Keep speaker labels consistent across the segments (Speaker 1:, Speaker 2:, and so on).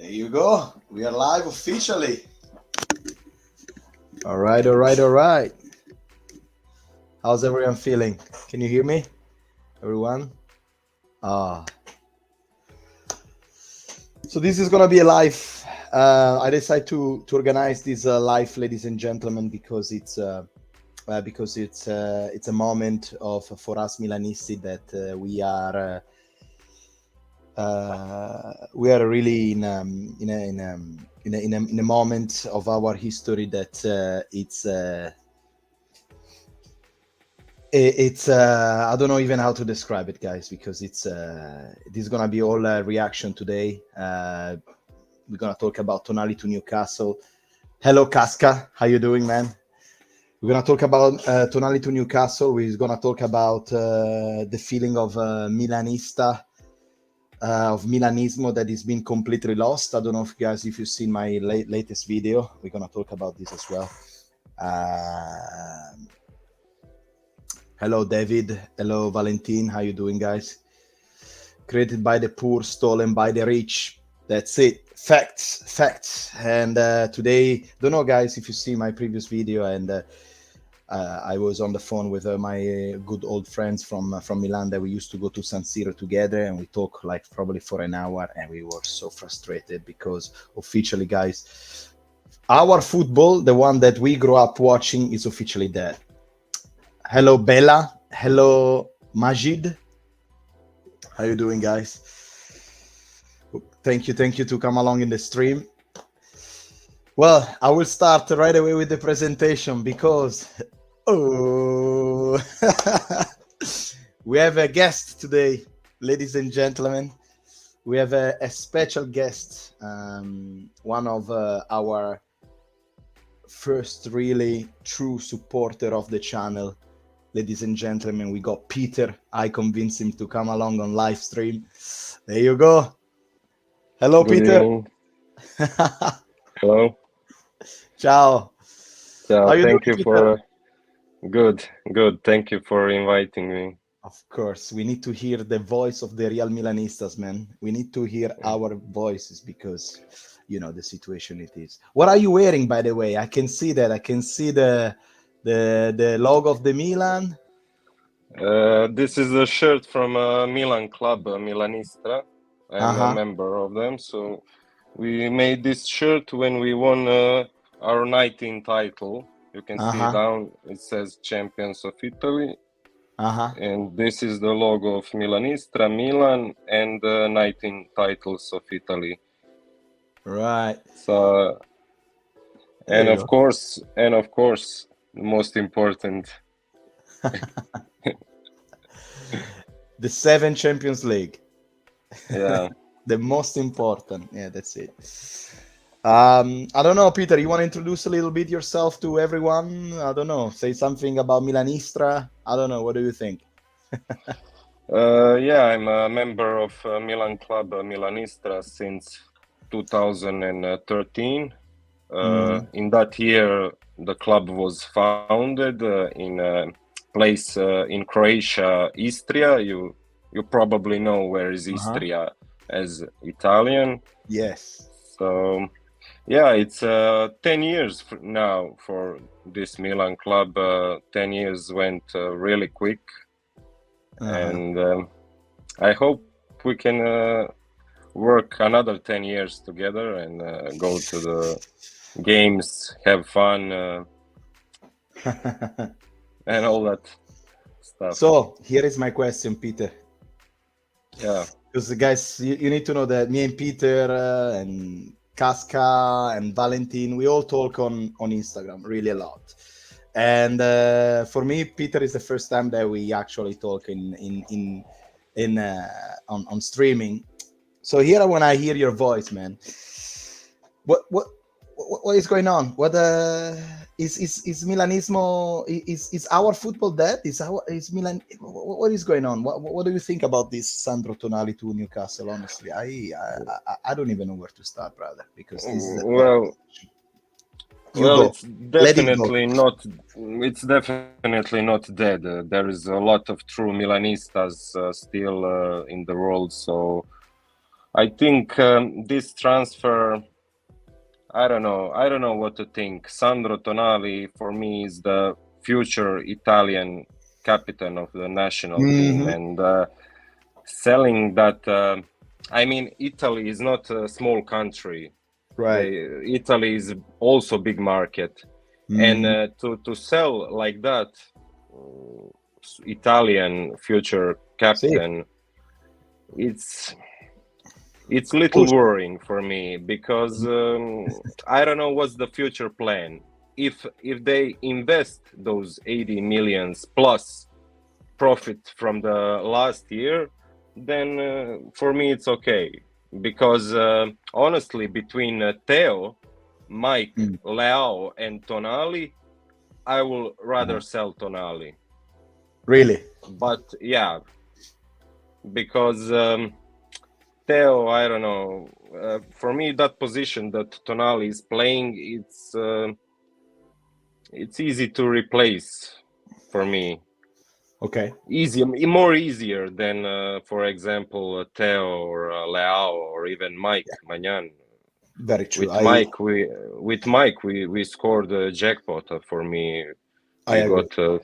Speaker 1: There you go. We are live officially. All right, all right, all right. How's everyone feeling? Can you hear me? Everyone? Ah. So this is gonna be a live. I decided to organize this live, ladies and gentlemen, because it's a moment of for us Milanisti that we are really in a moment of our history that it's I don't know even how to describe it, guys, because this is gonna be all reaction today. We're gonna talk about Tonali to Newcastle. Hello, Casca, how you doing, man? We're gonna talk about Tonali to Newcastle. We're gonna talk about the feeling of Milanista. Of Milanismo that is being completely lost. I don't know if you've seen my latest video. We're gonna talk about this as well. Hello, David. Hello, Valentin. How you doing, guys? Created by the poor, stolen by the rich. That's it. Facts. And today, don't know, guys, if you see my previous video, and I was on the phone with my good old friends from Milan that we used to go to San Siro together, and we talked like probably for an hour, and we were so frustrated because officially, guys, our football, the one that we grew up watching, is officially dead. Hello, Bella. Hello, Majid. How you doing, guys? Thank you to come along in the stream. Well, I will start right away with the presentation because we have a guest today, ladies and gentlemen. We have a special guest, one of our first really true supporter of the channel. Ladies and gentlemen, we got Peter. I convinced him to come along on live stream. There you go. Hello,
Speaker 2: Good
Speaker 1: Peter.
Speaker 2: evening. Hello.
Speaker 1: Ciao.
Speaker 2: Ciao. Thank
Speaker 1: doing,
Speaker 2: you for good. Thank you for inviting me.
Speaker 1: Of course, we need to hear the voice of the real Milanistas, man. We need to hear our voices because you know the situation it is. What are you wearing, by the way? I can see that. I can see the logo of the Milan.
Speaker 2: This is a shirt from a Milan club, Milanistra. I'm a member of them, so we made this shirt when we won our 19th title. You can see down, it says Champions of Italy. And this is the logo of Milanistra, Milan, and 19 titles of Italy.
Speaker 1: Right.
Speaker 2: So, and of course, the most important,
Speaker 1: the 7 Champions League.
Speaker 2: Yeah.
Speaker 1: The most important. Yeah, that's it. I don't know, Peter, you want to introduce a little bit yourself to everyone? I don't know, say something about Milanistra. I don't know, what do you think?
Speaker 2: Yeah, I'm a member of Milan club Milanistra since 2013. In that year, the club was founded in a place in Croatia, Istria. You probably know where is Istria as Italian.
Speaker 1: Yes.
Speaker 2: So, yeah, it's 10 years now for this Milan club. 10 years went really quick. And I hope we can work another 10 years together and go to the games, have fun, and all that stuff.
Speaker 1: So here is my question, Peter.
Speaker 2: Yeah.
Speaker 1: Because guys, you need to know that me and Peter and Casca and Valentin, we all talk on Instagram really a lot. And for me, Peter is the first time that we actually talk on streaming. So here, when I hear your voice, man, what is going on? What is Milanismo? Is our football dead? Is Milan? What is going on? What do you think about this Sandro Tonali to Newcastle? Honestly, I don't even know where to start, brother, because this is
Speaker 2: it's definitely not. It's definitely not dead. There is a lot of true Milanistas still in the world. So I think this transfer, I don't know what to think. Sandro Tonali for me is the future Italian captain of the national team, and selling that. I mean, Italy is not a small country.
Speaker 1: Right.
Speaker 2: Italy is also big market, and to sell like that, Italian future captain, it's a little worrying for me, because I don't know what's the future plan. If they invest those 80 millions plus profit from the last year, then for me it's okay. Because honestly, between Theo, Mike, Leao, and Tonali, I will rather sell Tonali.
Speaker 1: Really?
Speaker 2: But yeah, because Theo, I don't know. For me, that position that Tonali is playing, it's easy to replace for me.
Speaker 1: Okay.
Speaker 2: More easier than, for example, Theo or Leao or even Mike Magnan.
Speaker 1: Very true.
Speaker 2: With Mike, we scored a jackpot. For me, we got a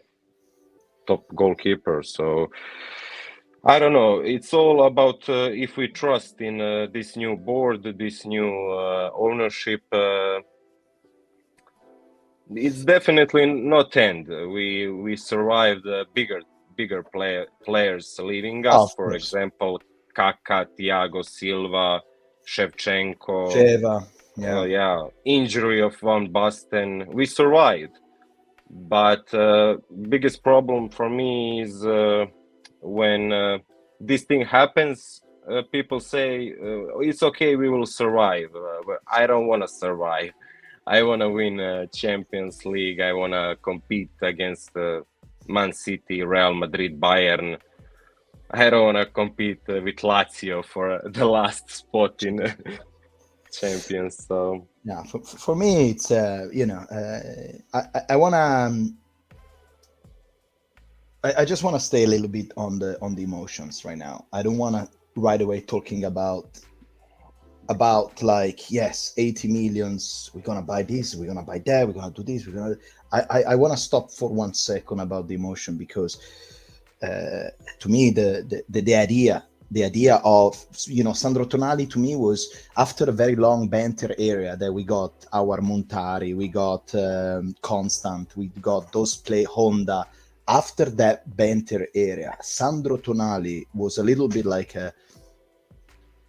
Speaker 2: top goalkeeper. So I don't know. It's all about if we trust in this new board, this new ownership. It's definitely not end. We survived bigger players leaving us. For example, Kaká, Thiago Silva, Shevchenko. Injury of Van Basten. We survived, but biggest problem for me is when this thing happens. People say it's okay, we will survive. But I don't want to survive. I want to win Champions League. I want to compete against Man City, Real Madrid, Bayern. I don't want to compete with Lazio for the last spot in Champions. So
Speaker 1: yeah, for me, it's I wanna. I just want to stay a little bit on the emotions right now. I don't want to right away talking about like, yes, 80 millions, we're gonna buy this, we're gonna buy that, we're gonna do this, I want to stop for 1 second about the emotion, because to me the idea of Sandro Tonali to me was after a very long banter area that we got our Montari, we got Constant, we got those play Honda. After that banter area, Sandro Tonali was a little bit like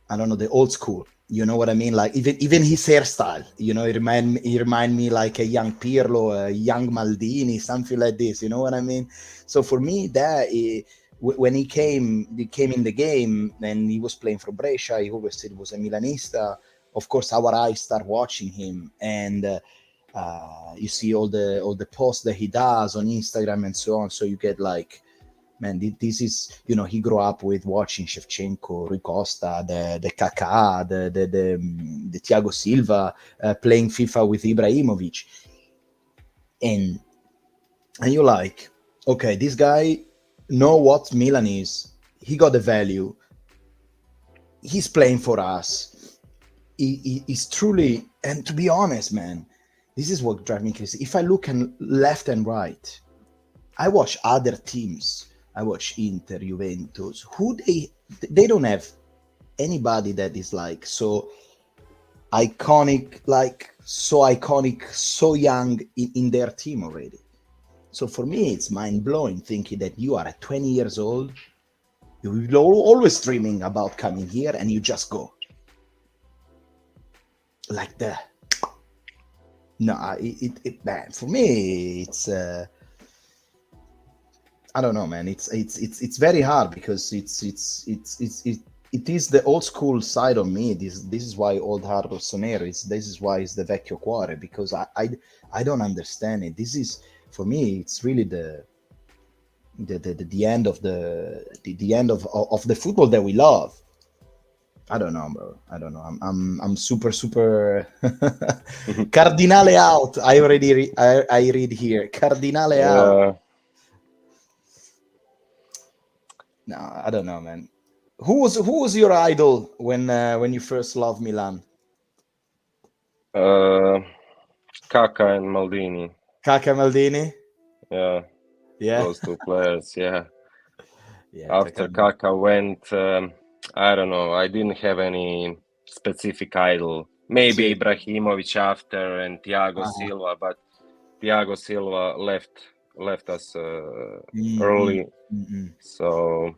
Speaker 1: I don't know, the old school. You know what I mean? Like even his hairstyle, he remind me like a young Pirlo, a young Maldini, something like this. You know what I mean? So for me, when he came in the game and he was playing for Brescia, he always said he was a Milanista. Of course, our eyes start watching him, and you see all the posts that he does on Instagram and so on. So you get like, man, this is, he grew up with watching Shevchenko, Rui Costa, the Kaká, the Thiago Silva, playing FIFA with Ibrahimovic, and you're like, okay, this guy know what Milan is. He got the value. He's playing for us. He's truly, and to be honest, man, this is what drives me crazy. If I look left and right, I watch other teams. I watch Inter, Juventus. They don't have anybody that is like so iconic, so young in their team already. So for me, it's mind-blowing thinking that you are at 20 years old, you're always dreaming about coming here, and you just go like that. No, man, for me, it's I don't know, man. It's very hard, because it is the old school side of me. This is why Old Heart Rossonero is. This is why it's the Vecchio Cuore, because I don't understand it. This is, for me, it's really the end of the end of the football that we love. I don't know, bro. I don't know. I'm super Cardinale out. I already I read here. Cardinale out. No, I don't know, man. Who was your idol when you first loved Milan?
Speaker 2: Kaka and Maldini.
Speaker 1: Kaka Maldini?
Speaker 2: Yeah,
Speaker 1: Yeah.
Speaker 2: those two players. Yeah.
Speaker 1: Yeah,
Speaker 2: After Kaka went, I don't know. I didn't have any specific idol. Maybe
Speaker 1: Sì.
Speaker 2: Ibrahimovic after and Thiago
Speaker 1: Ah.
Speaker 2: Silva, but Thiago Silva left us
Speaker 1: Mm,
Speaker 2: early.
Speaker 1: mm.
Speaker 2: So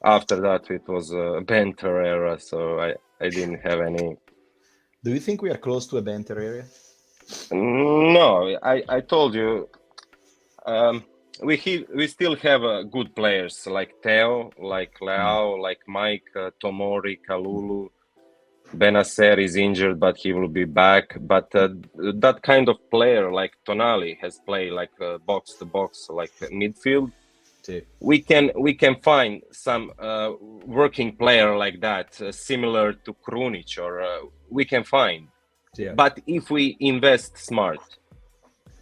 Speaker 2: after that, it was a banter era. So I didn't have any.
Speaker 1: Do you think we are close to a banter area?
Speaker 2: No, I told you. We still have good players like Theo, like Leao, like Mike, Tomori, Kalulu. Benacer is injured, but he will be back. But that kind of player like Tonali has played like box to box, like midfield.
Speaker 1: Sì.
Speaker 2: We can find some working player like that, similar to Krunic, or we can find.
Speaker 1: Yeah.
Speaker 2: But if we invest smart,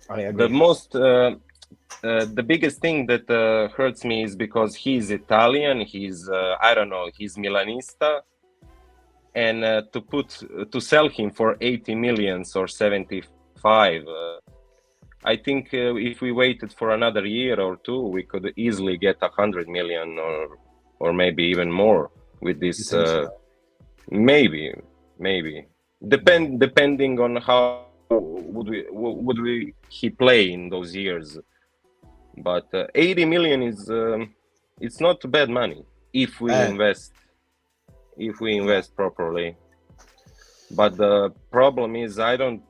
Speaker 1: I
Speaker 2: the
Speaker 1: agree.
Speaker 2: most the biggest thing that hurts me is because he's Italian. He's I don't know. He's Milanista, and to sell him for 80 millions or 75. I think if we waited for another year or two, we could easily get 100 million or maybe even more with
Speaker 1: You
Speaker 2: this.
Speaker 1: think so?
Speaker 2: Maybe depending on how would we he play in those years. But 80 million is it's not bad money if we invest properly. But the problem is I don't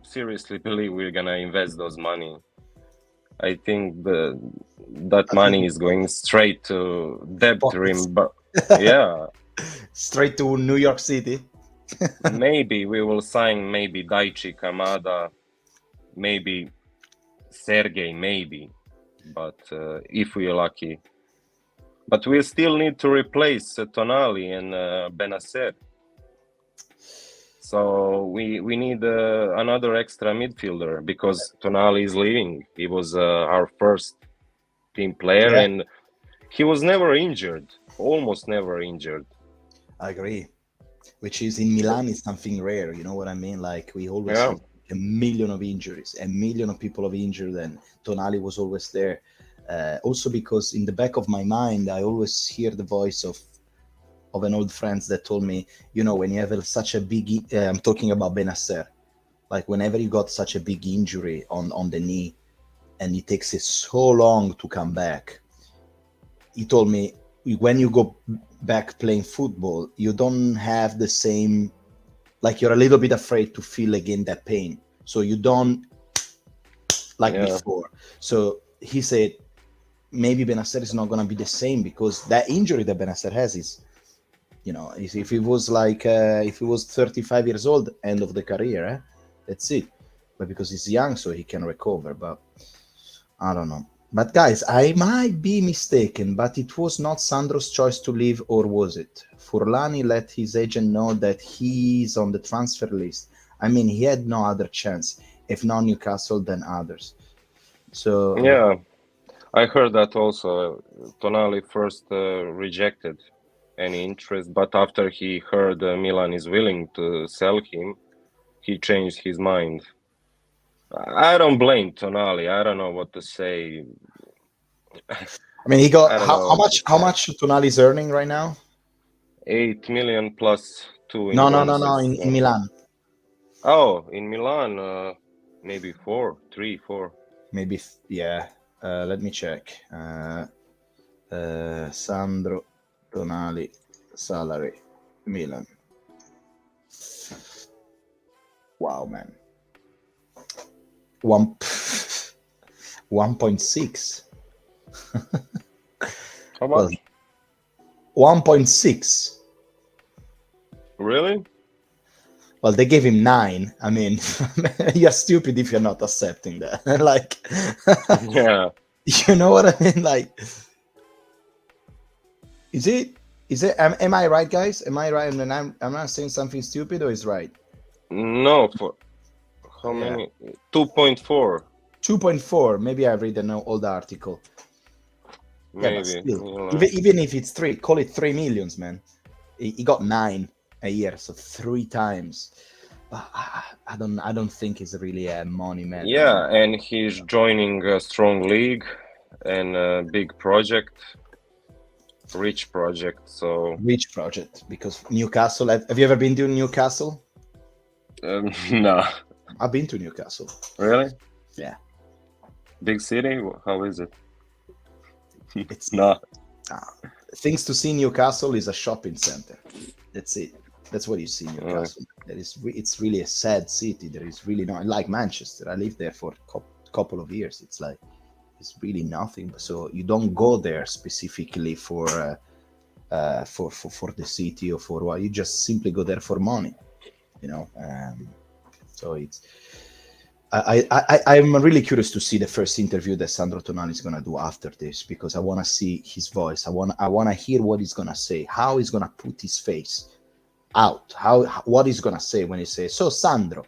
Speaker 2: seriously believe we're gonna invest those money. I think that money is going straight to debt rim, but yeah.
Speaker 1: Straight to New York City.
Speaker 2: Maybe we will sign maybe Daichi Kamada, maybe Sergey, maybe, but if we're lucky. But we still need to replace Tonali and Benacer. So we need another extra midfielder because Tonali is leaving. He was our first team player,
Speaker 1: Yeah.
Speaker 2: and he was never injured, almost never injured.
Speaker 1: I agree. Which is in Milan is something rare. You know what I mean? Like we always
Speaker 2: Yeah,
Speaker 1: hear a million of injuries, a million of people have injured, and Tonali was always there. Also because in the back of my mind, I always hear the voice of an old friend that told me, when you have such a big, I'm talking about Benacer, like whenever you got such a big injury on the knee, and it takes it so long to come back. He told me when you go back playing football, you don't have the same, like you're a little bit afraid to feel again that pain. So you don't like before. So he said maybe Benacer is not going to be the same because that injury that Benacer has is, if he was like, if he was 35 years old, end of the career, that's it. But because he's young, so he can recover. But I don't know. But guys, I might be mistaken, but it was not Sandro's choice to leave, or was it? Furlani let his agent know that he's on the transfer list. I mean, he had no other chance. If not Newcastle, then others. So
Speaker 2: yeah, I heard that also. Tonali first rejected any interest, but after he heard Milan is willing to sell him, he changed his mind. I don't blame Tonali. I don't know what to say.
Speaker 1: I mean, he got
Speaker 2: I don't know
Speaker 1: how
Speaker 2: what to
Speaker 1: much? How
Speaker 2: say.
Speaker 1: much Tonali is earning right now?
Speaker 2: 8 million plus 2 in
Speaker 1: No.
Speaker 2: bonuses.
Speaker 1: In Milan,
Speaker 2: Oh, in Milan, maybe 3, 4.
Speaker 1: maybe. Yeah. Let me check. Sandro Tonali salary Milan. Wow, man. 1.6.
Speaker 2: How
Speaker 1: Well,
Speaker 2: much?
Speaker 1: 1.6.
Speaker 2: Really?
Speaker 1: Well, they gave him 9. I mean, you're stupid if you're not accepting that. Like,
Speaker 2: Yeah.
Speaker 1: you know what I mean? Like, is it? Am I right, guys? Am I right? And I'm not saying something stupid, or is right?
Speaker 2: No, for how
Speaker 1: Yeah.
Speaker 2: many? 2.4.
Speaker 1: 2.4. Maybe I read an old article. Yeah, but
Speaker 2: maybe.
Speaker 1: still, even if it's 3, call it 3 millions, man. He got 9 a year, so 3 times. But I don't think he's really a money man.
Speaker 2: Yeah, and he's joining a strong league and a big project, rich project. So
Speaker 1: Rich project, because Newcastle. Have you ever been to Newcastle?
Speaker 2: no,
Speaker 1: I've been to Newcastle.
Speaker 2: really?
Speaker 1: Yeah.
Speaker 2: Big city? How is it?
Speaker 1: It's
Speaker 2: No.
Speaker 1: Things to see in Newcastle is a shopping center. That's it. That's what you see in Newcastle. It's really a sad city. There is really not like Manchester. I lived there for a couple of years. It's like it's really nothing. So you don't go there specifically for the city or for what. You just simply go there for money. You know. So it's. I'm really curious to see the first interview that Sandro Tonali is gonna do after this, because I want to see his voice. I want to hear what he's gonna say, how he's gonna put his face out, what he's gonna say when he says, "So Sandro,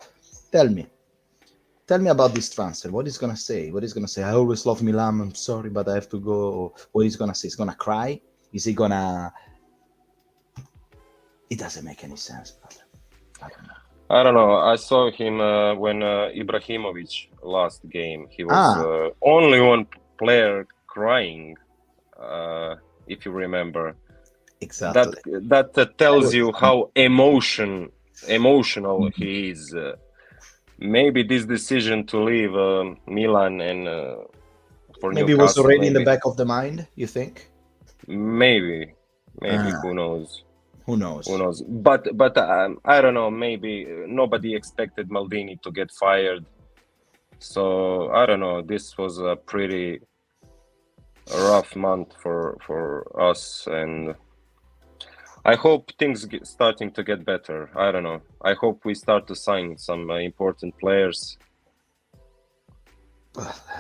Speaker 1: tell me about this transfer." What he's gonna say? I always love Milan. I'm sorry, but I have to go. Or what he's gonna say? He's gonna cry. Is he gonna? It doesn't make any sense, brother. I don't know.
Speaker 2: I don't know. I saw him when Ibrahimovic last game. He was only one player crying, if you remember.
Speaker 1: Exactly.
Speaker 2: That tells you how emotional he is. Maybe this decision to leave Milan and for
Speaker 1: maybe
Speaker 2: Newcastle,
Speaker 1: it was already in the back of the mind. You think?
Speaker 2: Maybe. Who knows?
Speaker 1: Who knows?
Speaker 2: But I don't know. Maybe nobody expected Maldini to get fired. So I don't know. This was a pretty rough month for us, and I hope things starting to get better. I don't know. I hope we start to sign some important players.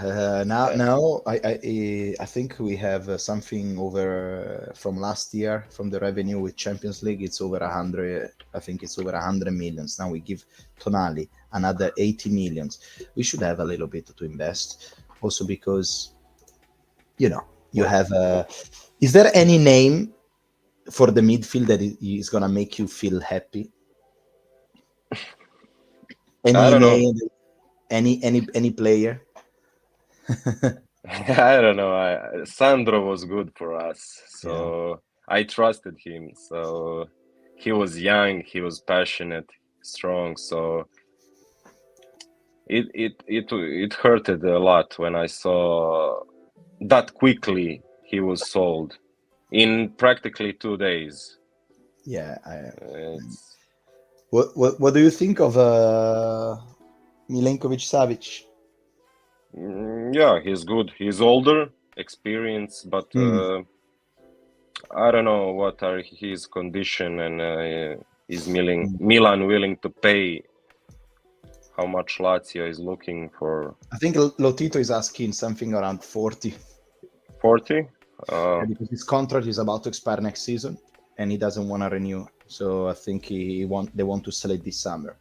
Speaker 1: Now I think we have something over from last year from the revenue with Champions League. It's over 100. I think it's over 100 millions. Now we give Tonali another 80 millions. We should have a little bit to invest, also because you have. Is there any name for the midfield that is gonna make you feel happy?
Speaker 2: I don't know.
Speaker 1: Any player?
Speaker 2: I don't know. Sandro was good for us, so I trusted him. So he was young, he was passionate, strong. So it hurted a lot when I saw that quickly he was sold in practically 2 days.
Speaker 1: Yeah. What do you think of Milenkovic-Savic?
Speaker 2: Yeah, he's good. He's older, experienced, but I don't know what are his condition and is Milan willing to pay how much Lazio is looking for.
Speaker 1: I think Lotito is asking something around 40.
Speaker 2: 40?
Speaker 1: Because his contract is about to expire next season and he doesn't want to renew. So I think they want to sell it this summer.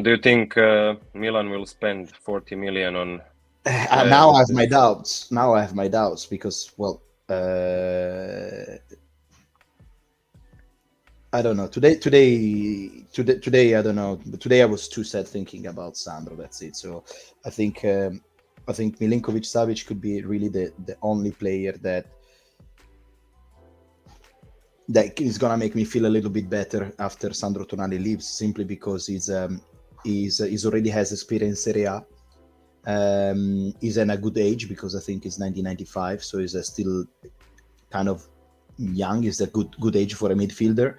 Speaker 2: Do you think Milan will spend 40 million on?
Speaker 1: Now I have my doubts. Because, well, I don't know. Today, I don't know. Today I was too sad thinking about Sandro. That's it. So I think Milinkovic-Savic could be really the only player that is gonna make me feel a little bit better after Sandro Tonali leaves, simply because he's already has experience in Serie A. He's in a good age, because I think he's 1995, so he's still kind of young. Is a good age for a midfielder,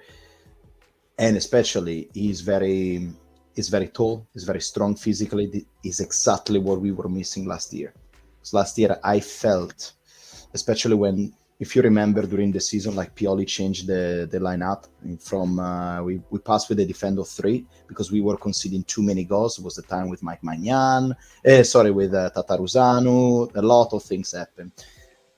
Speaker 1: and especially he's very tall. He's very strong physically. Is exactly what we were missing last year. Because last year I felt, especially when, if you remember, during the season, like Pioli changed the lineup from we passed with a defend of 3 because we were conceding too many goals. It was the time with Mike Magnan, with Tataruzanu. A lot of things happened.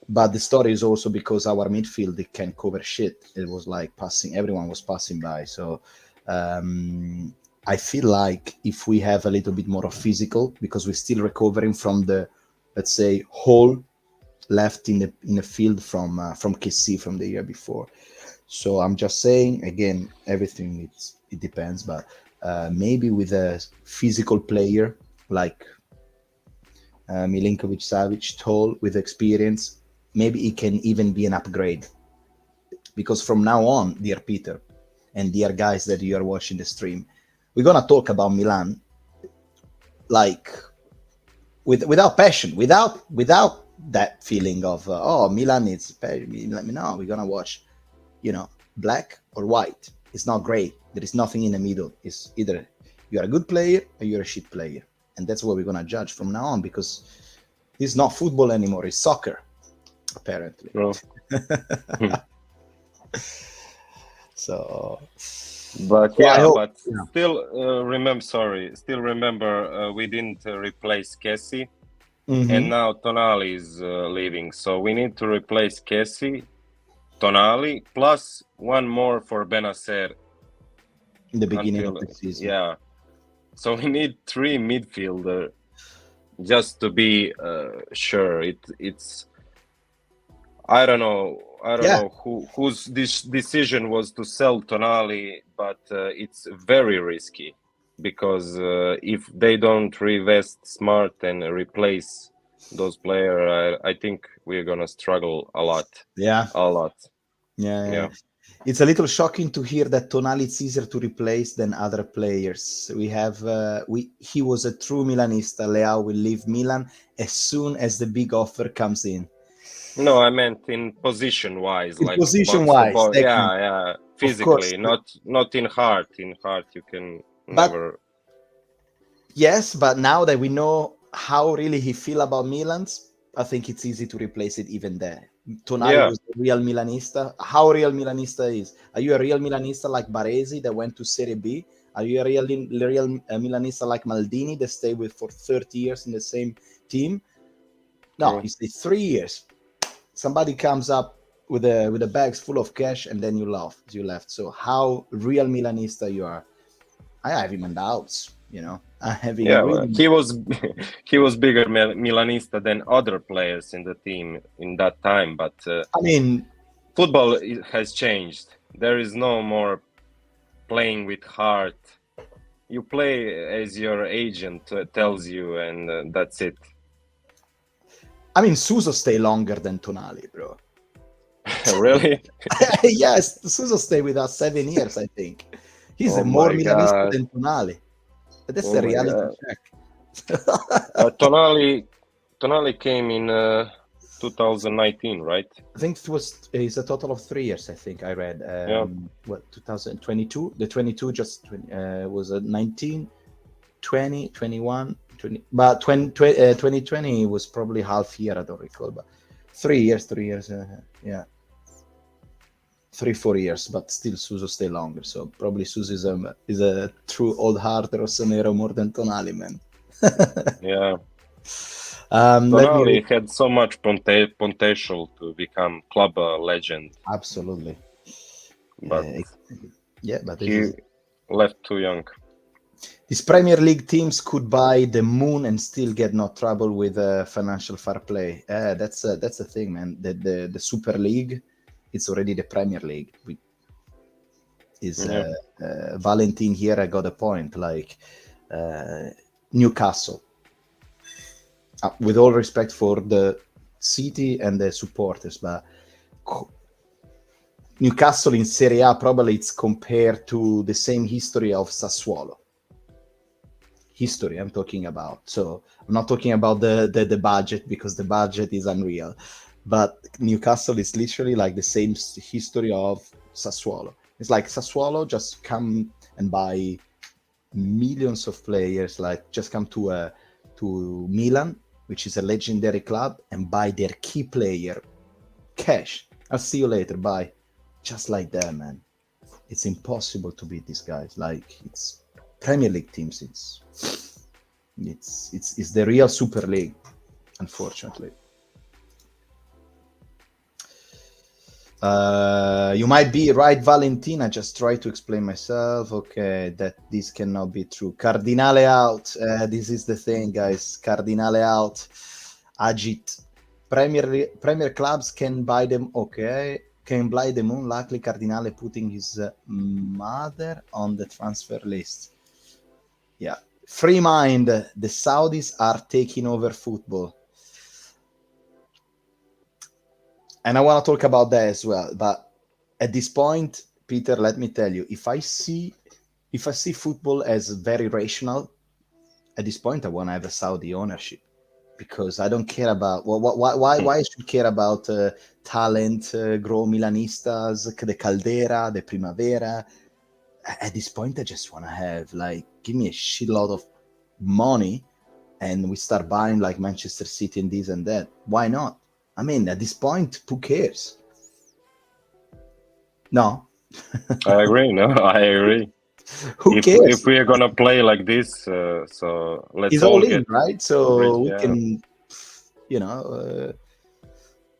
Speaker 1: But the story is also because our midfield, it can cover shit. It was like passing, everyone was passing by. So I feel like if we have a little bit more of physical, because we're still recovering from the, let's say, hole left in the field from KC from the year before. So I'm just saying again, everything it depends, but maybe with a physical player like Milinkovic Savic, tall with experience, maybe it can even be an upgrade. Because from now on, dear Peter and dear guys that you are watching the stream, we're gonna talk about Milan like without passion, without that feeling of oh, Milan is no, we're gonna watch, black or white. It's not gray. There is nothing in the middle. It's either you're a good player or you're a shit player, and that's what we're gonna judge from now on, because it's not football anymore. It's soccer, apparently.
Speaker 2: No.
Speaker 1: So,
Speaker 2: but
Speaker 1: yeah.
Speaker 2: still remember we didn't replace Kessie,
Speaker 1: Mm-hmm.
Speaker 2: and now Tonali is leaving, so we need to replace Kessie, Tonali, plus one more for Benacer
Speaker 1: In the beginning of the season.
Speaker 2: Yeah, so we need 3 midfielder just to be sure. It's I don't know whose this decision was to sell Tonali, but it's very risky, because if they don't reinvest smart and replace those players, I think we're gonna struggle a lot.
Speaker 1: Yeah.
Speaker 2: A lot.
Speaker 1: Yeah. It's a little shocking to hear that Tonali is easier to replace than other players. We have he was a true Milanista. Leao will leave Milan as soon as the big offer comes in.
Speaker 2: No, I meant in position-wise, like
Speaker 1: position-wise.
Speaker 2: Yeah, physically, not in heart. In heart, you can never.
Speaker 1: Yes, but now that we know how really he feel about Milan's, I think it's easy to replace it even there. Tonali was a real Milanista. How real Milanista is? Are you a real Milanista like Baresi that went to Serie B? Are you a real Milanista like Maldini that stayed with for 30 years in the same team? No, you stay 3 years. Somebody comes up with a bags full of cash, and then you left. So how real Milanista you are? I have even doubts.
Speaker 2: He was bigger Milanista than other players in the team in that time, but
Speaker 1: I mean,
Speaker 2: football has changed. There is no more playing with heart. You play as your agent tells you, and that's it.
Speaker 1: I mean, Suso stay longer than Tonali, bro.
Speaker 2: Really?
Speaker 1: Yes, Suso stay with us 7 years, I think. He's more Milanista than Tonali. That's the reality check.
Speaker 2: Tonali came in 2019 , right?
Speaker 1: I think it's a total of 3 years, I think I read. 2022? The 22 just was 19, 20, 21, 20. But 2020 was probably half year, I don't recall. But 3 years, 3-4 years, but still Suso stay longer. So probably Suso is a true old heart Rossonero more than Tonali, man.
Speaker 2: Yeah. Tonali had so much potential to become club legend.
Speaker 1: Absolutely.
Speaker 2: But
Speaker 1: but
Speaker 2: he left too young.
Speaker 1: These Premier League teams could buy the moon and still get no trouble with financial fair play. That's the thing, man. The Super League, it's already the Premier League. Valentin here, I got a point. Like Newcastle, with all respect for the city and the supporters, but Newcastle in Serie A probably it's compared to the same history of Sassuolo. History I'm talking about. So I'm not talking about the budget, because the budget is unreal. But Newcastle is literally like the same history of Sassuolo. It's like Sassuolo just come and buy millions of players, like just come to Milan, which is a legendary club, and buy their key player, cash. I'll see you later, bye. Just like that, man. It's impossible to beat these guys. Like, it's Premier League teams. It's the real Super League, unfortunately. You might be right, Valentina. Just try to explain myself. Okay, that this cannot be true. Cardinale out. This is the thing, guys. Cardinale out. Agit. Premier clubs can buy them. Okay, can buy them unlikely Cardinale putting his mother on the transfer list. Yeah, free mind. The Saudis are taking over football, and I want to talk about that as well. But at this point, Peter, let me tell you, if I see football as very rational, at this point, I want to have a Saudi ownership, because I don't care about why I should care about talent, grow Milanistas, the Caldera, the Primavera. At this point, I just want to have, like, give me a shitload of money, and we start buying like Manchester City and this and that. Why not? I mean, at this point, who cares? No.
Speaker 2: I agree. No, I agree.
Speaker 1: Who
Speaker 2: If
Speaker 1: cares?
Speaker 2: we are gonna play like this, so let's
Speaker 1: It's
Speaker 2: all
Speaker 1: all in,
Speaker 2: get
Speaker 1: right? So
Speaker 2: rich.
Speaker 1: we
Speaker 2: Yeah,
Speaker 1: can,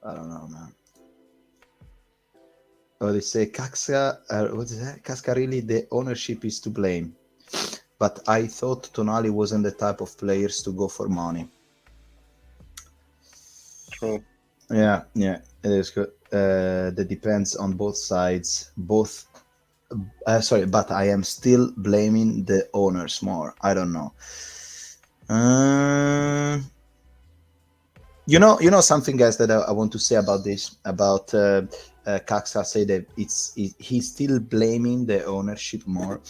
Speaker 1: I don't know, man. Oh, they say Casca, what is that? Casca, really, the ownership is to blame. But I thought Tonali wasn't the type of players to go for money.
Speaker 2: true.
Speaker 1: Yeah, it is good. That depends on both sides. Sorry, but I am still blaming the owners more. I don't know. You know something, guys, that I want to say about this, about Caxa say that he's still blaming the ownership more.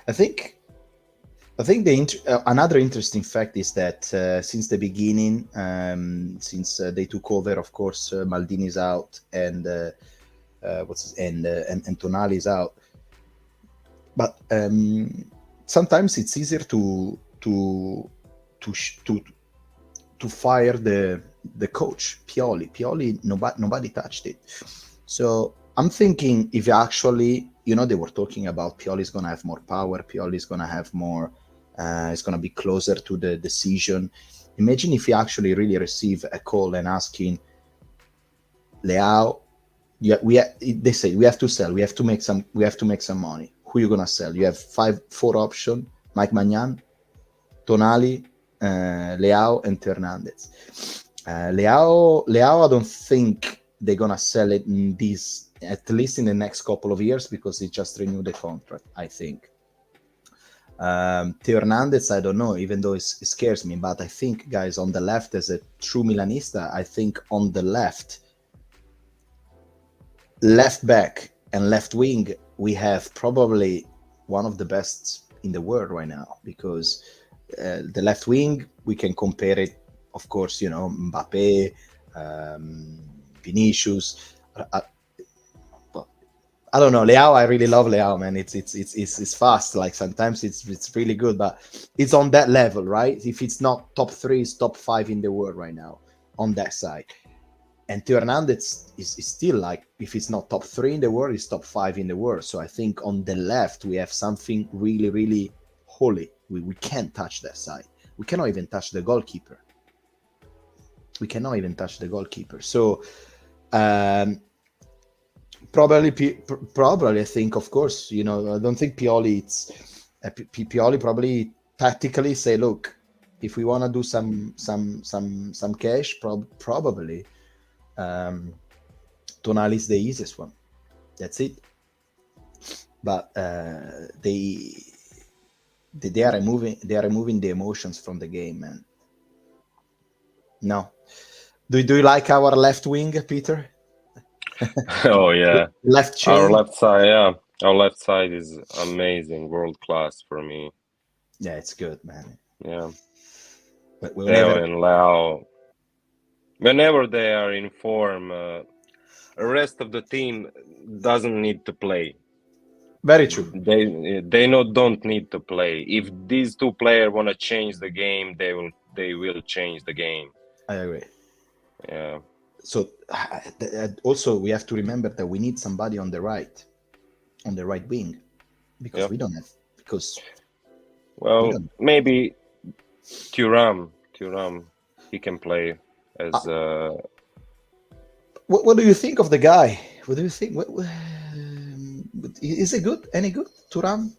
Speaker 1: I think another interesting fact is that since the beginning, since they took over, of course, Maldini's out, and and Tonali is out, but sometimes it's easier to fire the coach Pioli. Nobody touched it. So I'm thinking, if actually, they were talking about Pioli's gonna have more power, Pioli's gonna have more, it's gonna be closer to the decision. Imagine if you actually really receive a call and asking Leao, they say we have to sell, we have to make some money. Who you gonna sell? You have 4 options: Mike Maignan, Tonali, Leao, and Hernandez. Leao, I don't think they're gonna sell it in these, at least in the next couple of years, because he just renewed the contract, I think. Hernandez, I don't know, even though it scares me, but I think, guys, on the left, as a true Milanista, I think on the left back and left wing, we have probably one of the best in the world right now, because the left wing, we can compare it, of course, Mbappe, Vinicius. I don't know, Leao. I really love Leao, man. It's fast. Like, sometimes it's really good, but it's on that level, right? If it's not top 3, it's top 5 in the world right now on that side. And Theo Hernandez is still, like, if it's not top 3 in the world, it's top 5 in the world. So I think on the left we have something really, really holy. We can't touch that side. We cannot even touch the goalkeeper. So probably I think, of course, I don't think Pioli, Pioli probably tactically say, look, if we want to do some cash, probably Tonali is the easiest one. That's it. But they are removing the emotions from the game, man. No. Do you like our left wing, Peter?
Speaker 2: Oh yeah,
Speaker 1: Left chain.
Speaker 2: our left side. Yeah, our left side is amazing, world class for me.
Speaker 1: Yeah, it's good, man.
Speaker 2: Yeah,
Speaker 1: But
Speaker 2: Theo and Lao, whenever they are in form, the rest of the team doesn't need to play.
Speaker 1: Very true.
Speaker 2: They don't need to play. If these 2 players want to change the game, they will change the game.
Speaker 1: I agree.
Speaker 2: Yeah.
Speaker 1: So also we have to remember that we need somebody on the right wing, because we don't have,
Speaker 2: maybe Thuram, he can play as
Speaker 1: what do you think of the guy? What do you think? Is it good? Any good, Thuram?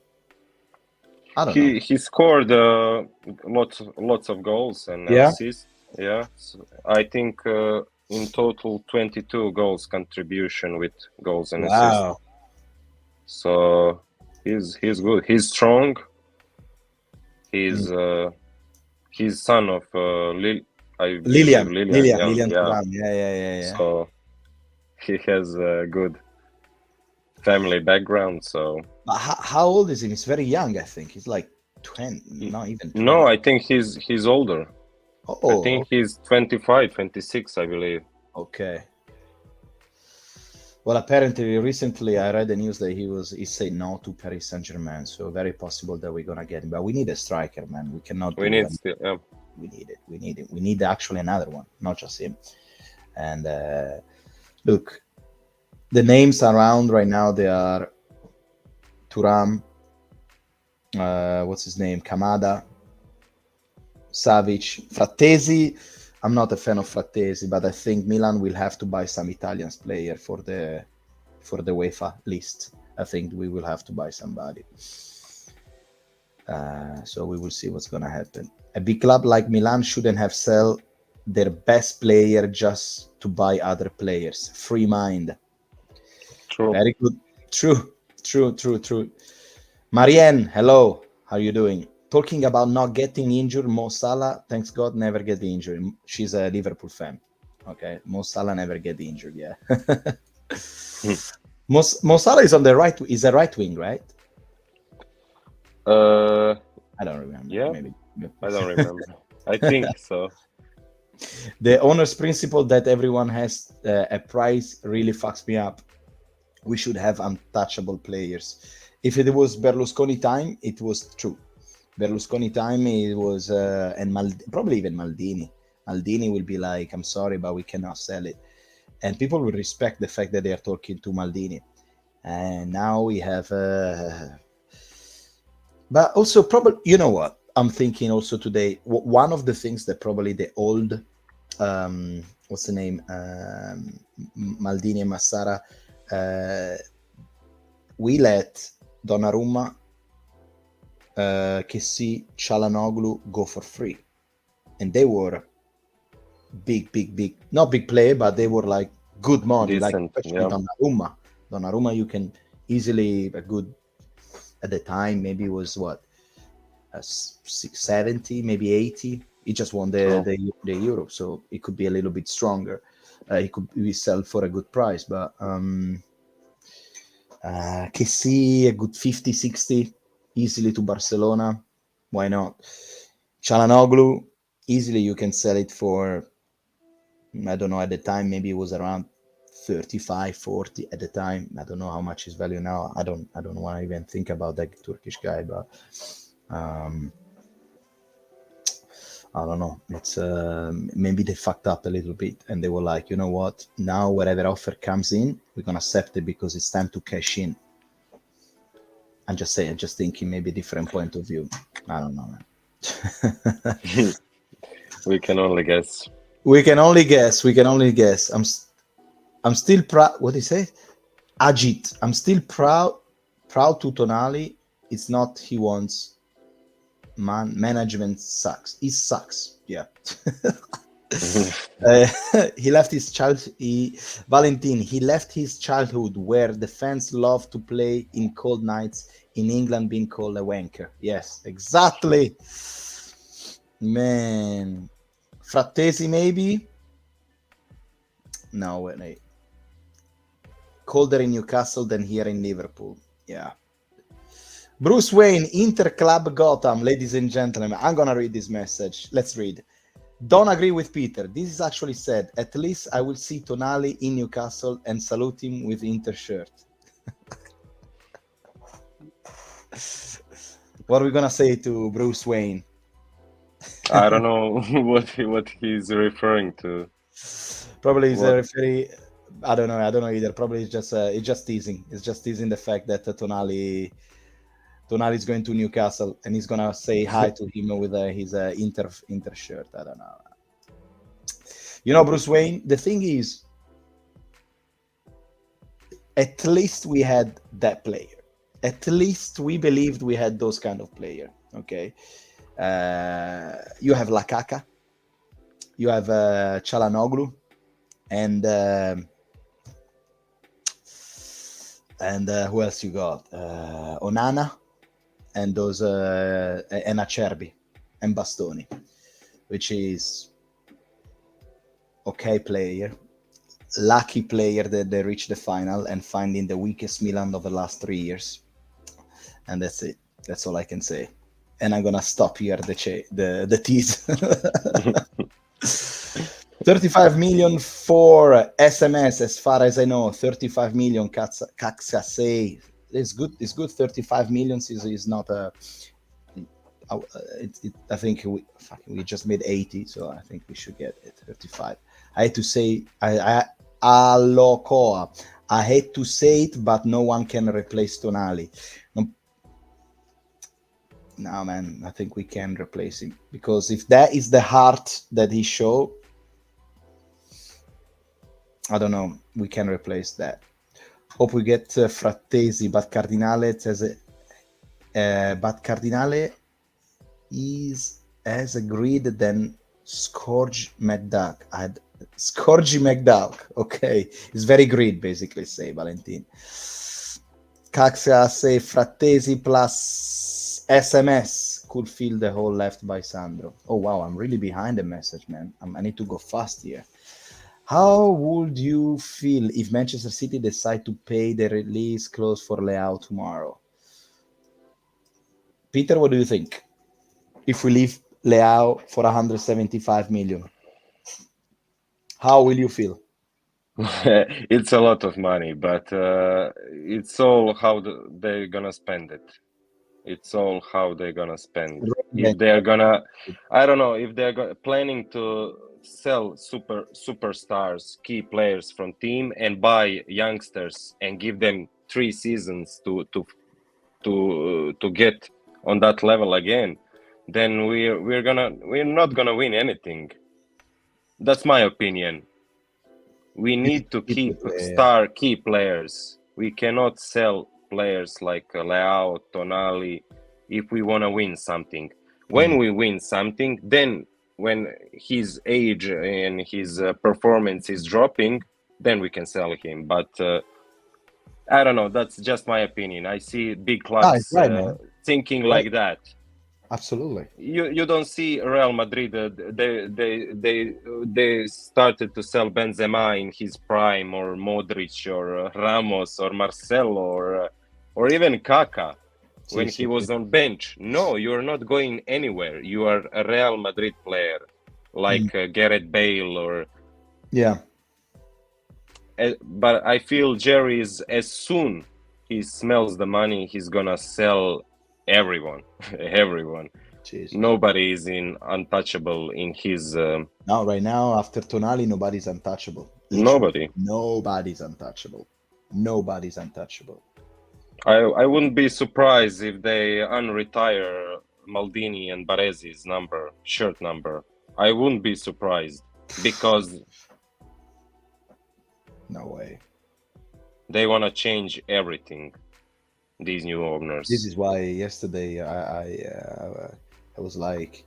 Speaker 1: I don't know.
Speaker 2: He scored lots of goals and assists. Yeah, so I think in total 22 goals contribution with goals and assists. So he's good. He's strong. He's son of I believe Lilian. Yeah.
Speaker 1: Yeah.
Speaker 2: So he has a good family background. So.
Speaker 1: But how old is he? He's very young. I think he's like 20, not even 20.
Speaker 2: No, I think he's older. I think he's 25, 26, I believe.
Speaker 1: Okay. Well, apparently, recently I read the news that he said no to Paris Saint-Germain, so very possible that we're gonna get him. But we need a striker, man. We cannot.
Speaker 2: We need still. Yeah.
Speaker 1: We need it. We need it. We need actually another one, not just him. And look, the names around right now, they are Thuram. What's his name? Kamada, Savic, Frattesi. I'm not a fan of Frattesi, but I think Milan will have to buy some Italian player for the UEFA list. I think we will have to buy somebody. So we will see what's going to happen. A big club like Milan shouldn't have sell their best player just to buy other players. Free mind.
Speaker 2: True.
Speaker 1: Very good. True. Marianne, hello. How are you doing? Talking about not getting injured, Mo Salah, thanks God, never get injured. She's a Liverpool fan. Okay, Mo Salah never get injured. Yeah. Mo Salah is on the right. Is a right wing, right? I don't remember.
Speaker 2: Yeah,
Speaker 1: maybe.
Speaker 2: I don't remember. I think so.
Speaker 1: The owner's principle that everyone has a price really fucks me up. We should have untouchable players. If it was Berlusconi time, it was true. Berlusconi time, it was, and probably even Maldini. Maldini will be like, I'm sorry, but we cannot sell it. And people will respect the fact that they are talking to Maldini. And now we have, but also probably, you know what? I'm thinking also today, one of the things that probably the old, what's the name? Maldini and Massara, we let Donnarumma, Kessie, Çalhanoğlu go for free, and they were big, not big play, but they were like good money.
Speaker 2: Decent,
Speaker 1: like Donnarumma, you can easily a good at the time. Maybe it was what 70, maybe 80. He just won the Euro, so it could be a little bit stronger. He could be sell for a good price, but Kessie a good 50, 60. Easily to Barcelona, why not? Çalhanoğlu, easily you can sell it for, I don't know, at the time maybe it was around 35, 40 at the time. I don't know how much his value now. I don't want to even think about that Turkish guy, but I don't know. It's maybe they fucked up a little bit and they were like, you know what? Now whatever offer comes in, we're gonna accept it because it's time to cash in. I'm just thinking maybe different point of view. I don't know, man.
Speaker 2: We can only guess.
Speaker 1: I'm still proud. What do you say? Ajit. I'm still proud to Tonali. It's not he wants. Management sucks. He sucks. Yeah. He left his Valentin. He left his childhood where the fans love to play in cold nights in England, being called a wanker. Yes, exactly. Man, Frattesi maybe. No, wait. Colder in Newcastle than here in Liverpool. Yeah. Bruce Wayne, Inter Club Gotham, ladies and gentlemen. I'm gonna read this message. Let's read. Don't agree with Peter. This is actually said. At least I will see Tonali in Newcastle and salute him with Inter shirt. What are we gonna say to Bruce Wayne?
Speaker 2: I don't know what he's referring to.
Speaker 1: Probably he's referring. I don't know either. Probably it's just teasing. It's just teasing the fact that Tonali is going to Newcastle and he's gonna say hi to him with his Inter shirt. I don't know. You know, Bruce Wayne. The thing is, at least we had that player. at least we believed we had those kind of player. Okay, you have Lakaka, you have Çalhanoğlu, and who else you got? Onana, and those and Acerbi and Bastoni, which is okay player, lucky player that they reached the final and finding the weakest Milan of the last 3 years, and that's it. That's all I can say. And I'm gonna stop here the tease. 35 million for SMS, as far as I know. 35 million Caxa say. It's good. It's good. 35 million is not a. I think we just made 80, so I think we should get it 35. I had to say Alocoa. I hate to say it, but no one can replace Tonali. No, man, I think we can replace him, because if that is the heart that he showed, I don't know, we can replace that. Hope we get Frattesi, but Cardinale is as agreed than Scourge McDuck. Scourge McDuck, okay, it's very great, basically, say Valentin. Caxa say Frattesi plus SMS could fill the hole left by Sandro. Oh wow, I'm really behind the message, man. I need to go fast here. How would you feel if Manchester City decide to pay the release clause for Leao tomorrow? Peter, what do you think? If we leave Leao for 175 million, how will you feel?
Speaker 2: It's a lot of money, but it's all how they're gonna spend it. It's all how they're gonna spend. If they're gonna, I don't know, if they're planning to sell superstars, key players from team, and buy youngsters and give them 3 seasons to get on that level again, then we're not gonna win anything. That's my opinion. We need to keep key players. We cannot sell players like Leao, Tonali, if we want to win something. When we win something, then when his age and his performance is dropping, then we can sell him. But I don't know. That's just my opinion. I see big clubs thinking like that.
Speaker 1: Absolutely.
Speaker 2: You don't see Real Madrid. They started to sell Benzema in his prime, or Modric, or Ramos, or Marcelo, or even Kaká when he was on bench. No, you're not going anywhere. You are a Real Madrid player, like Gareth Bale, or But I feel Jerry is, as soon he smells the money, he's gonna sell everyone. Everyone. Jesus. Nobody is untouchable in his.
Speaker 1: No, right now after Tonali, nobody's untouchable.
Speaker 2: Literally.
Speaker 1: Nobody's untouchable. Nobody's untouchable.
Speaker 2: I wouldn't be surprised if they unretire Maldini and Baresi's shirt number. I wouldn't be surprised, because
Speaker 1: no way.
Speaker 2: They want to change everything. These new owners.
Speaker 1: This is why yesterday I was like,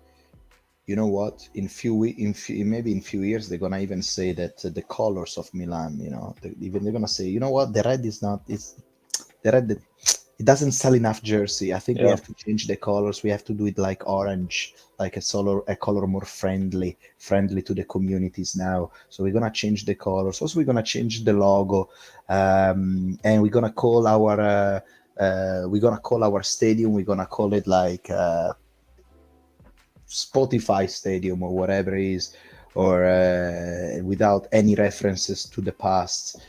Speaker 1: you know what? Maybe in few years they're gonna even say that the colors of Milan, they're gonna say, you know what? The red is not. The red. It doesn't sell enough jersey. I think we have to change the colors. We have to do it like orange, like a color more friendly to the communities now. So we're gonna change the colors. Also, we're gonna change the logo, and we're gonna call our stadium. We're gonna call it like Spotify Stadium or whatever it is, or without any references to the past.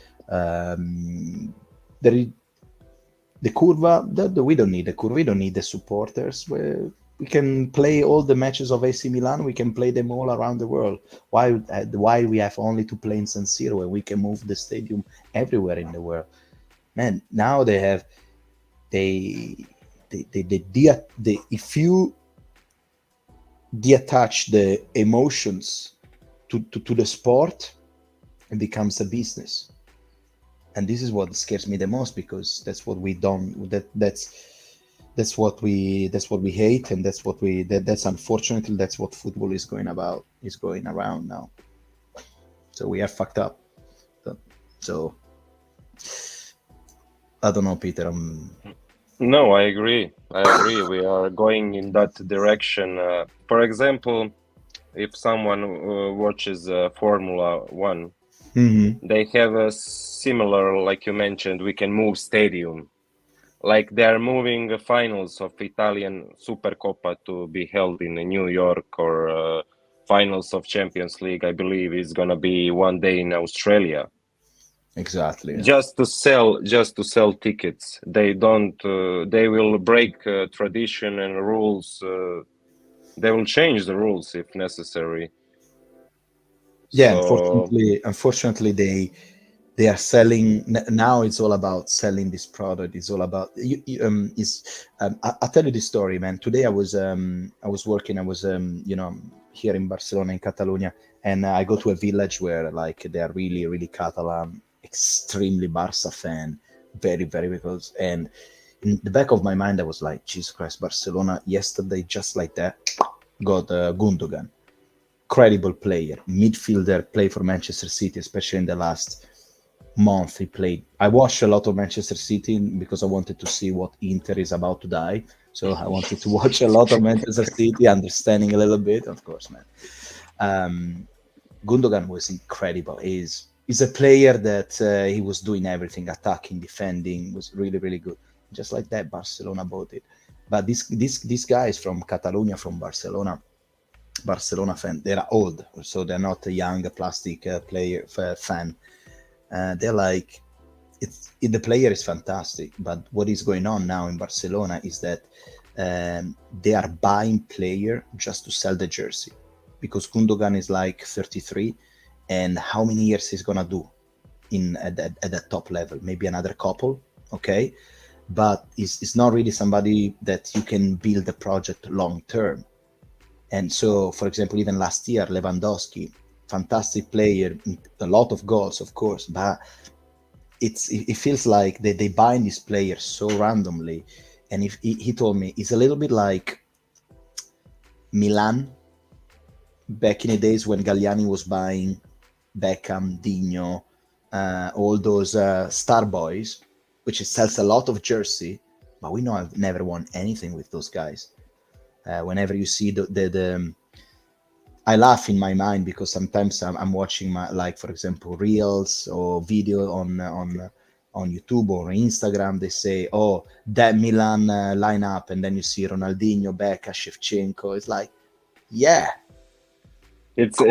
Speaker 1: The curva, we don't need the curva. We don't need the supporters. We can play all the matches of AC Milan. We can play them all around the world. Why we have only to play in San Siro when we can move the stadium everywhere in the world? Man, now if you detach the emotions to the sport, it becomes a business. and this is what scares me the most, because that's what we don't that's what we hate, and that's unfortunately that's what football is going around now. So we are fucked up. So I don't know, Peter.
Speaker 2: No, I agree. We are going in that direction. For example, if someone watches Formula One, they have a similar, like you mentioned, we can move stadium. Like they are moving the finals of Italian Supercoppa to be held in New York, or finals of Champions League, I believe, is gonna be one day in Australia.
Speaker 1: Exactly. Yeah.
Speaker 2: Just to sell tickets. They don't. They will break tradition and rules. They will change the rules if necessary.
Speaker 1: Yeah.
Speaker 2: So
Speaker 1: Unfortunately, they are selling now. It's all about selling this product. It's all about I'll tell you this story, man. Today I was working. I was here in Barcelona, in Catalonia, and I go to a village where like they are really, really Catalan, extremely Barca fan, very, very, because, and in the back of my mind I was like, Jesus Christ, Barcelona yesterday just like that got Gundogan, credible player, midfielder, play for Manchester City, especially in the last month he played. I watched a lot of Manchester City because I wanted to see what Inter is about to die. So I wanted to watch a lot of Manchester City, understanding a little bit, of course, man. Gundogan was incredible. He's a player that he was doing everything, attacking, defending, was really, really good. Just like that, Barcelona bought it. But these guys from Catalonia, from Barcelona fan, they're old, so they're not a young plastic player fan. They're like, the player is fantastic, but what is going on now in Barcelona is that they are buying player just to sell the jersey, because Gundogan is like 33, and how many years he's gonna do at the top level? Maybe another couple, okay, but it's not really somebody that you can build a project long term. And so, for example, even last year, Lewandowski, fantastic player, a lot of goals, of course, but it feels like they bind these players so randomly. And if he told me it's a little bit like Milan back in the days when Galliani was buying Beckham, Dino, all those star boys, which sells a lot of jersey, but we know I've never won anything with those guys. Whenever you see the I laugh in my mind, because sometimes I'm watching like, for example, reels or video on YouTube or Instagram. They say, "Oh, that Milan lineup," and then you see Ronaldinho, Beckham, Shevchenko. It's like, yeah,
Speaker 2: it's
Speaker 1: cool.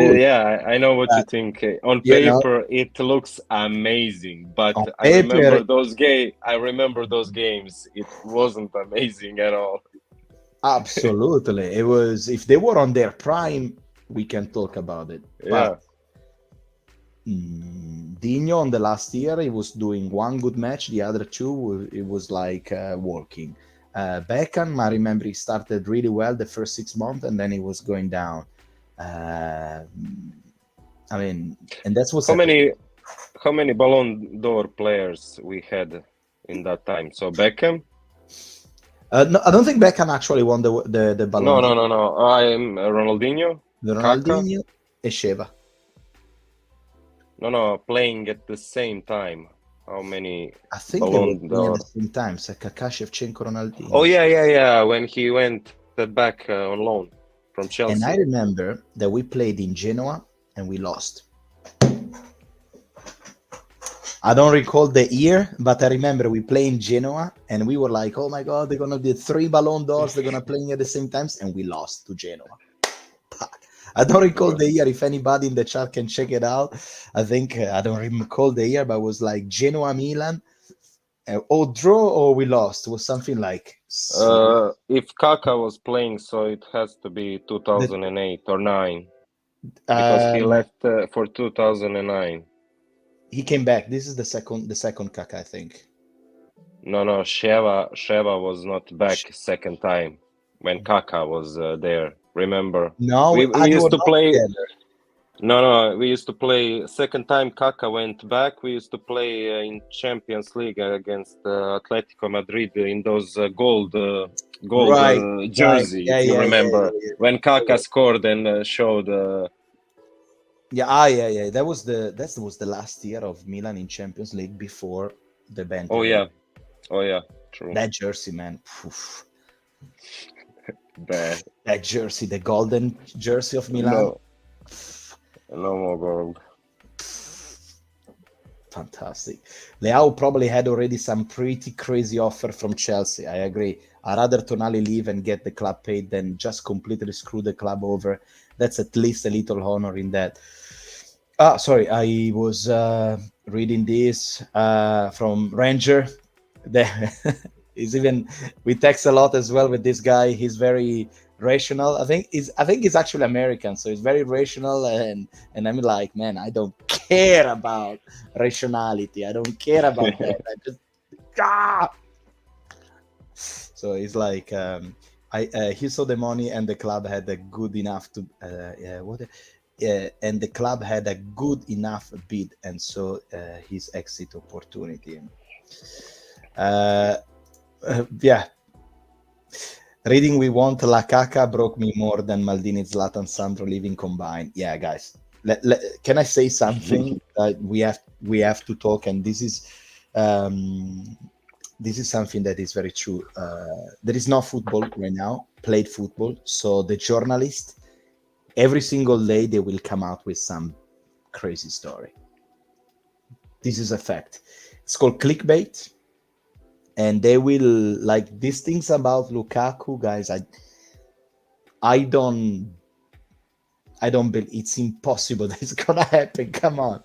Speaker 2: I know what you think. On paper, it looks amazing, but I remember those games. It wasn't amazing at all.
Speaker 1: Absolutely, it was. If they were on their prime, we can talk about it.
Speaker 2: Yeah.
Speaker 1: But Dino on the last year, he was doing one good match. The other two, it was like working. Beckham, I remember he started really well the first 6 months, and then he was going down. I mean, and that's what's
Speaker 2: how many Ballon d'Or players we had in that time? So Beckham.
Speaker 1: No, I don't think Beckham actually won the Ballon d'Or.
Speaker 2: No. I'm Ronaldinho.
Speaker 1: Ronaldinho e Sheva.
Speaker 2: No, playing at the same time. How many?
Speaker 1: I think they were playing at the same time. So Kaká, Shevchenko, Ronaldinho.
Speaker 2: Oh yeah. When he went back on loan from Chelsea.
Speaker 1: And I remember that we played in Genoa and we lost. I don't recall the year, but I remember we played in Genoa and we were like, "Oh my God, they're gonna do 3 Ballon d'Ors. They're gonna play at the same times," and we lost to Genoa. I don't recall the year. If anybody in the chat can check it out, I think I don't recall the year, but it was like Genoa Milan, or draw or we lost. It was something like.
Speaker 2: If Kaká was playing, so it has to be 2008 or 9, because he left for 2009.
Speaker 1: He came back. This is the second Kaká, I think.
Speaker 2: No, Sheva was not back second time when Kaká was there. Remember?
Speaker 1: No,
Speaker 2: we used to play.
Speaker 1: Together.
Speaker 2: No, we used to play. Second time Kaka went back, we used to play in Champions League against Atletico Madrid in those gold
Speaker 1: Right, right.
Speaker 2: jersey,
Speaker 1: Yeah,
Speaker 2: if you
Speaker 1: yeah, yeah,
Speaker 2: remember,
Speaker 1: yeah,
Speaker 2: when
Speaker 1: yeah.
Speaker 2: Kaka scored and showed.
Speaker 1: Yeah. That was the last year of Milan in Champions League before the ban
Speaker 2: Oh
Speaker 1: today.
Speaker 2: yeah, true.
Speaker 1: That jersey, man. Oof.
Speaker 2: Bad.
Speaker 1: That jersey, the golden jersey of Milan.
Speaker 2: No more gold.
Speaker 1: Fantastic. Leao probably had already some pretty crazy offer from Chelsea. I agree. I'd rather Tonali leave and get the club paid than just completely screw the club over. That's at least a little honor in that. Sorry, I was reading this from Ranger. He's even we text a lot as well with this guy. He's very rational. I think he's actually American, so he's very rational, and I'm like, man, I don't care about rationality. I don't care about that. I just So he's like, he saw the money and the club had a good enough to and the club had a good enough bid, and so his exit opportunity. Yeah. Reading we want La Caca broke me more than Maldini, Zlatan, Sandro leaving combined. Yeah, guys. Can I say something? We have to talk, and this is something that is very true. There is no football right now, played football. So the journalists, every single day, they will come out with some crazy story. This is a fact. It's called clickbait. And they will like these things about Lukaku, guys. I don't believe it's impossible that it's gonna happen. Come on.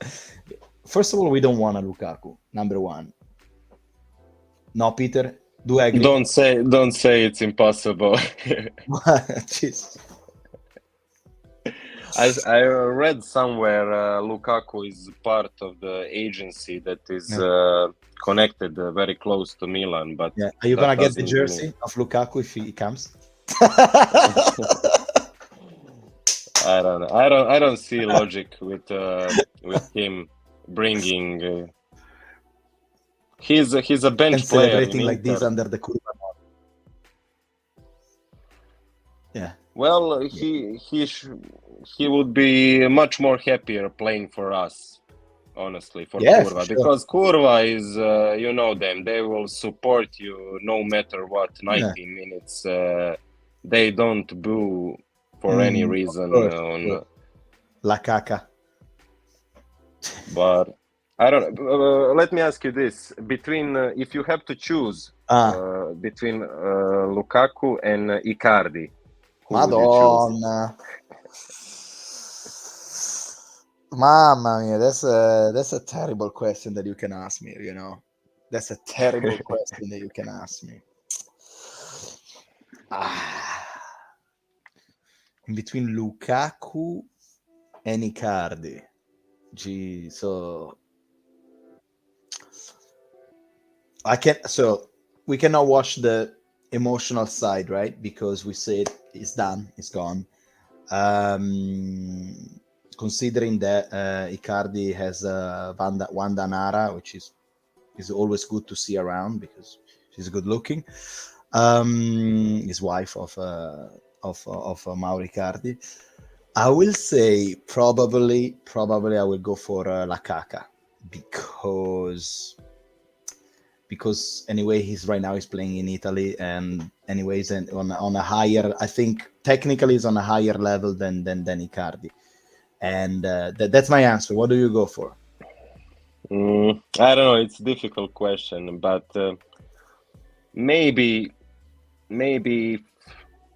Speaker 1: First of all, we don't want a Lukaku. Number one. No, Peter, do I agree?
Speaker 2: Don't say it's impossible.
Speaker 1: Jeez.
Speaker 2: I read somewhere Lukaku is part of the agency that is connected very close to Milan. But
Speaker 1: yeah, are you gonna get the jersey of Lukaku if he comes?
Speaker 2: I don't know. I don't see logic with him bringing. He's a bench
Speaker 1: and
Speaker 2: player
Speaker 1: celebrating
Speaker 2: in
Speaker 1: like
Speaker 2: Inter.
Speaker 1: this under the curva. Yeah.
Speaker 2: Well, he would be much more happier playing for us, honestly, for Curva,
Speaker 1: for sure.
Speaker 2: because Curva is, you know them, they will support you no matter what. 90 minutes, they don't boo for any reason.
Speaker 1: La Caca.
Speaker 2: But I don't. Let me ask you this: between, if you have to choose between Lukaku and Icardi.
Speaker 1: Madonna. Mamma mia, that's a terrible question that you can ask me, you know. That's a terrible question that you can ask me. In between Lukaku and Icardi. Gee, so we cannot watch the emotional side, right? Because we said it's done, it's gone. Considering that Icardi has Wanda Nara, which is always good to see around because she's good looking. His wife of Mauro Icardi. I will say probably I will go for La Caca because anyway he's playing in Italy, and anyways and on a higher, I think technically is on a higher level than Icardi, and that's my answer. What do you go for?
Speaker 2: I don't know, it's a difficult question, but maybe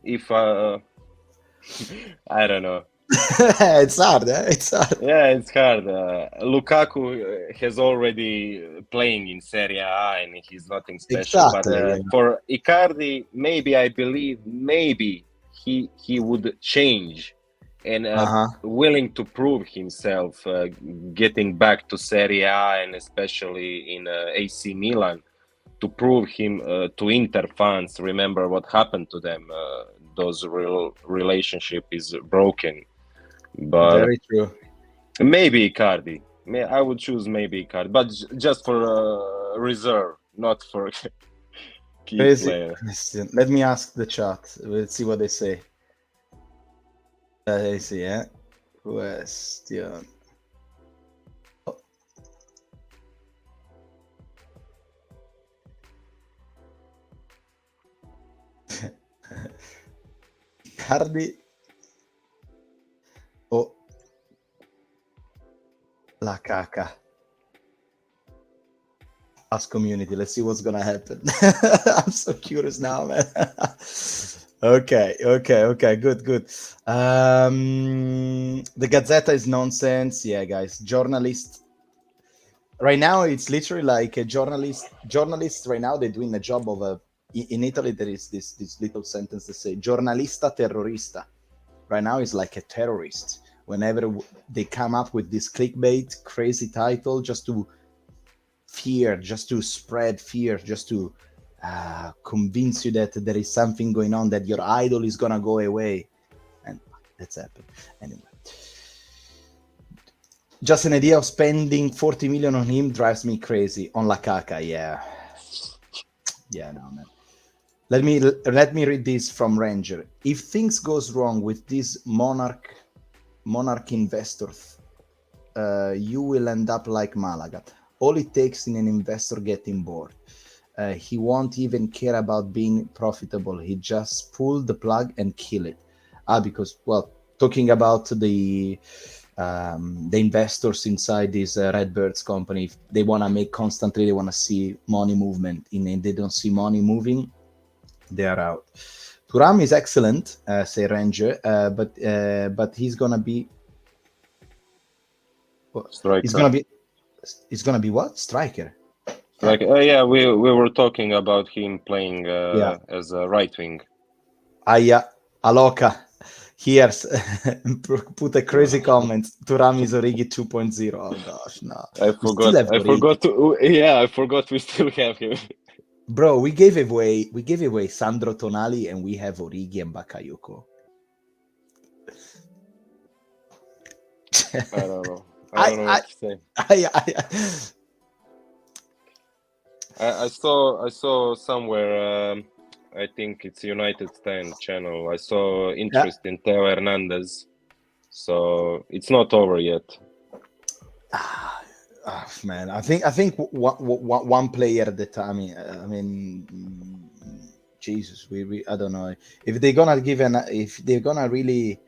Speaker 2: if I don't know.
Speaker 1: It's hard. It's hard.
Speaker 2: Yeah, it's hard. Lukaku has already playing in Serie A and he's nothing special.
Speaker 1: Exactly,
Speaker 2: but for Icardi, I believe he would change and willing to prove himself, getting back to Serie A and especially in AC Milan, to prove him to Inter fans. Remember what happened to them. Those relationship is broken. But
Speaker 1: very true.
Speaker 2: Maybe Icardi. I would choose maybe Icardi, but just for reserve, not for key
Speaker 1: Crazy
Speaker 2: player.
Speaker 1: question. Let me ask the chat. Let's see what they say. Let's see, question. Icardi o la caca? Ask community. Let's see what's gonna happen. I'm so curious now, man. Okay. Good. The Gazzetta is nonsense. Yeah, guys. Journalist. Right now, it's literally like a journalist. Journalists right now they're doing the job of a. In Italy, there is this little sentence that say "giornalista terrorista." Right now, it's like a terrorist. Whenever they come up with this clickbait, crazy title, just to fear, just to spread fear, just to convince you that there is something going on, that your idol is gonna go away, and that's happened anyway. Just an idea of spending 40 million on him drives me crazy. On La Caca, yeah, no, man. Let me read this from Ranger. If things goes wrong with this monarch investor, you will end up like Malaga. All it takes in an investor getting bored. He won't even care about being profitable. He just pull the plug and kill it. Because, well, talking about the investors inside this Redbirds company, they want to make constantly, they want to see money movement. And they don't see money moving, they are out. Thuram is excellent, say Ranger, but he's going to be...
Speaker 2: Striker.
Speaker 1: He's gonna be what? Striker.
Speaker 2: Like yeah, we were talking about him playing as a right wing.
Speaker 1: Aloka. Here's put a crazy comment. Thuram is Origi 2.0. Oh gosh, no.
Speaker 2: I forgot we still have him.
Speaker 1: Bro, we gave away Sandro Tonali and we have Origi and Bakayoko.
Speaker 2: I don't know. I don't know what to say. I saw somewhere. I think it's United Stand channel. I saw interest in Theo Hernandez, so it's not over yet.
Speaker 1: Man, I think one player at the time. I mean, Jesus, we I don't know if they're gonna if they're gonna really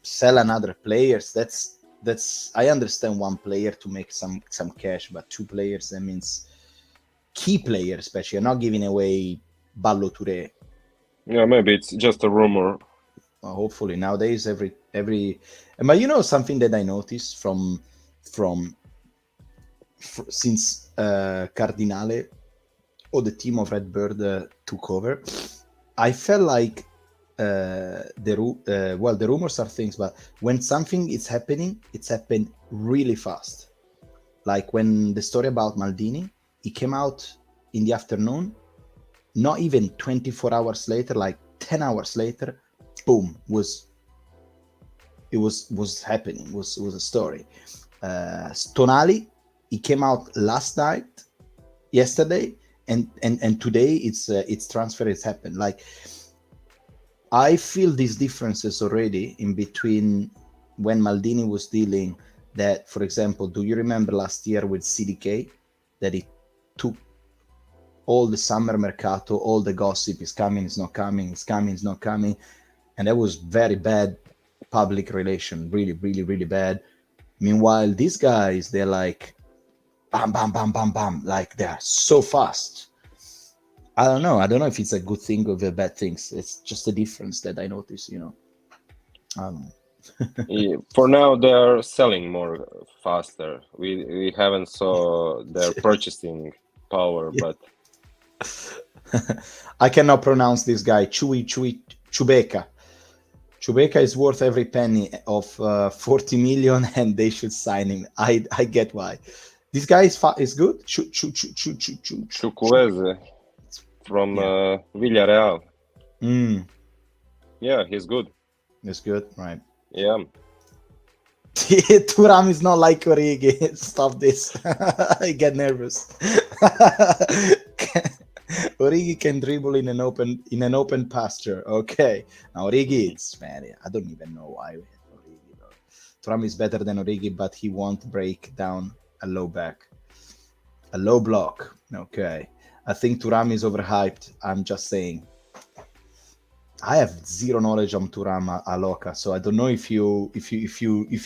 Speaker 1: sell another players. That's I understand one player to make some cash, but two players, that means key players, especially. You're not giving away Ballo Touré.
Speaker 2: Yeah, maybe it's just a rumor.
Speaker 1: Hopefully nowadays every but you know something that I noticed from since Cardinale or the team of Redbird took over, I felt like the rumors are things, but when something is happening, it's happened really fast. Like when the story about Maldini, it came out in the afternoon, not even 24 hours later, like 10 hours later, boom, was happening, was a story. Tonali, it came out yesterday, and today its transfer has happened. Like, I feel these differences already in between when Maldini was dealing that, for example, do you remember last year with CDK that it took all the summer mercato, all the gossip is coming, it's not coming, it's coming, it's not coming. And that was very bad public relation, really, really, really bad. Meanwhile, these guys, they're like, bam, bam, bam, bam, bam, like they're so fast. I don't know if it's a good thing or a bad thing. It's just a difference that I notice, you know. I don't know.
Speaker 2: Yeah, for now, they are selling more faster. We haven't saw their purchasing power, but
Speaker 1: I cannot pronounce this guy. Chubeka. Chubeka is worth every penny of 40 million, and they should sign him. I get why. This guy is good.
Speaker 2: Chukwueze from Villarreal. Yeah, he's good.
Speaker 1: He's good, right?
Speaker 2: Yeah.
Speaker 1: Thuram is not like Origi. Stop this. I get nervous. Origi can dribble in an open pasture. Okay. Now Origi, it's man, I don't even know why we have Origi. Thuram is better than Origi, but he won't break down a low back. A low block. Okay. I think Thuram is overhyped. I'm just saying. I have zero knowledge on Thuram Aloka, so I don't know if you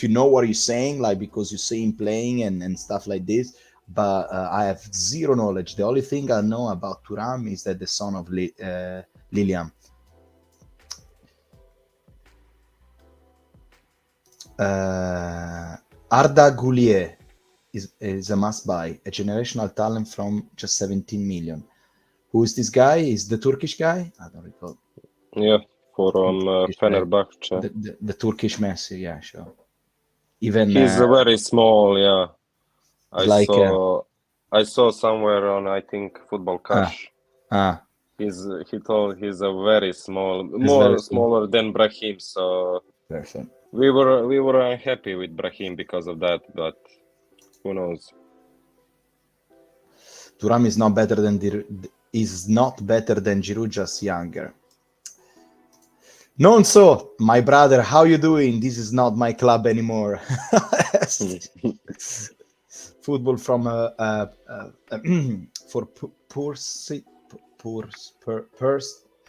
Speaker 1: know what you're saying, like because you see him playing and stuff like this. But I have zero knowledge. The only thing I know about Thuram is that the son of Lilian. Arda Goulier is a must-buy, a generational talent from just 17 million. Who is this guy? Is the Turkish guy? I don't recall.
Speaker 2: Yeah, from Fenerbahce.
Speaker 1: The Turkish Messi, yeah, sure. Even
Speaker 2: he's very small, yeah. I saw somewhere on, I think, Football Cash. He told he's a very small, smaller than Brahim. So
Speaker 1: perfect.
Speaker 2: We were unhappy with Brahim because of that, but who knows?
Speaker 1: Thuram is not better than Giroud, just younger. Non so, my brother, how you doing? This is not my club anymore. Football from for Purse.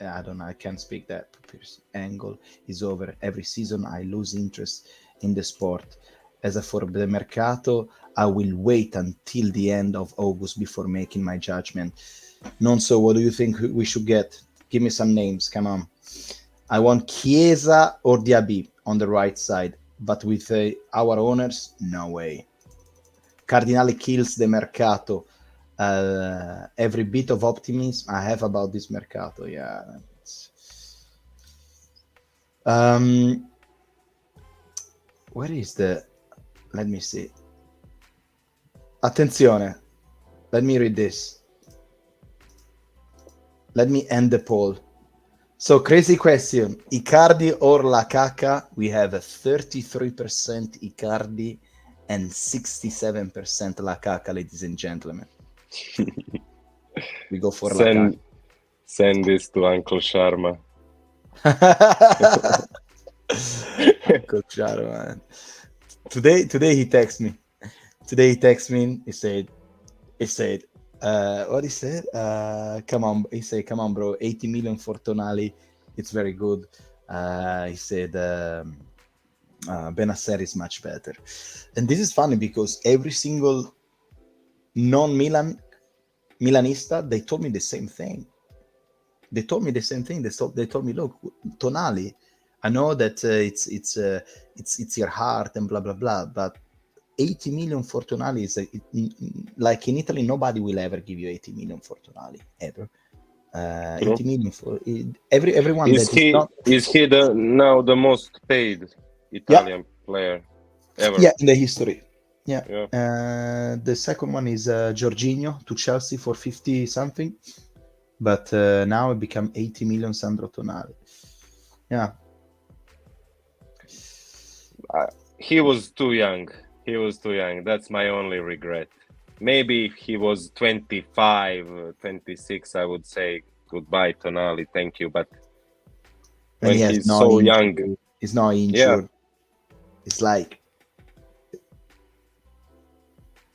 Speaker 1: I don't know. I can't speak that. Angle is over. Every season, I lose interest in the sport. As for the mercato, I will wait until the end of August before making my judgment. Non so, what do you think we should get? Give me some names. Come on. I want Chiesa or Diaby on the right side, but with our owners, no way. Cardinale kills the mercato. Every bit of optimism I have about this mercato, yeah. Where is the... Let me see. Attenzione. Let me read this. Let me end the poll. So, crazy question. Icardi or Lukaku? We have a 33% Icardi and 67% Lukaku, ladies and gentlemen. We go for Lukaku.
Speaker 2: Send this to Uncle Sharma.
Speaker 1: Uncle Sharma. Today he texted me. He said, what he said? Come on, he said, come on, bro. 80 million for Tonali. It's very good. He said, Benacer is much better. And this is funny because every single non-Milanista, they told me the same thing. They told me, look, Tonali, I know that it's your heart and blah, blah, blah, but 80 million for Tonali is like in Italy, nobody will ever give you 80 million for Tonali, ever. 80 million for everyone.
Speaker 2: Is he now the most paid Italian player ever?
Speaker 1: Yeah, in the history. Yeah. The second one is Jorginho to Chelsea for 50 something, but now it become 80 million Sandro Tonali. Yeah.
Speaker 2: He was too young. That's my only regret. Maybe if he was 25, 26, I would say goodbye, Tonali, thank you. But when he's so young,
Speaker 1: he's not injured.
Speaker 2: Yeah.
Speaker 1: It's like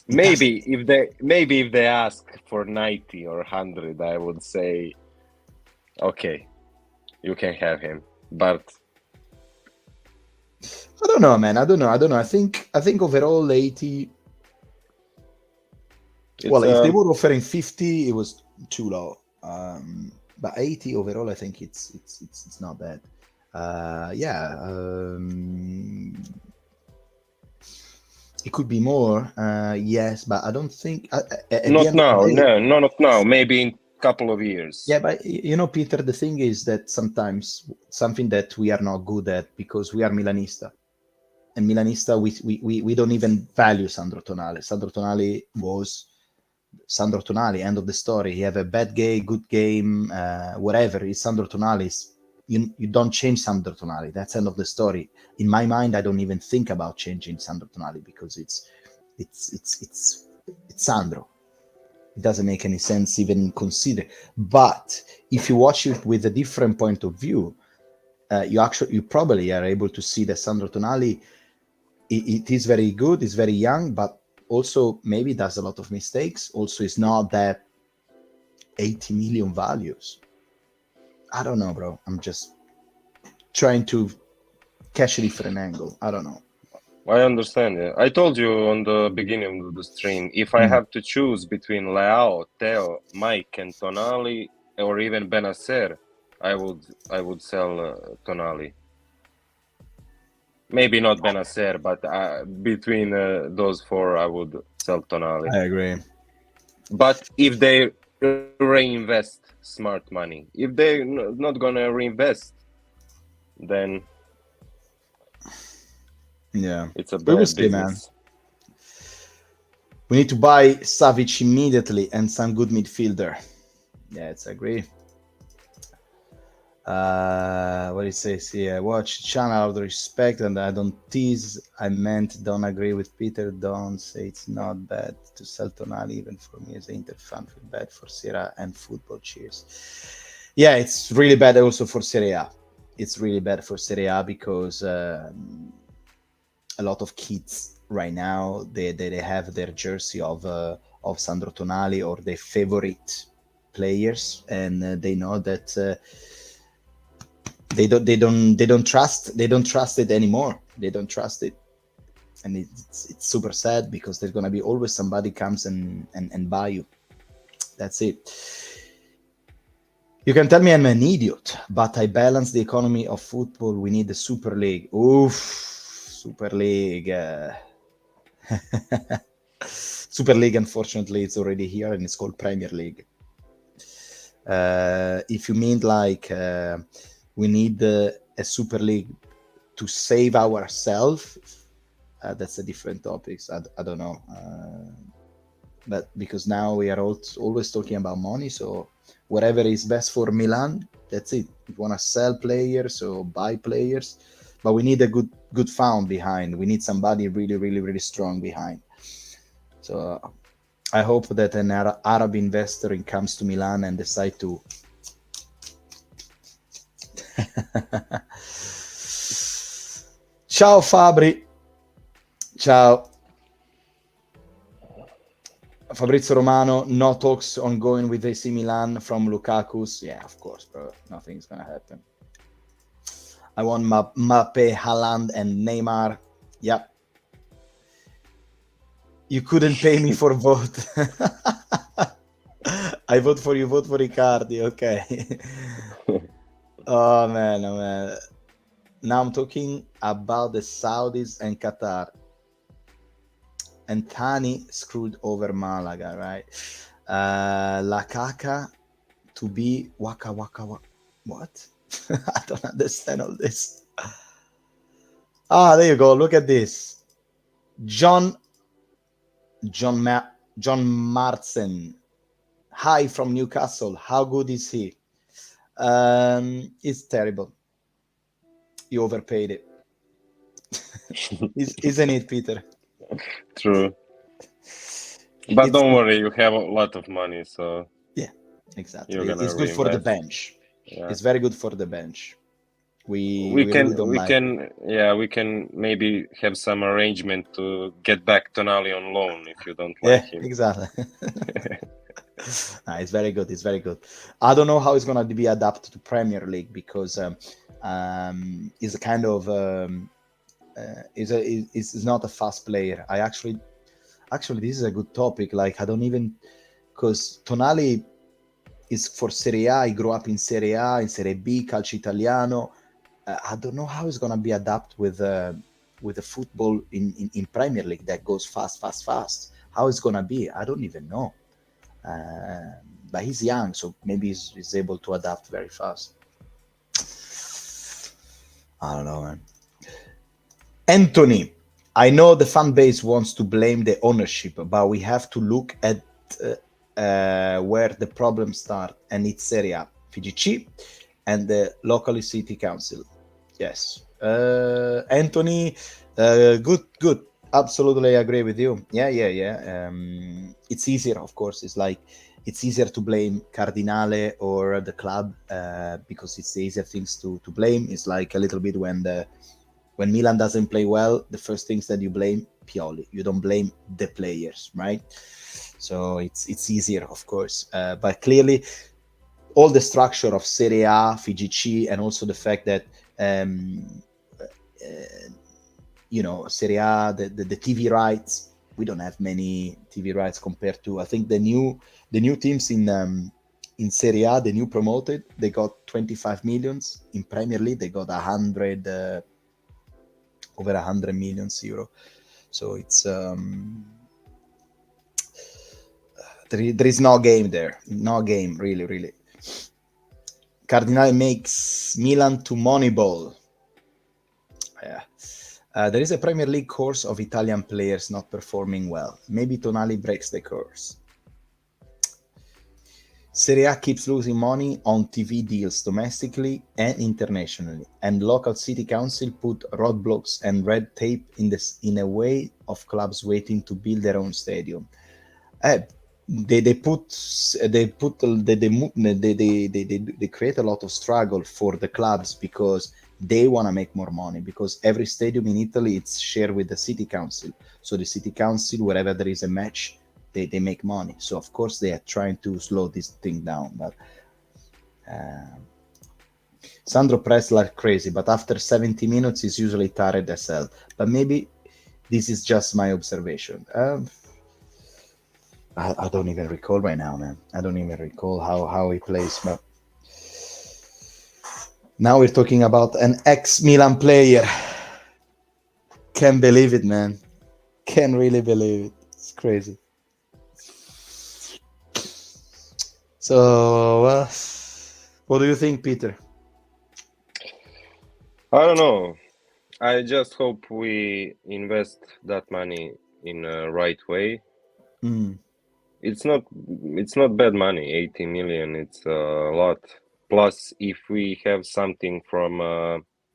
Speaker 2: maybe if they ask for 90 or 100, I would say, okay, you can have him. But
Speaker 1: I don't know, man. I don't know. I think overall 80. Well, if they were offering 50, it was too low. But 80 overall, I think it's not bad. It could be more, yes, but I don't think.
Speaker 2: Not now. Not now. Maybe in a couple of years.
Speaker 1: Yeah, but Peter, the thing is that sometimes something that we are not good at because we are Milanista. And Milanista, we don't even value Sandro Tonali. Sandro Tonali was Sandro Tonali, end of the story. He have a bad game, good game, whatever. It's Sandro Tonali. you don't change Sandro Tonali. That's end of the story. In my mind, I don't even think about changing Sandro Tonali because it's Sandro. It doesn't make any sense even consider. But if you watch it with a different point of view, you probably are able to see that Sandro Tonali, it is very good, is very young, but also maybe does a lot of mistakes. Also, is not that 80 million values. I don't know, bro. I'm just trying to catch a different angle. I don't know.
Speaker 2: I understand. Yeah. I told you on the beginning of the stream, if I have to choose between Leao, Theo, Mike, and Tonali, or even Benacer, I would sell Tonali. Maybe not Benacer, but between those four, I would sell Tonali.
Speaker 1: I agree.
Speaker 2: But if they reinvest smart money, if they're not gonna reinvest, then
Speaker 1: yeah,
Speaker 2: it's a
Speaker 1: we will
Speaker 2: bad
Speaker 1: see,
Speaker 2: business.
Speaker 1: man. We need to buy Savic immediately and some good midfielder. Yeah, it's agree. What it says here, watch channel out of respect, and I don't tease. I meant don't agree with Peter. Don't say it's not bad to sell Tonali, even for me as an Inter fan. Feel bad for Serie A and football. Cheers. Yeah, it's really bad also for Serie A. It's really bad for Serie A because a lot of kids right now they have their jersey of Sandro Tonali or their favorite players, and they know that. They don't trust it anymore. They don't trust it, and it's super sad because there's gonna be always somebody comes and buy you. That's it. You can tell me I'm an idiot, but I balance the economy of football. We need the Super League. Oof, Super League. Super League, unfortunately, it's already here and it's called Premier League. If you mean like we need a Super League to save ourselves, that's a different topic. I don't know. But because now we are always talking about money, so whatever is best for Milan, that's it. We want to sell players or buy players, but we need a good fund behind. We need somebody really, really, really strong behind. So I hope that an Arab investor comes to Milan and decide to Ciao Fabri. Ciao. Fabrizio Romano, no talks ongoing with AC Milan from Lukaku's. Yeah, of course, bro. Nothing's gonna happen. I want Mbappe, Haaland, and Neymar. Yep. You couldn't pay me for vote. I vote for you, vote for Icardi. Okay. Oh man. Now I'm talking about the Saudis and Qatar. And Tani screwed over Malaga, right? La Caca to be waka. What? I don't understand all this. There you go. Look at this. John Martsen. Hi from Newcastle. How good is he? It's terrible. You overpaid it. Isn't it, Peter?
Speaker 2: True. But don't worry, you have a lot of money, so
Speaker 1: yeah, exactly.
Speaker 2: It's
Speaker 1: good for the bench. Yeah. It's very good for the bench. We
Speaker 2: can maybe have some arrangement to get back Tonali on loan if you don't like him.
Speaker 1: Exactly. It's very good. It's very good. I don't know how it's gonna be adapted to Premier League because he's a kind of is not a fast player. Actually, this is a good topic. Like I don't even because Tonali is for Serie A. He grew up in Serie A, in Serie B, Calcio Italiano. I don't know how it's gonna be adapted with the football in Premier League that goes fast. How it's gonna be? I don't even know. But he's young, so maybe he's able to adapt very fast. I don't know, man. Anthony, I know the fan base wants to blame the ownership, but we have to look at where the problems start, and it's Serie A. FIGC and the local city council. Yes. Anthony, good. Absolutely agree with you. Yeah. It's easier, of course. It's easier to blame Cardinale or the club because it's the easier things to blame. It's like a little bit when Milan doesn't play well, the first things that you blame Pioli. You don't blame the players, right? So it's easier, of course. But clearly, all the structure of Serie A, FIGC, and also the fact that Serie A, the TV rights. We don't have many TV rights compared to. I think the new teams in Serie A, the new promoted, they got 25 millions. In Premier League, they got 100, over 100 millions euro. So it's there is no game there, no game really. Cardinale makes Milan to Moneyball. Yeah. There is a Premier League course of Italian players not performing well. Maybe Tonali breaks the course. Serie A keeps losing money on TV deals domestically and internationally, and local city council put roadblocks and red tape in a way of clubs waiting to build their own stadium. They create a lot of struggle for the clubs because they want to make more money, because every stadium in Italy it's shared with the city council. So the city council, wherever there is a match, they make money. So of course they are trying to slow this thing down. But Sandro pressed like crazy, but after 70 minutes he's usually tired as hell. But maybe this is just my observation. I don't even recall right now, man. I don't even recall how he plays. But now we're talking about an ex-Milan player. Can't believe it, man. Can't really believe it. It's crazy. So, what do you think, Peter?
Speaker 2: I don't know. I just hope we invest that money in a right way. It's not bad money. 80 million. It's a lot. Plus, if we have something from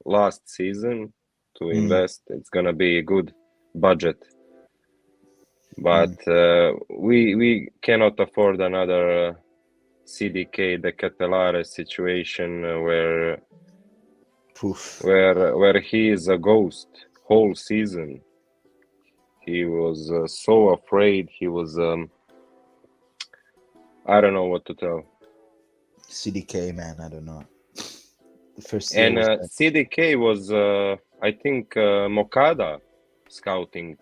Speaker 2: last season to invest, it's gonna be a good budget. But we cannot afford another CDK, the Catalare situation where he is a ghost whole season. He was so afraid. He was I don't know what to tell.
Speaker 1: CDK, man, I don't know. The first
Speaker 2: and CDK was I think Mokada scouting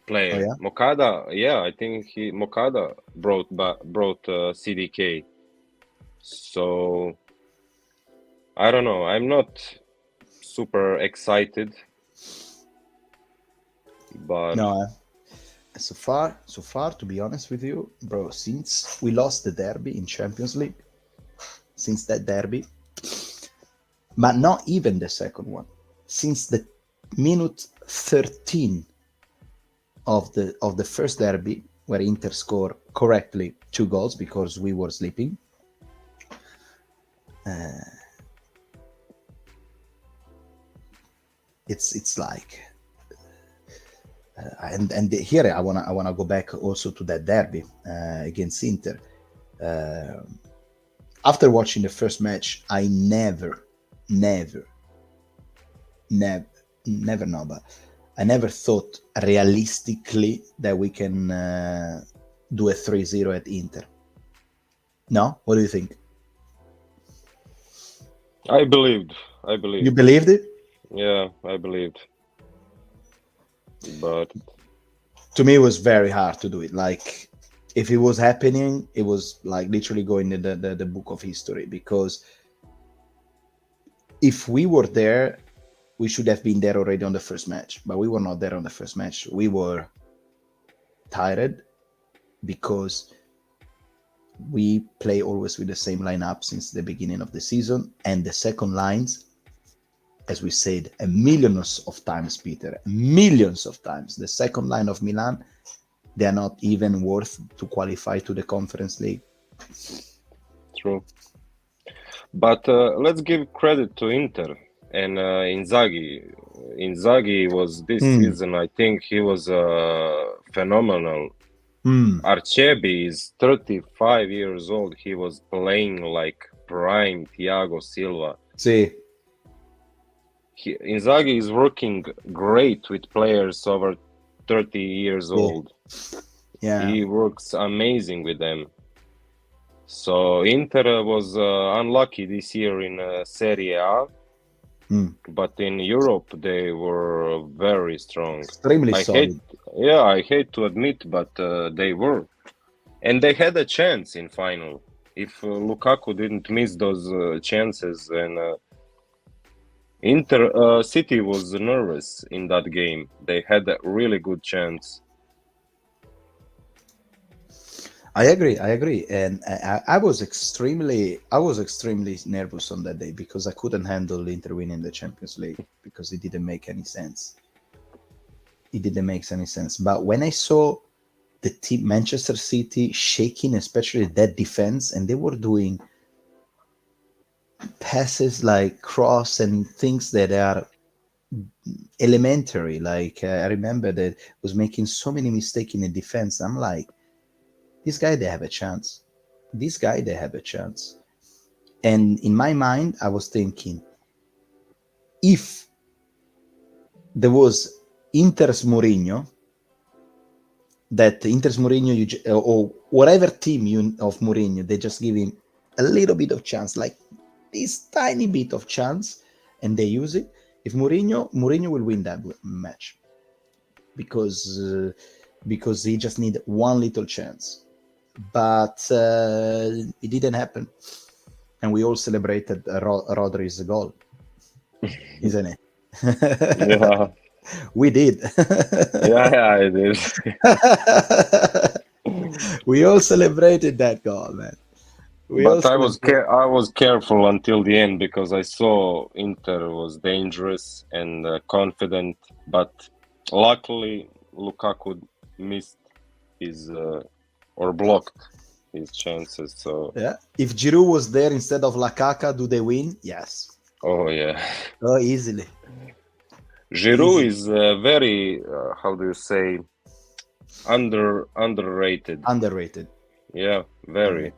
Speaker 2: player.
Speaker 1: Oh, yeah?
Speaker 2: Mokada, yeah, I think Mokada brought CDK. So I don't know. I'm not super excited, but
Speaker 1: no. So far, to be honest with you, bro, since we lost the derby in Champions League, since that derby, but not even the second one, since the minute 13 of the first derby, where Inter scored correctly 2 goals because we were sleeping, it's like and here I wanna go back also to that derby against Inter. After watching the first match, I never thought realistically that we can do a 3-0 at Inter. No? What do you think?
Speaker 2: I believed.
Speaker 1: You believed it?
Speaker 2: Yeah, I believed. But
Speaker 1: to me, it was very hard to do it. Like, if it was happening, it was like literally going in the book of history, because if we were there, we should have been there already on the first match, but we were not there on the first match. We were tired because we play always with the same lineup since the beginning of the season, and the second lines, as we said millions of times, Peter, millions of times, the second line of Milan, they are not even worth to qualify to the Conference League.
Speaker 2: True. But let's give credit to Inter and Inzaghi. Inzaghi was this season, I think he was phenomenal. Arcebi is 35 years old. He was playing like prime Thiago Silva.
Speaker 1: See.
Speaker 2: Inzaghi is working great with players over 30 years old.
Speaker 1: Yeah.
Speaker 2: He works amazing with them. So Inter was unlucky this year in Serie A, but in Europe they were very strong.
Speaker 1: Extremely solid.
Speaker 2: I hate to admit, but they were, and they had a chance in final. If Lukaku didn't miss those chances, and City was nervous in that game. They had a really good chance.
Speaker 1: I agree, and I was extremely nervous on that day because I couldn't handle Inter winning the Champions League because it didn't make any sense. But when I saw the team Manchester City shaking, especially that defense, and they were doing passes like cross and things that are elementary. Like I remember that was making so many mistakes in the defense. I'm like, this guy, they have a chance. And in my mind, I was thinking, if there was Inter's Mourinho, or whatever team of Mourinho, they just give him a little bit of chance, like this tiny bit of chance, and they use it. If Mourinho will win that match because he just need one little chance. But it didn't happen, and we all celebrated Rodri's goal, isn't it?
Speaker 2: Yeah,
Speaker 1: we did.
Speaker 2: yeah, I did.
Speaker 1: We all celebrated that goal, man.
Speaker 2: But I was careful until the end because I saw Inter was dangerous and confident, but luckily Lukaku missed his or blocked his chances. So
Speaker 1: yeah, if Giroud was there instead of Lukaku, do they win? Yes.
Speaker 2: Oh yeah.
Speaker 1: Oh, easily.
Speaker 2: Giroud is very how do you say underrated.
Speaker 1: Underrated.
Speaker 2: Yeah, very.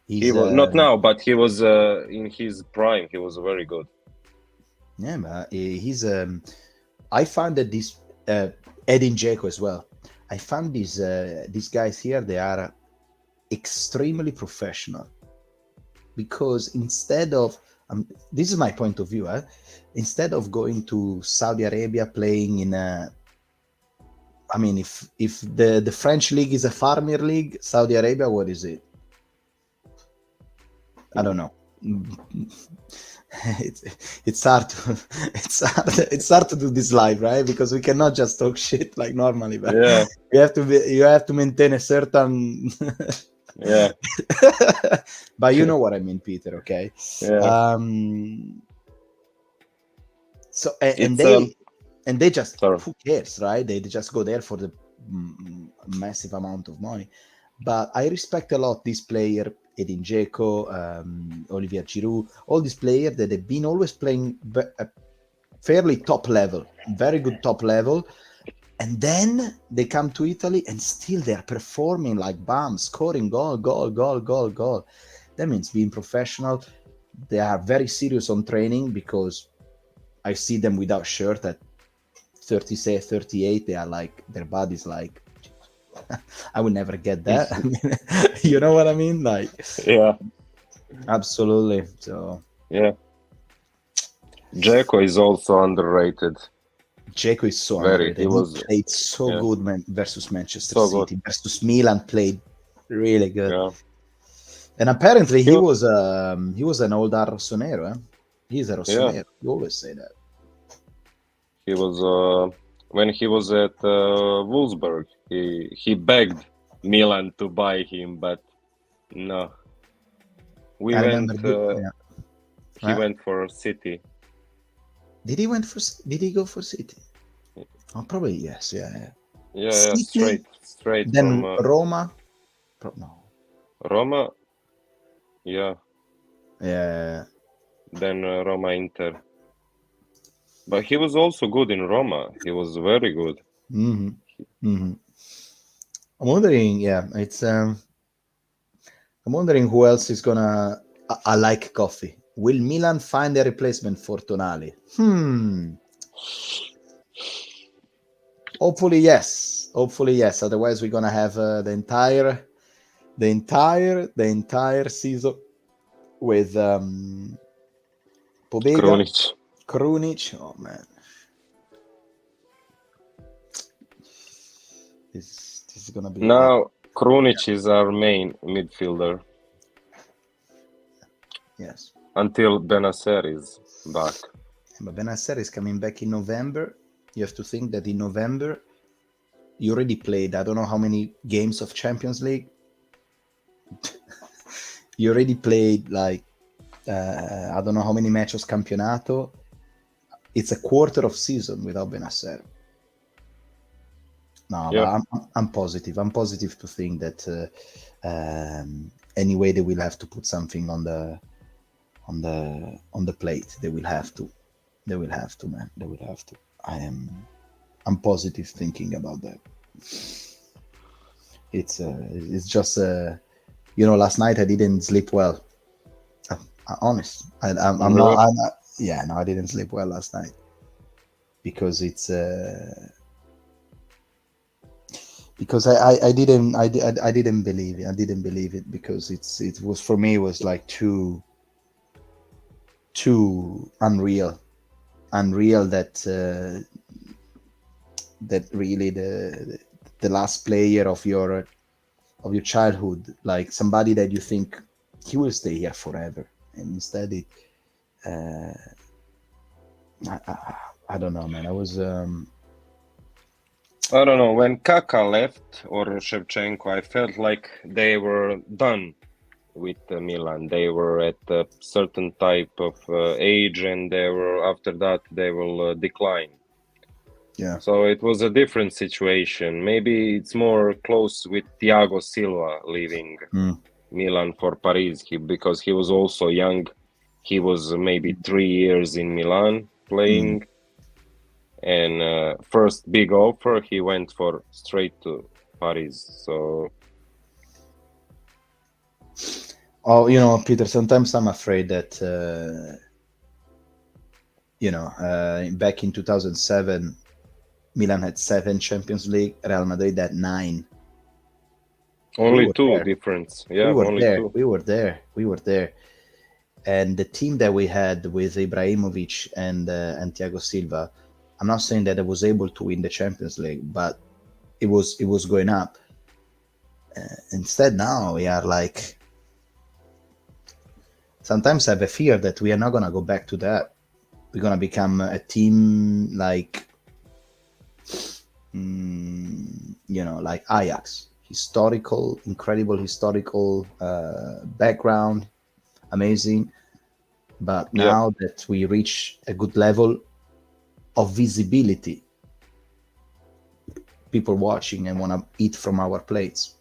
Speaker 2: He was not now, but he was in his prime. He was very good.
Speaker 1: Yeah, but he's. I found that this Edin Dzeko as well. I found these guys here. They are extremely professional because instead of this is my point of view. Instead of going to Saudi Arabia playing in a. I mean, if the French league is a farmer league, Saudi Arabia, what is it? I don't know. It's hard to do this live, right? Because we cannot just talk shit like normally, but
Speaker 2: yeah.
Speaker 1: you have to maintain a certain
Speaker 2: yeah.
Speaker 1: But you know what I mean, Peter, okay?
Speaker 2: Yeah.
Speaker 1: So and they just who cares, right? They just go there for the massive amount of money. But I respect a lot this player, Edin Dzeko, Olivier Giroud, all these players that have been always playing a fairly top level, very good top level, and then they come to Italy and still they're performing like bombs, scoring goal. That means being professional. They are very serious on training because I see them without shirt at 36, 38. They are like, their body's like, I would never get that. I mean, you know what I mean? Like,
Speaker 2: yeah,
Speaker 1: absolutely. So,
Speaker 2: yeah, Dzeko is also underrated.
Speaker 1: Dzeko is so
Speaker 2: very.
Speaker 1: underrated. He played so good, man, versus Manchester City. Good. Versus Milan, played really good.
Speaker 2: Yeah.
Speaker 1: And apparently, he was an old Rossonero. He's a Rossonero.
Speaker 2: Yeah.
Speaker 1: You always say that.
Speaker 2: He was when he was at Wolfsburg. He begged Milan to buy him, but no. He went for City.
Speaker 1: Did he go for City? Oh, probably yes. Yeah.
Speaker 2: Yeah, City, straight.
Speaker 1: Then
Speaker 2: from
Speaker 1: Roma. No.
Speaker 2: Roma. Yeah.
Speaker 1: Yeah.
Speaker 2: than Roma Inter. But he was also good in Roma. He was very good.
Speaker 1: I'm wondering. Yeah, it's. I'm wondering who else is gonna. I like coffee. Will Milan find a replacement for Tonali? Hopefully yes. Hopefully yes. Otherwise, we're gonna have the entire season with Pobega, Krunic. Oh man, this is gonna be
Speaker 2: now. Krunic is our main midfielder.
Speaker 1: Yes.
Speaker 2: Until Benacer is back.
Speaker 1: But Benacer is coming back in November. You have to think that in November you already played I don't know how many games of Champions League. You already played like I don't know how many matches Campionato. It's a quarter of season without Benacer. No,
Speaker 2: Yeah.
Speaker 1: but I'm positive. I'm positive to think that anyway they will have to put something on the plate. They will have to. They will have to, man. They will have to. I'm positive thinking about that. It's just last night I didn't sleep well. Honest, I'm
Speaker 2: Really?
Speaker 1: not. Yeah, no, I didn't sleep well last night because it's because I didn't believe it. I didn't believe it because it was for me, it was like too unreal that that really the last player of your childhood, like somebody that you think he will stay here forever, and instead it I don't know, man. I was
Speaker 2: I don't know. When Kaka left or Shevchenko, I felt like they were done with Milan. They were at a certain type of age, and they were after that they will decline.
Speaker 1: Yeah.
Speaker 2: So it was a different situation. Maybe it's more close with Thiago Silva leaving Milan for Paris because he was also young. He was maybe 3 years in Milan playing. And first big offer, he went for straight to Paris. So,
Speaker 1: Peter, sometimes I'm afraid that back in 2007, Milan had 7 Champions League, Real Madrid had 9.
Speaker 2: Only 2 difference. Yeah,
Speaker 1: we were
Speaker 2: only
Speaker 1: there.
Speaker 2: 2.
Speaker 1: We were there. And the team that we had with Ibrahimovic and Thiago Silva, I'm not saying that I was able to win the Champions League, but it was going up. Instead, now we are like. Sometimes I have a fear that we are not gonna go back to that. We're gonna become a team like, like Ajax, incredible historical background, amazing. But now that we reach a good level of visibility, people watching and want to eat from our plates,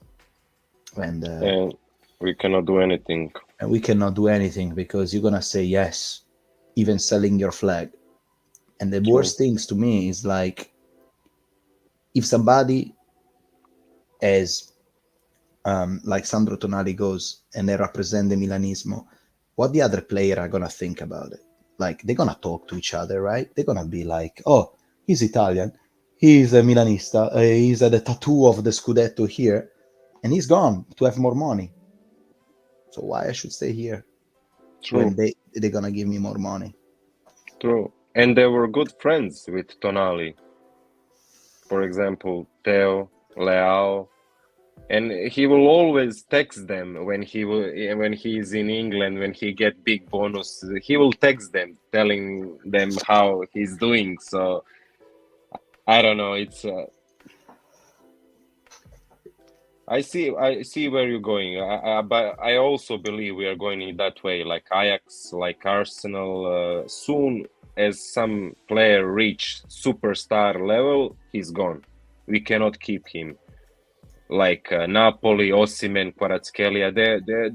Speaker 1: and
Speaker 2: we cannot do anything.
Speaker 1: And we cannot do anything because you're gonna say yes, even selling your flag. And the worst things to me is like, if somebody as like Sandro Tonali goes and they represent the Milanismo, what the other player are gonna think about it? Like, they're gonna talk to each other, right? They're gonna be like, oh, he's Italian, he's a Milanista, he's the tattoo of the Scudetto here, and he's gone to have more money. So why I should stay here?
Speaker 2: True.
Speaker 1: When they're gonna give me more money?
Speaker 2: True. And they were good friends with Tonali. For example, Theo, Leao, and he will always text them when he's in England, when he get big bonus, he will text them telling them how he's doing. So I don't know, it's I see where you're going, but I also believe we are going in that way, like Ajax, like Arsenal. Soon as some player reach superstar level, he's gone. We cannot keep him. Like Napoli, Osimhen, Kvaratskhelia,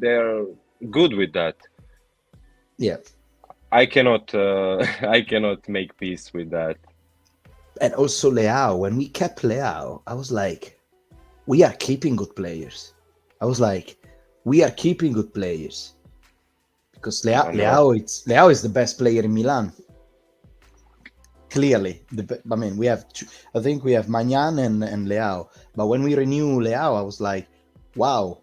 Speaker 2: they're good with that.
Speaker 1: Yeah.
Speaker 2: I cannot I cannot make peace with that.
Speaker 1: And also Leao, when we kept Leao, I was like, we are keeping good players. I was like, we are keeping good players. Because
Speaker 2: I know.
Speaker 1: Leao is the best player in Milan. Clearly, I mean, I think we have Magnan and Leao. But when we renew Leao, I was like, wow,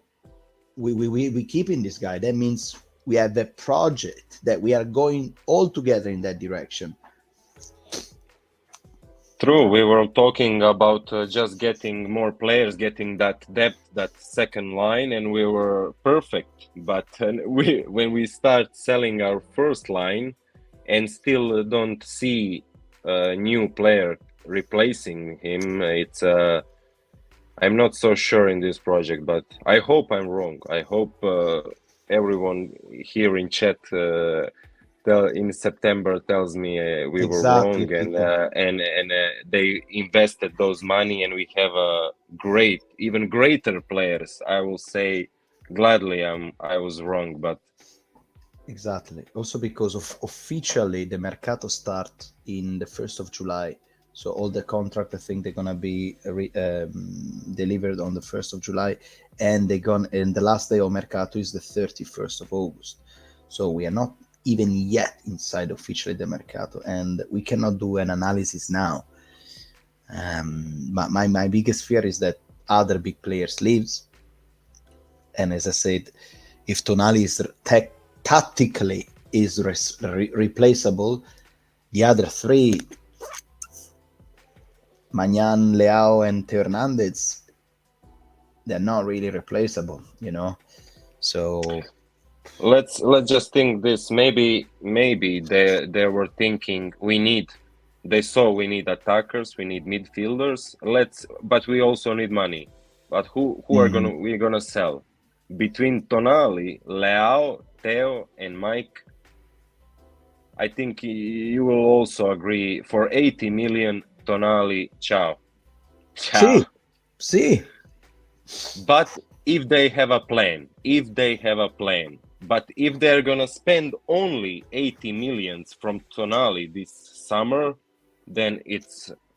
Speaker 1: we keeping this guy. That means we have the project that we are going all together in that direction.
Speaker 2: True, we were talking about just getting more players, getting that depth, that second line, and we were perfect. But when we start selling our first line and still don't see a new player replacing him, it's I'm not so sure in this project, but I hope I'm wrong. I hope everyone here in chat in September tells me we were
Speaker 1: Exactly,
Speaker 2: wrong, and
Speaker 1: people.
Speaker 2: they invested those money, and we have a great, even greater players. I will say gladly I was wrong, but
Speaker 1: Exactly. Also because of officially the mercato start in the 1st of July. So all the contract, I think they're gonna be delivered on the 1st of July, and and the last day of mercato is the 31st of August. So we are not even yet inside officially the mercato, and we cannot do an analysis now. My biggest fear is that other big players leaves, and as I said, if Tonali is tactically is replaceable, the other three, Magnan, Leao, and Theo Hernandez, they're not really replaceable, you know. So
Speaker 2: let's just think this. Maybe they were thinking they saw we need attackers, we need midfielders. But we also need money. But who are we're gonna sell? Between Tonali, Leao, Theo, and Mike, I think you will also agree for 80 million Tonali, ciao. Ciao.
Speaker 1: see.
Speaker 2: But if they have a plan, but if they're gonna spend only 80 millions from Tonali this summer, then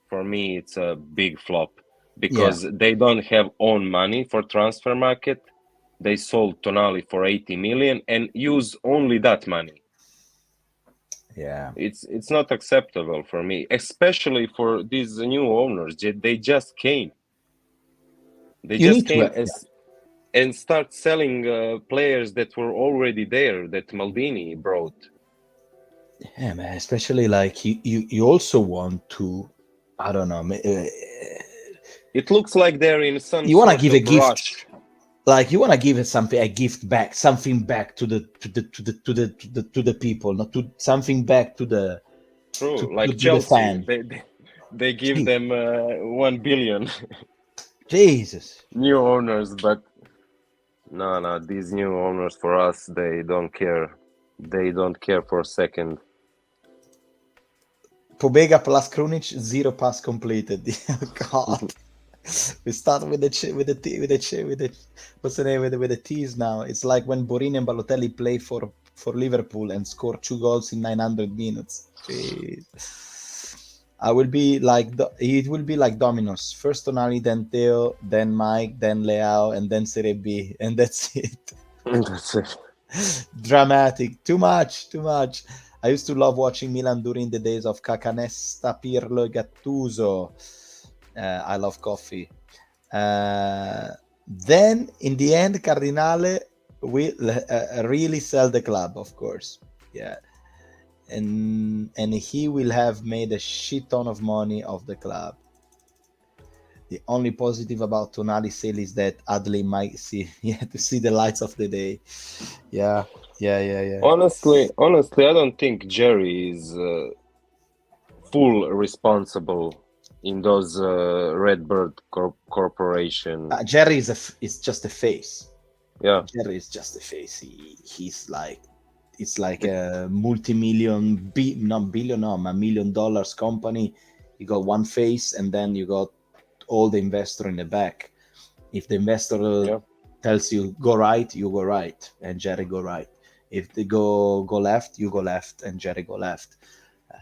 Speaker 2: for me it's a big flop,
Speaker 1: Yeah,
Speaker 2: because they don't have own money for transfer market. They sold Tonali for 80 million and use only that money.
Speaker 1: yeah.
Speaker 2: It's not acceptable for me, especially for these new owners. They just came. They
Speaker 1: You
Speaker 2: just
Speaker 1: need to,
Speaker 2: came and start selling players that were already there that Maldini brought.
Speaker 1: yeah, man. Especially like you also want to, I don't know.
Speaker 2: It looks like they're in some
Speaker 1: You want to
Speaker 2: sort
Speaker 1: give a
Speaker 2: of
Speaker 1: gift,
Speaker 2: rush.
Speaker 1: like you want to give it something, a gift back, something back to the people, not to something back to the
Speaker 2: True, like
Speaker 1: to the
Speaker 2: Chelsea,
Speaker 1: fan.
Speaker 2: they give them 1 billion
Speaker 1: Jesus.
Speaker 2: new owners, but no, these new owners for us, they don't care. They don't care for a second.
Speaker 1: Pobega plus Krunic, 0 pass completed. Oh, God. We start with what's the name with the T's now. It's like when Borini and Balotelli play for Liverpool and score 2 goals in 900 minutes. Jeez. I will be like it will be like dominoes. First Tonali, then Theo, then Mike, then Leao, and then Serie B, and that's it.
Speaker 2: That's it.
Speaker 1: Dramatic. Too much. I used to love watching Milan during the days of Cacanesta, Pirlo, Gattuso. I love coffee. Then, in the end, Cardinale will really sell the club, of course. Yeah. And he will have made a shit ton of money off the club. The only positive about Tonali sale is that Adley might see to see the lights of the day. Yeah.
Speaker 2: Honestly, I don't think Jerry is full responsible in those Redbird Corporation.
Speaker 1: Jerry is just a face.
Speaker 2: Yeah,
Speaker 1: Jerry is just a face. He's like, it's like a multi-million, not billion, no, $1 million company. You got one face, and then you got all the investor in the back. If the investor
Speaker 2: yeah.
Speaker 1: tells you go right, you go right, and Jerry go right. If they go left, you go left, and Jerry go left.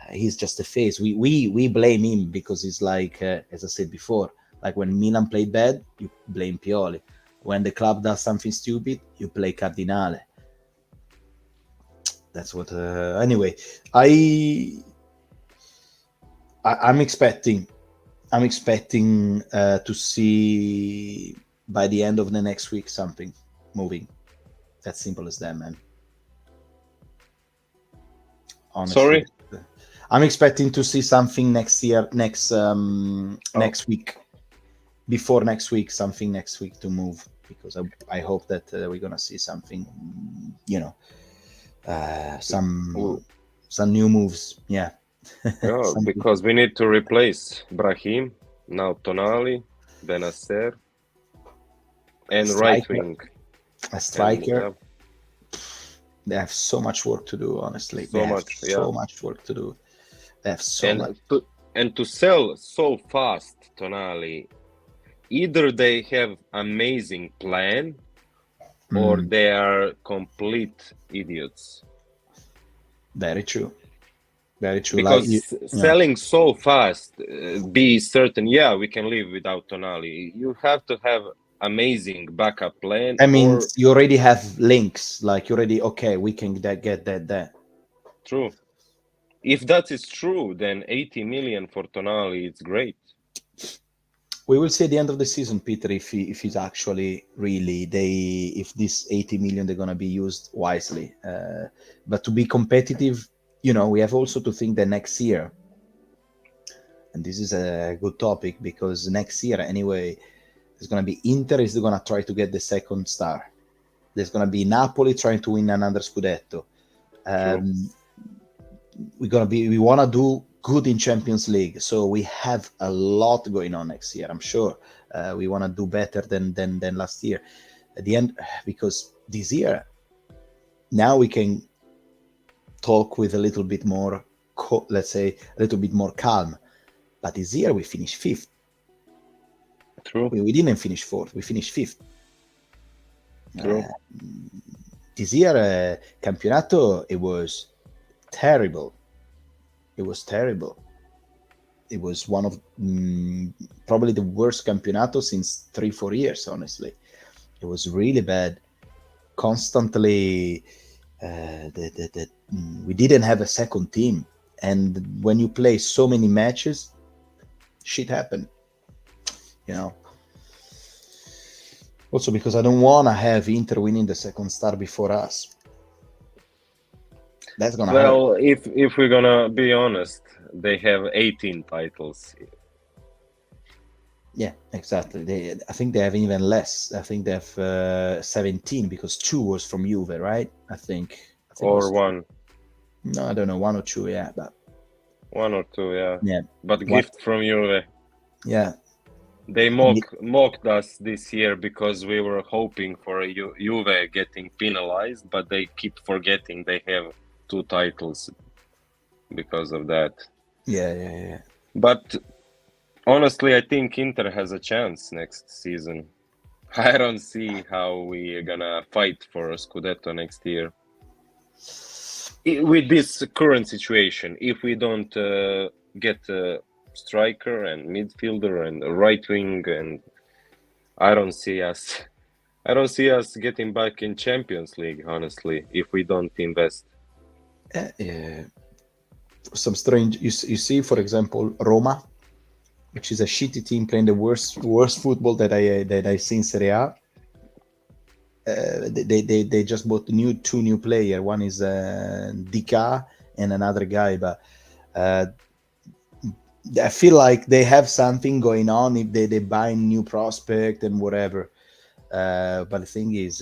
Speaker 1: He's just a face. We blame him because he's like, as I said before, like when Milan played bad, you blame Pioli. When the club does something stupid, you play Cardinale. That's what. Anyway, I'm expecting to see by the end of the next week something moving. That's simple as that, man. Honestly,
Speaker 2: Sorry?
Speaker 1: I'm expecting to see something next year, next week, before next week, something next week to move, because I hope that we're gonna see something, some new moves. Yeah.
Speaker 2: Yeah, because we need to replace Brahim, now Tonali, Benacer, and right wing.
Speaker 1: A striker.
Speaker 2: And,
Speaker 1: they have so much work to do, honestly.
Speaker 2: So
Speaker 1: much work to do. They have so much.
Speaker 2: To sell so fast Tonali, either they have amazing plan or they are complete idiots.
Speaker 1: Very true. Very true.
Speaker 2: Because selling so fast, be certain, we can live without Tonali. You have to have amazing backup plan.
Speaker 1: I mean, you already have links. Like you already, okay, we can get that.
Speaker 2: True. If that is true, then 80 million for Tonali, it's great.
Speaker 1: We will see at the end of the season, Peter, if he's actually really if this 80 million they're gonna be used wisely. But to be competitive, we have also to think that next year, and this is a good topic because next year anyway, there's gonna be Inter is gonna try to get the second star. There's gonna be Napoli trying to win another Scudetto. We wanna do good in Champions League, so we have a lot going on next year. I'm sure we want to do better than last year at the end, because this year now we can talk with a little bit more let's say a little bit more calm. But this year we finished fifth.
Speaker 2: True.
Speaker 1: We didn't finish fourth, we finished fifth.
Speaker 2: True.
Speaker 1: This year Campionato, it was terrible. It was terrible. It was one of probably the worst Campionato since 3-4 years, honestly. It was really bad. Constantly, we didn't have a second team. And when you play so many matches, shit happened. Also because I don't want to have Inter winning the second star before us. That's gonna hurt.
Speaker 2: Well, if we're gonna be honest, they have 18 titles.
Speaker 1: Yeah, exactly. I think they have even less. I think they have 17 because 2 was from Juve, right? I think
Speaker 2: or 1.
Speaker 1: No, I don't know, 1 or 2. Yeah, but
Speaker 2: 1 or 2. Yeah.
Speaker 1: Yeah.
Speaker 2: But gift from Juve.
Speaker 1: Yeah.
Speaker 2: They mocked us this year because we were hoping for Juve getting penalized, but they keep forgetting they have 2 titles because of that.
Speaker 1: Yeah.
Speaker 2: But honestly, I think Inter has a chance next season. I don't see how we are gonna fight for a Scudetto next year. With this current situation, if we don't get a striker and midfielder and a right wing, and I don't see us getting back in Champions League, honestly, if we don't invest.
Speaker 1: Some strange. You see, for example, Roma, which is a shitty team playing the worst football that I see in Serie A. They just bought two new players. One is Dika and another guy, but I feel like they have something going on if they buy new prospect and whatever. But the thing is,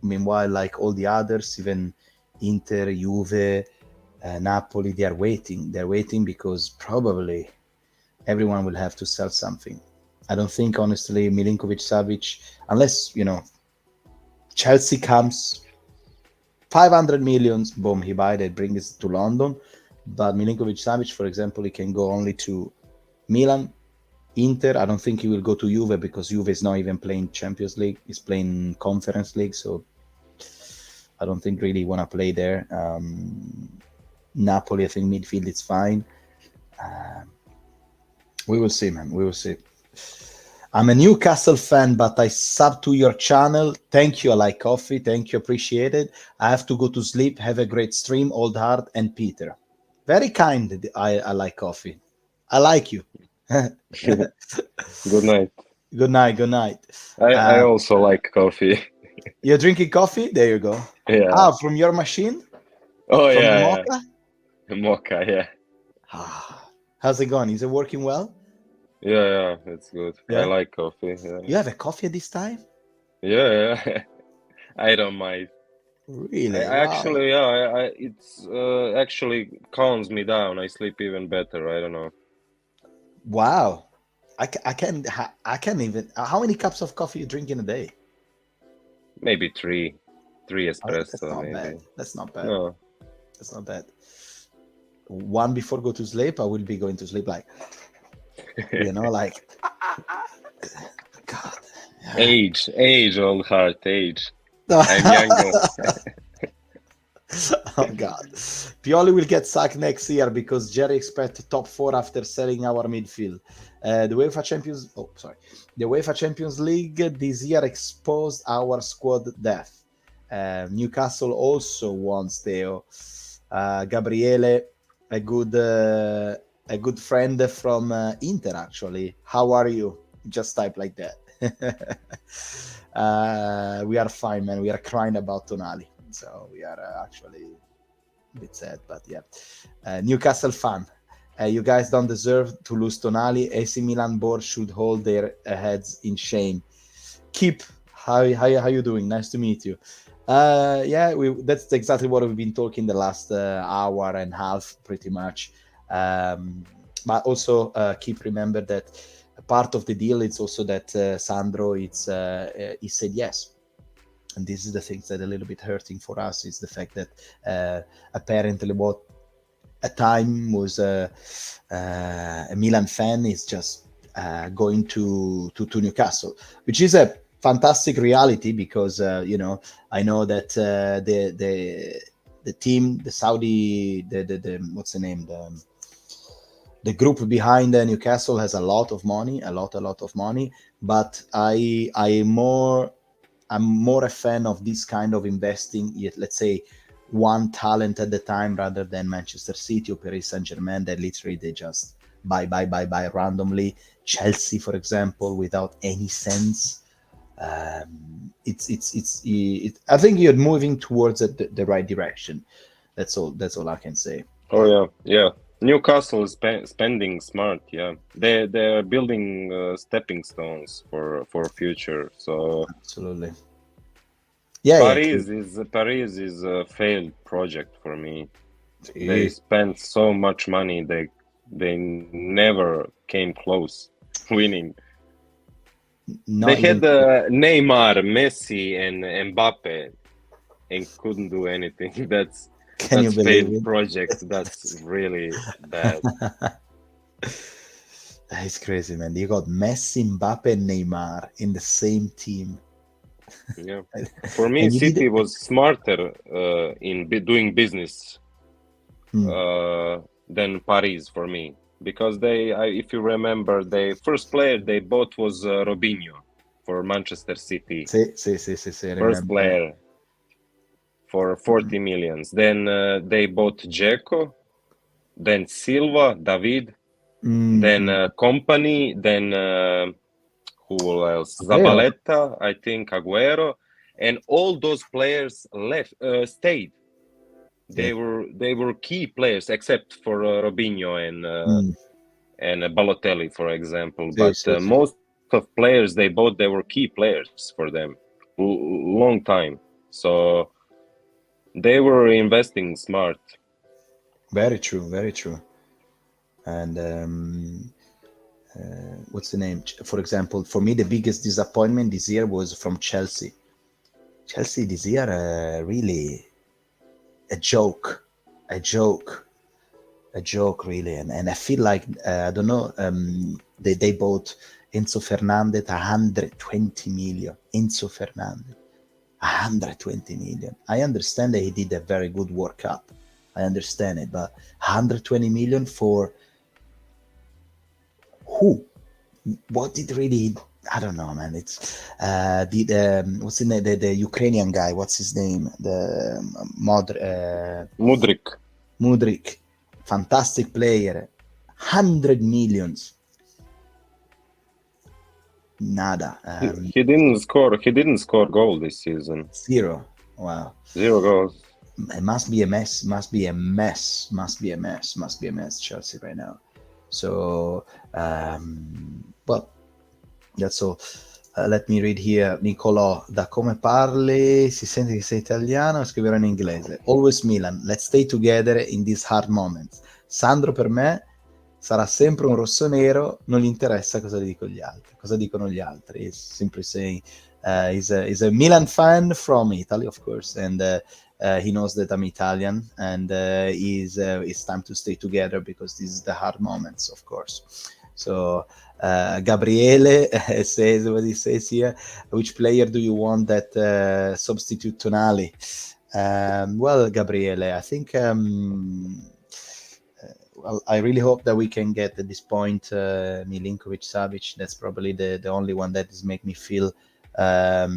Speaker 1: meanwhile, like all the others, even Inter, Juve, Napoli, they are waiting. They're waiting because probably everyone will have to sell something. I don't think, honestly, Milinkovic-Savic, unless, Chelsea comes, 500 million, boom, he buy it, bring it to London. But Milinkovic-Savic, for example, he can go only to Milan, Inter. I don't think he will go to Juve because Juve is not even playing Champions League. He's playing Conference League. So I don't think really want to play there. Napoli, I think midfield is fine. We will see, man. We will see. I'm a Newcastle fan, but I sub to your channel. Thank you. I like coffee. Thank you. Appreciate it. I have to go to sleep. Have a great stream, Old Heart and Peter. Very kind. I like coffee. I like you.
Speaker 2: Good night.
Speaker 1: Good night. Good night.
Speaker 2: I also like coffee.
Speaker 1: You're drinking coffee? There you go.
Speaker 2: Yeah.
Speaker 1: Ah, from your machine?
Speaker 2: Oh
Speaker 1: From the
Speaker 2: yeah,
Speaker 1: mocha?
Speaker 2: yeah. Mocha, yeah.
Speaker 1: Ah, how's it going? Is it working well?
Speaker 2: Yeah, it's good. I
Speaker 1: Yeah.
Speaker 2: like coffee. Yeah,
Speaker 1: You have a coffee at this time?
Speaker 2: yeah. I don't mind.
Speaker 1: Really?
Speaker 2: I
Speaker 1: Wow.
Speaker 2: actually, it's actually calms me down. I sleep even better. I don't know.
Speaker 1: Wow. I can't even. How many cups of coffee you drink in a day?
Speaker 2: Maybe three
Speaker 1: Oh, that's
Speaker 2: espresso,
Speaker 1: not
Speaker 2: maybe.
Speaker 1: bad. That's not bad.
Speaker 2: No.
Speaker 1: That's not bad. One before go to sleep, I will be going to sleep like, like, God.
Speaker 2: Age, old heart, age. I'm younger.
Speaker 1: Oh God, Pioli will get sacked next year because Jerry expects top 4 after selling our midfield. The UEFA Champions League this year exposed our squad depth. Newcastle also wants Theo. Gabriele, a good friend from Inter actually. How are you? Just type like that. We are fine, man. We are crying about Tonali. So we are actually a bit sad, but yeah. Newcastle fan, you guys don't deserve to lose Tonali. AC Milan board should hold their heads in shame. Keep, how you doing? Nice to meet you. That's exactly what we've been talking the last hour and a half, pretty much. But also keep remember that part of the deal is also that Sandro he said yes. And this is the thing that a little bit hurting for us is the fact that apparently what a time was a Milan fan is just going to Newcastle, which is a fantastic reality because I know that the team, the Saudi, the what's the name, the group behind Newcastle has a lot of money, a lot of money, but I'm more a fan of this kind of investing, yet let's say one talent at the time rather than Manchester City or Paris Saint-Germain that literally they just buy randomly. Chelsea, for example, without any sense. I think you're moving towards the right direction. That's all I can say.
Speaker 2: Oh yeah. Newcastle is spending smart. Yeah, they're building stepping stones for future. So
Speaker 1: absolutely. Yeah,
Speaker 2: Paris is a failed project for me. They spent so much money. They never came close winning. They had Neymar, Messi, and Mbappe, and couldn't do anything. That's failed project. That's really bad.
Speaker 1: It's crazy, man. You got Messi, Mbappe, and Neymar in the same team.
Speaker 2: Yeah, for me, City was smarter in doing business than Paris for me, because if you remember, the first player they bought was Robinho for Manchester City. First player for 40 millions. Then they bought Dzeko, then Silva, David, then Company, then who else? Zabaleta, I think Aguero, and all those players stayed. They were key players, except for Robinho and Balotelli, for example. But most of players they bought, they were key players for them, long time. So they were investing smart.
Speaker 1: Very true, very true. And what's the name? For example, for me, the biggest disappointment this year was from Chelsea. Chelsea this year, really a joke, really. And I feel like, I don't know, they bought Enzo Fernandez 120 million. Enzo Fernandez. 120 million. I understand that he did a very good World Cup. I understand it, but 120 million for who? What did really? I don't know, man. It's what's the name? The Ukrainian guy. What's his name? The
Speaker 2: Mudrik.
Speaker 1: Mudrik, fantastic player. 100 millions. Nada.
Speaker 2: He didn't score. He didn't score goal this season.
Speaker 1: Zero. Wow.
Speaker 2: 0 goals.
Speaker 1: It must be a mess. Must be a mess. Must be a mess. Must be a mess. Chelsea right now. So, well, that's all. Let me read here. Nicolò, da come parli si sente che sei italiano, scriverò in inglese. Always Milan, let's stay together in these hard moments. Sandro per me sarà sempre un rossonero, non gli interessa cosa dicono gli altri. He's simply saying he's a Milan fan from Italy, of course, and he knows that I'm Italian, and it's time to stay together because this is the hard moments, of course. So Gabriele says what he says here. Which player do you want that substitute Tonali? Well, Gabriele, I think well, I really hope that we can get at this point Milinkovic Savic. That's probably the only one that is make me feel a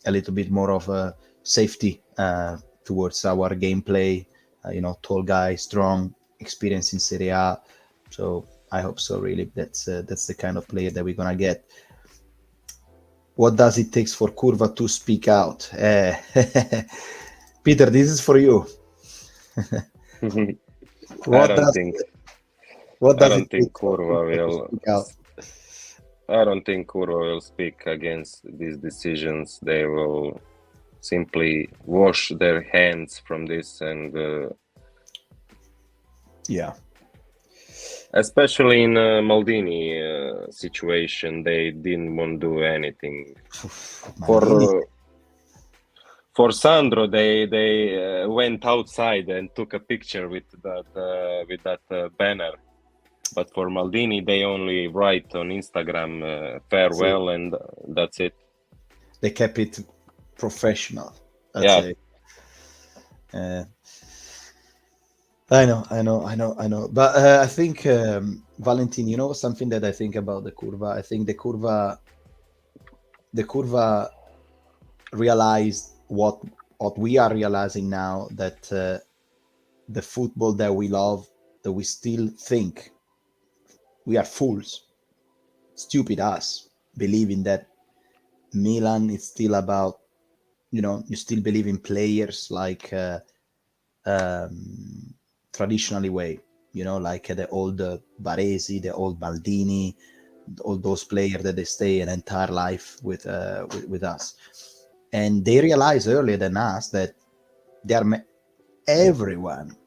Speaker 1: little bit more of a safety towards our gameplay. Tall guy, strong, experience in Serie A. So I hope so. Really, that's the kind of player that we're gonna get. What does it take for Curva to speak out? Peter, this is for you.
Speaker 2: I don't think Curva will speak against these decisions. They will simply wash their hands from this, and
Speaker 1: yeah.
Speaker 2: Especially in Maldini situation, they didn't want to do anything. For Sandro, they went outside and took a picture with that banner. But for Maldini, they only write on Instagram farewell, and that's it.
Speaker 1: They kept it professional. That's it. I know. But I think, Valentin, something that I think about the Curva. I think the Curva realized what we are realizing now, that the football that we love, that we still think we are fools, stupid us, believing that Milan is still about, you still believe in players like traditionally way, like the old Baresi, the old Maldini, all those players that they stay an entire life with us. And they realize earlier than us that they are everyone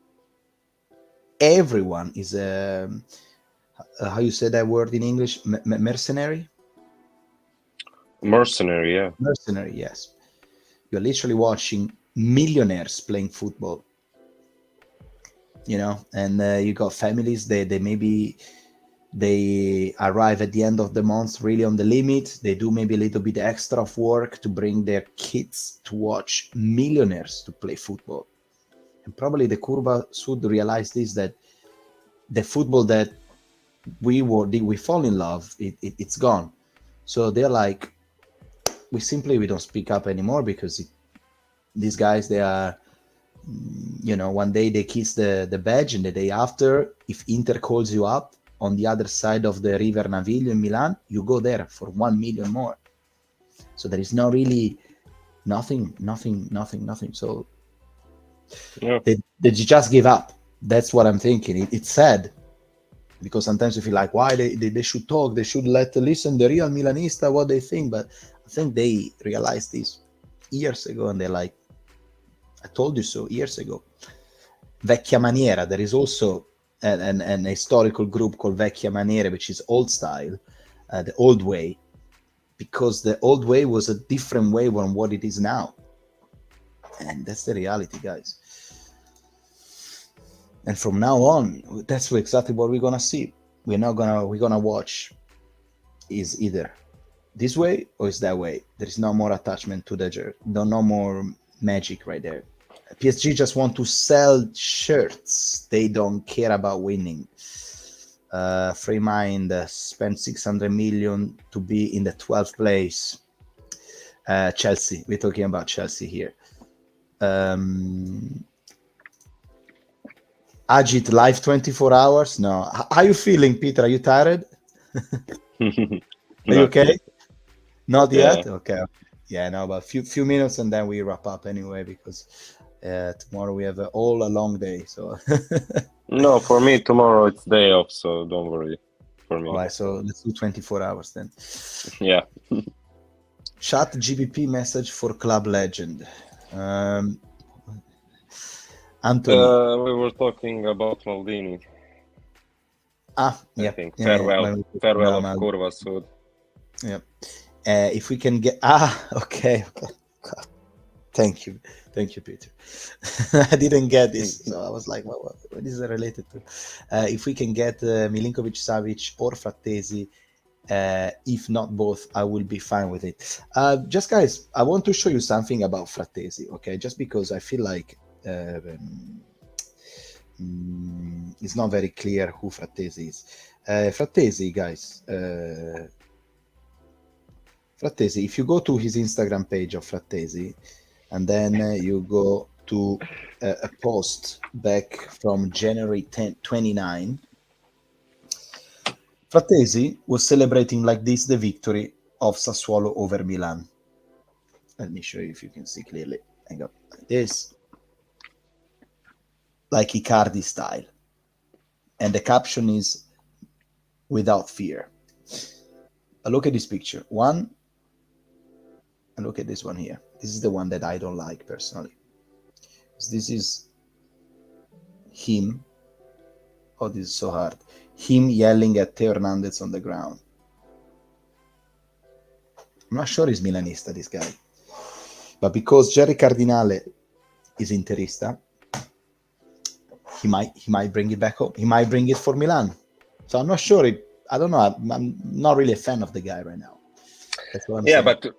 Speaker 1: is how you say that word in English? Mercenary?
Speaker 2: Mercenary, yeah.
Speaker 1: Mercenary, yes. You're literally watching millionaires playing football, and you got families, they arrive at the end of the month really on the limit. They do maybe a little bit extra of work to bring their kids to watch millionaires to play football. And probably the Curva should realize this, that the football that we fall in love, it's gone. So they're like, we don't speak up anymore, because these guys, they are, one day they kiss the badge, and the day after, if Inter calls you up on the other side of the River Naviglio in Milan, you go there for 1 million more. So there is no really nothing. So they just give up. That's what I'm thinking. It's sad, because sometimes you feel like, why they should talk, they should listen the real Milanista what they think. But I think they realized this years ago, and they're like, I told you so years ago. Vecchia Maniera. There is also an historical group called Vecchia Maniere, which is old style, the old way, because the old way was a different way from what it is now. And that's the reality, guys. And from now on, that's exactly what we're gonna see. We're gonna watch is either this way or is that way? There is no more attachment to the jersey. No more magic right there. PSG just want to sell shirts. They don't care about winning. Free Mind spent 600 million to be in the 12th place. Chelsea. We're talking about Chelsea here. Ajit, live 24 hours? No. How are you feeling, Peter? Are you tired? Are you okay? Not yet?
Speaker 2: Yeah.
Speaker 1: Okay. Yeah, no, but few minutes and then we wrap up anyway, because tomorrow we have all a long day. So
Speaker 2: No, for me tomorrow it's day off, so don't worry for me.
Speaker 1: all right, so let's do 24 hours then.
Speaker 2: Yeah.
Speaker 1: Chat GBP message for club legend. Anthony.
Speaker 2: We were talking about Maldini.
Speaker 1: Yeah.
Speaker 2: I think farewell of Curva Sud.
Speaker 1: Yeah. If we can get okay. God. Thank you, Peter. I didn't get this, so I was like, what is it related to? If we can get Milinkovic, Savic, or Frattesi, if not both, I will be fine with it. Just guys, I want to show you something about Frattesi, okay? Just because I feel like it's not very clear who Frattesi is. Frattesi, guys. Frattesi, if you go to his Instagram page of Frattesi, and then you go to a post back from January 29, Frattesi was celebrating like this the victory of Sassuolo over Milan. Let me show you if you can see clearly. Hang on, like this, like Icardi style. And the caption is "Without fear." Look at this picture. One, and look at this one here. This is the one that I don't like personally. This is him. Oh, this is so hard. Him yelling at Teo Hernandez on the ground. I'm not sure he's Milanista, this guy. But because Jerry Cardinale is Interista, he might bring it back home. He might bring it for Milan. So I'm not sure. I don't know. I'm not really a fan of the guy right now. That's what I'm saying.
Speaker 2: But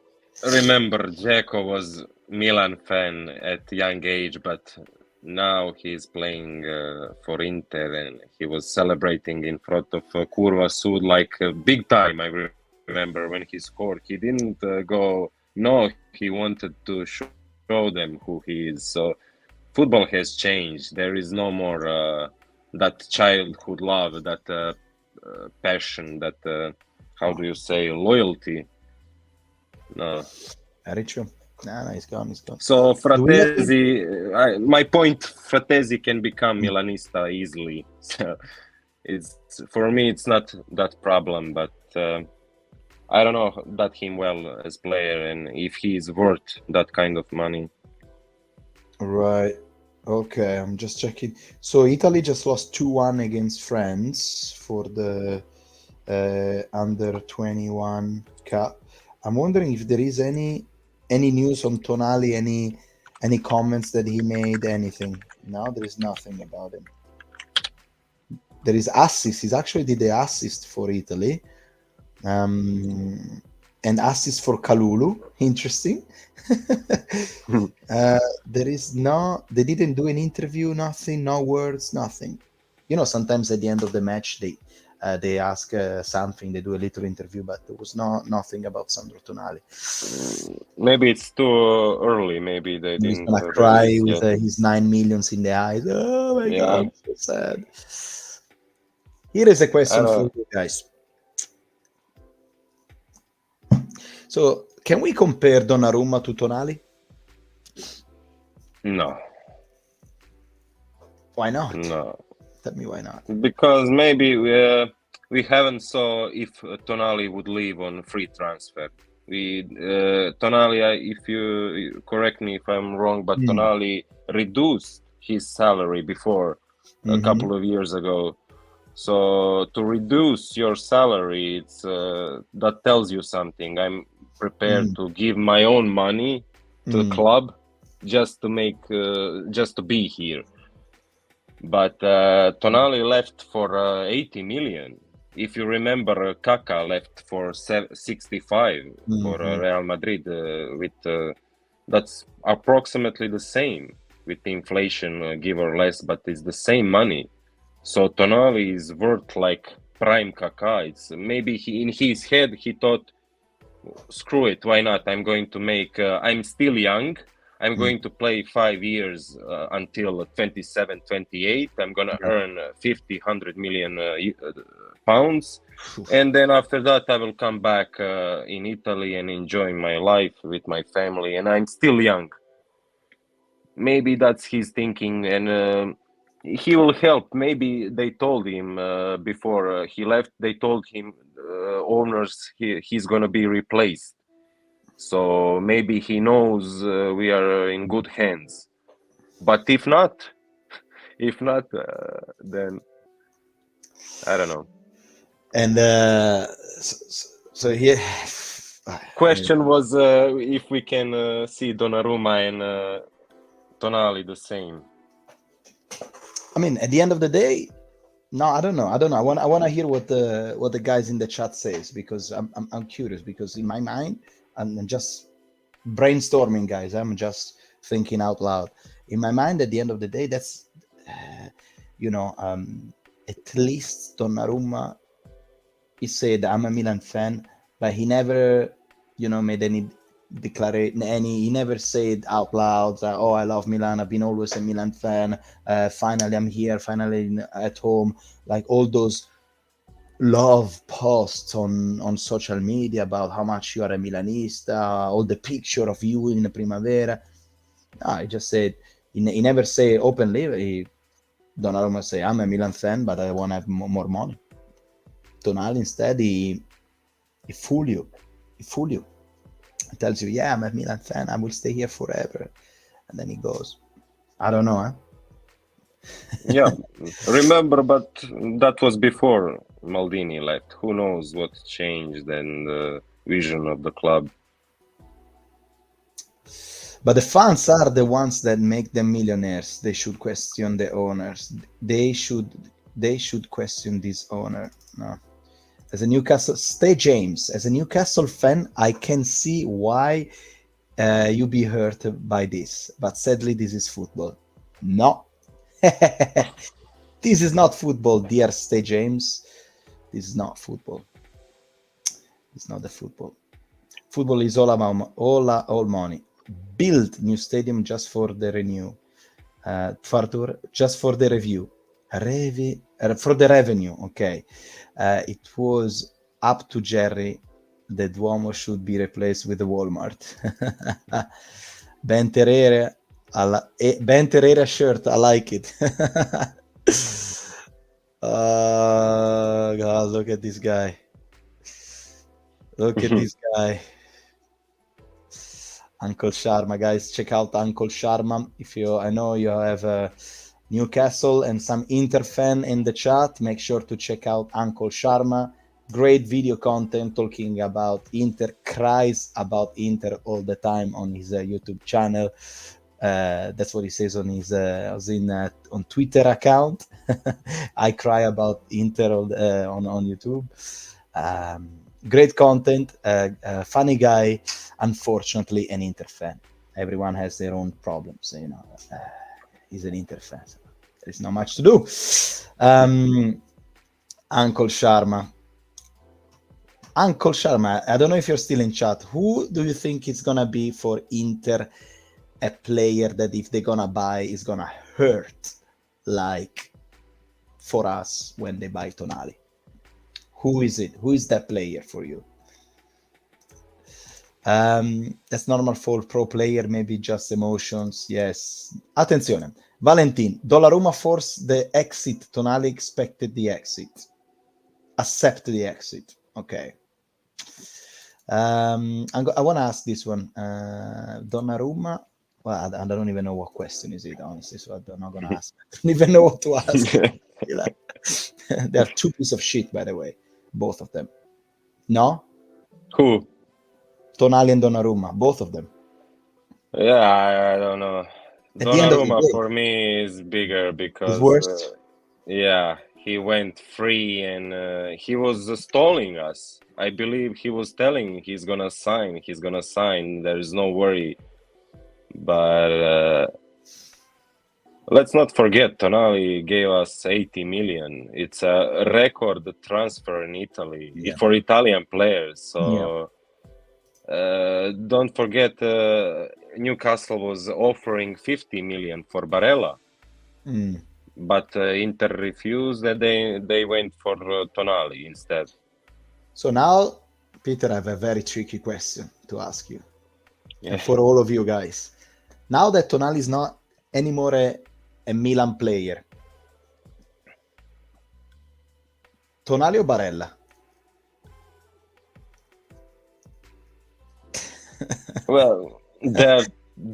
Speaker 2: remember, Dzeko was Milan fan at young age, but now he's playing for Inter, and he was celebrating in front of Curva Sud like big time. I remember when he scored, he didn't go. No, he wanted to show them who he is. So football has changed. There is no more that childhood love, that passion, that how do you say, loyalty. No.
Speaker 1: Very true. No, he's gone.
Speaker 2: So Frattesi, my point, Frattesi can become Milanista easily. So for me, it's not that problem, but I don't know that him well as player and if he is worth that kind of money.
Speaker 1: Right. Okay, I'm just checking. So Italy just lost 2-1 against France for the under 21 Cup. I'm wondering if there is any news on Tonali, any comments that he made, anything. No, there is nothing about him. There is assist. He actually did the assist for Italy. And assist for Kalulu. Interesting. There is they didn't do an interview, nothing, no words, nothing. You know, sometimes at the end of the match they ask something, they do a little interview, but there was nothing about Sandro Tonali.
Speaker 2: Maybe it's too early. Maybe they
Speaker 1: He's
Speaker 2: didn't
Speaker 1: gonna cry with his 9 millions in the eyes. Oh my God, so sad. Here is a question for you guys. So, can we compare Donnarumma to Tonali?
Speaker 2: No.
Speaker 1: Why not?
Speaker 2: No.
Speaker 1: Tell me why not.
Speaker 2: Because maybe we haven't saw if Tonali would leave on free transfer. Tonali, if you correct me if I'm wrong, but Tonali reduced his salary before a couple of years ago. So to reduce your salary, it's that tells you something. I'm prepared to give my own money to the club just to make just to be here. But Tonali left for 80 million. if you remember, Kaká left for 65 for Real Madrid. That's approximately the same with inflation, give or less, but it's the same money. So Tonali is worth like prime Kaká. It's maybe in his head he thought, screw it, why not? I'm going to make. I'm still young. I'm going to play 5 years until 27, 28. I'm going to earn 50, 100 million pounds. And then after that, I will come back in Italy and enjoy my life with my family. And I'm still young. Maybe that's his thinking. And he will help. Maybe they told him before he left, they told him, owners, he's going to be replaced. So maybe he knows we are in good hands. But if not, then I don't know.
Speaker 1: And so here,
Speaker 2: question was if we can see Donnarumma and Tonali the same.
Speaker 1: I mean, at the end of the day, no, I don't know. I want to hear what the guys in the chat says, because I'm curious, because in my mind, I'm just brainstorming, guys. I'm just thinking out loud. In my mind, at the end of the day, that's at least Donnarumma, he said, I'm a Milan fan, but he never, made any declaration. He never said out loud, oh, I love Milan, I've been always a Milan fan, finally I'm here, finally at home. Like all those love posts on social media about how much you are a Milanista, all the picture of you in the Primavera. No, he just said, he never say openly. Donnarumma say, I'm a Milan fan, but I want to have more money. Tonali instead, he fool you. He tells you, yeah, I'm a Milan fan, I will stay here forever. And then he goes, I don't know,
Speaker 2: Yeah, remember, but that was before Maldini left. Who knows what changed and the vision of the club.
Speaker 1: But the fans are the ones that make them millionaires. They should question the owners. They should question this owner. No. As a Newcastle, stay James. As a Newcastle fan, I can see why you be hurt by this. But sadly, this is football. No. This is not football, dear Stay James. This is not football. It's not the football. Football is all about all money. Build new stadium just for the renew. Fartur, just for the review. For the revenue, okay. It was up to Jerry. The Duomo should be replaced with the Walmart. Ben Terreira shirt, I like it. God, look at this guy. Look at this guy. Uncle Sharma, guys, check out Uncle Sharma. I know you have Newcastle and some Inter fan in the chat. Make sure to check out Uncle Sharma. Great video content talking about Inter, cries about Inter all the time on his YouTube channel. That's what he says on his on Twitter account. I cry about Inter on YouTube. Great content, funny guy, unfortunately an Inter fan. Everyone has their own problems, he's an Inter fan, so there's not much to do. Uncle Sharma, I don't know if you're still in chat. Who do you think is gonna be for Inter a player that if they're gonna buy is gonna hurt, like for us when they buy Tonali? Who is it? Who is that player for you? That's normal for pro player, maybe just emotions. Yes. Attenzione. Valentin, Donnarumma forced the exit. Tonali expected the exit. Accept the exit. Okay. I want to ask this one. Donnarumma. Well, I don't even know what question is it, honestly, so I'm not going to ask. I don't even know what to ask. They are two pieces of shit, by the way. Both of them. No?
Speaker 2: Who?
Speaker 1: Tonali and Donnarumma, both of them.
Speaker 2: Yeah, I don't know. Donnarumma for me is bigger because
Speaker 1: worst.
Speaker 2: Yeah, he went free and he was stalling us. I believe he was telling he's gonna sign. There is no worry. But let's not forget, Tonali gave us 80 million. It's a record transfer in Italy for Italian players. So don't forget, Newcastle was offering 50 million for Barella. But Inter refused and they went for Tonali instead.
Speaker 1: So now, Peter, I have a very tricky question to ask you. And for all of you guys. Now that Tonali is not anymore a Milan player, Tonali or Barella?
Speaker 2: Well, there are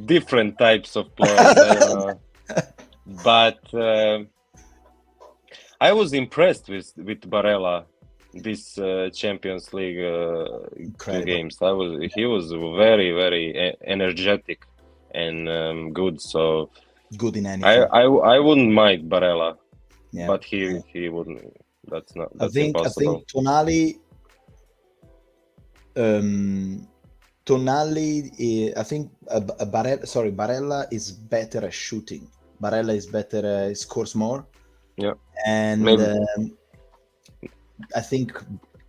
Speaker 2: different types of players. But I was impressed with Barella this Champions League 2 games. He was very, very energetic and good. So
Speaker 1: good in anything.
Speaker 2: I wouldn't mind Barella, but he wouldn't. That's impossible.
Speaker 1: I think Tonali. Tonali, I think Barella is better at shooting. Barella is better, he scores more.
Speaker 2: Yeah.
Speaker 1: And I think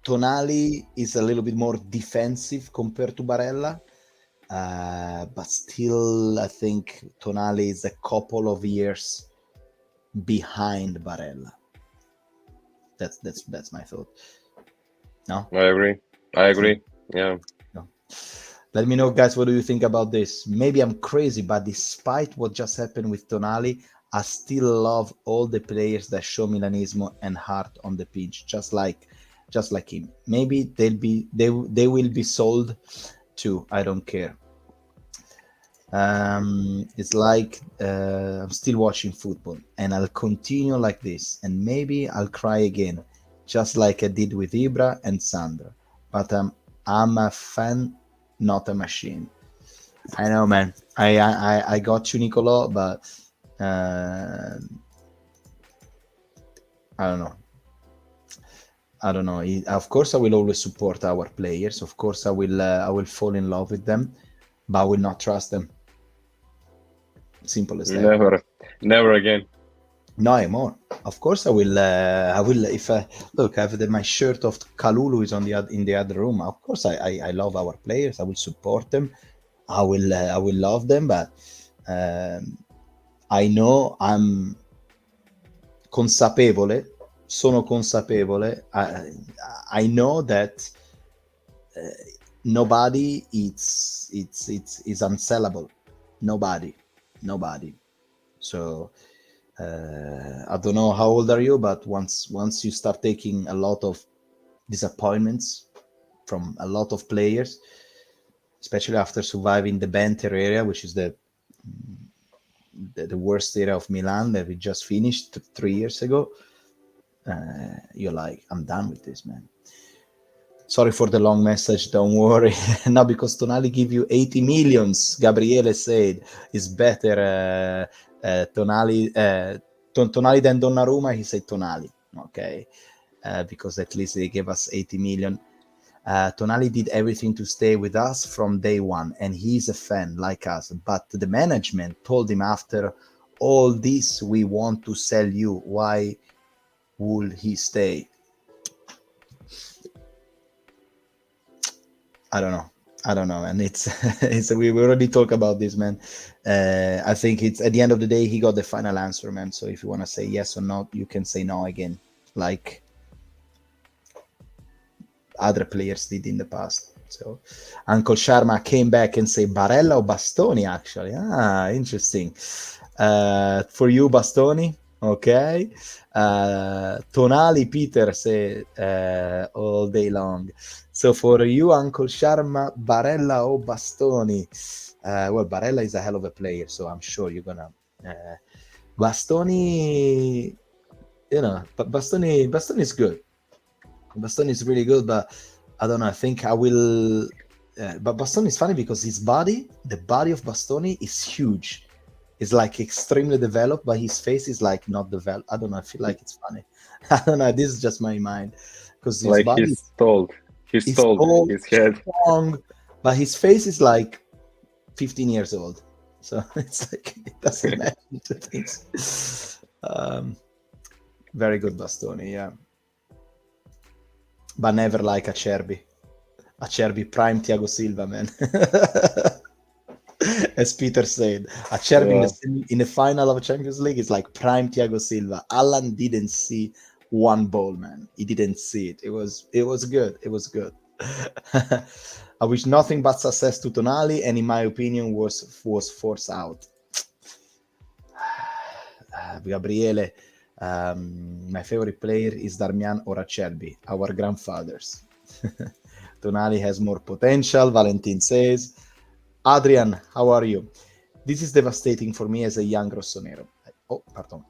Speaker 1: Tonali is a little bit more defensive compared to Barella. But still, I think Tonali is a couple of years behind Barella. That's my thought. No?
Speaker 2: I agree. Yeah.
Speaker 1: No. Let me know, guys, what do you think about this? Maybe I'm crazy, but despite what just happened with Tonali, I still love all the players that show Milanismo and heart on the pitch, just like him. Maybe they will be sold too. I don't care. It's like I'm still watching football, and I'll continue like this, and maybe I'll cry again, just like I did with Ibra and Sandro. But I'm a fan, not a machine. I know, man. I got you, Nicolò, but I don't know. Of course, I will always support our players. Of course, I will fall in love with them, but I will not trust them. Simple as that.
Speaker 2: Never again.
Speaker 1: No anymore. Of course, I will. If look, I have my shirt of Kalulu is in the other room. Of course, I love our players. I will support them. I will love them, but I know I'm consapevole. Sono consapevole. I know that nobody is unsellable. Nobody. So I don't know how old are you, but once you start taking a lot of disappointments from a lot of players, especially after surviving the banter area, which is the worst era of Milan that we just finished 3 years ago, you're like, I'm done with this, man. Sorry for the long message, don't worry. Now, because Tonali give you 80 millions, Gabriele said, is better Tonali than Donnarumma. He said Tonali, okay, because at least they gave us 80 million. Tonali did everything to stay with us from day one, and he's a fan like us. But the management told him after all this, we want to sell you. Why would he stay? I don't know, and it's we already talked about this, man. I think it's at the end of the day he got the final answer, man. So if you want to say yes or no, you can say no again, like other players did in the past. So Uncle Sharma came back and say Barella or Bastoni, actually. Interesting. For you, Bastoni, okay. Tonali, Peter say all day long. So for you, Uncle Sharma, Barella or Bastoni? Well, Barella is a hell of a player, so I'm sure you're gonna. Bastoni, but Bastoni is good. Bastoni is really good, but I don't know. I think I will. But Bastoni is funny because the body of Bastoni is huge. It's like extremely developed, but his face is like not developed. I don't know. I feel like it's funny. I don't know. This is just my mind, because his
Speaker 2: Like
Speaker 1: body
Speaker 2: he's
Speaker 1: is
Speaker 2: told
Speaker 1: tall,
Speaker 2: his head.
Speaker 1: strong, but his face is like 15 years old. So it's like it doesn't match the two things. Very good Bastoni, yeah. But never like Acerbi. Acerbi prime Thiago Silva, man. As Peter said, Acerbi
Speaker 2: Yeah.
Speaker 1: in the final of Champions League is like prime Thiago Silva. Alan didn't see one ball, man. He didn't see it. It was good. It was good. I wish nothing but success to Tonali, and in my opinion, was forced out. Gabriele, my favorite player is Darmian or Acerbi, our grandfathers. Tonali has more potential, Valentin says. Adrian, how are you? This is devastating for me as a young Rossonero. Oh, pardon.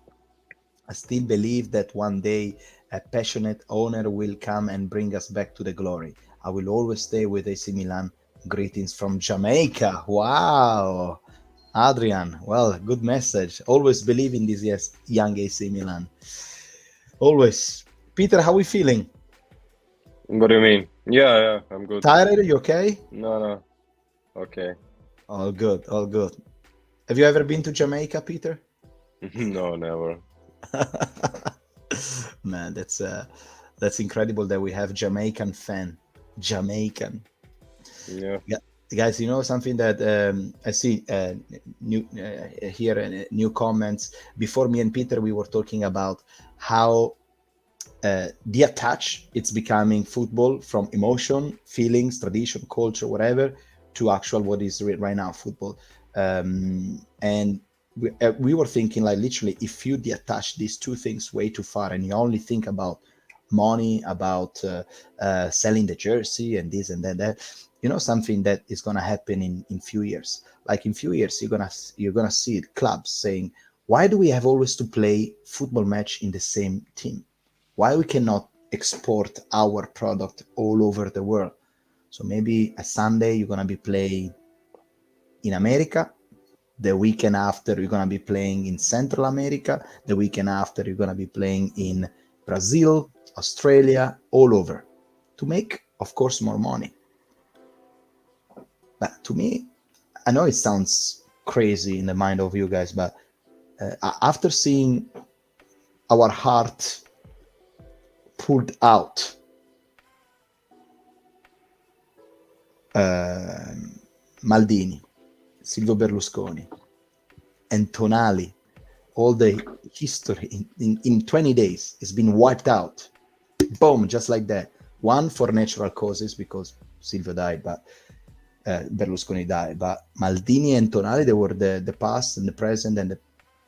Speaker 1: I still believe that one day a passionate owner will come and bring us back to the glory. I will always stay with AC Milan. Greetings from Jamaica. Wow. Adrian, well, good message. Always believe in this young AC Milan. Always. Peter, how are we feeling?
Speaker 2: What do you mean? Yeah, I'm good.
Speaker 1: Tired? You okay?
Speaker 2: No. Okay.
Speaker 1: All good, all good. Have you ever been to Jamaica, Peter?
Speaker 2: No, never.
Speaker 1: Man, that's incredible that we have Jamaican fan. Jamaican.
Speaker 2: Yeah.
Speaker 1: Guys, you know something that I see new here new comments. Before me and Peter, we were talking about how the attach it's becoming football from emotion, feelings, tradition, culture, whatever, to actual what is right now football. And we were thinking like literally, if you detach these two things way too far and you only think about money, about selling the jersey and this and that, you know, something that is going to happen in few years. Like in few years, you're gonna see clubs saying, why do we have always to play football match in the same team? Why we cannot export our product all over the world? So maybe a Sunday you're gonna be playing in America, the weekend after you're gonna be playing in Central America, the weekend after you're gonna be playing in Brazil, Australia, all over, to make, of course, more money. But to me, I know it sounds crazy in the mind of you guys, but after seeing our heart pulled out, Maldini, Silvio Berlusconi, and Tonali, all the history in 20 days has been wiped out. Boom, just like that. One for natural causes because Silvio died, but Berlusconi died. But Maldini and Tonali, they were the past and the present and the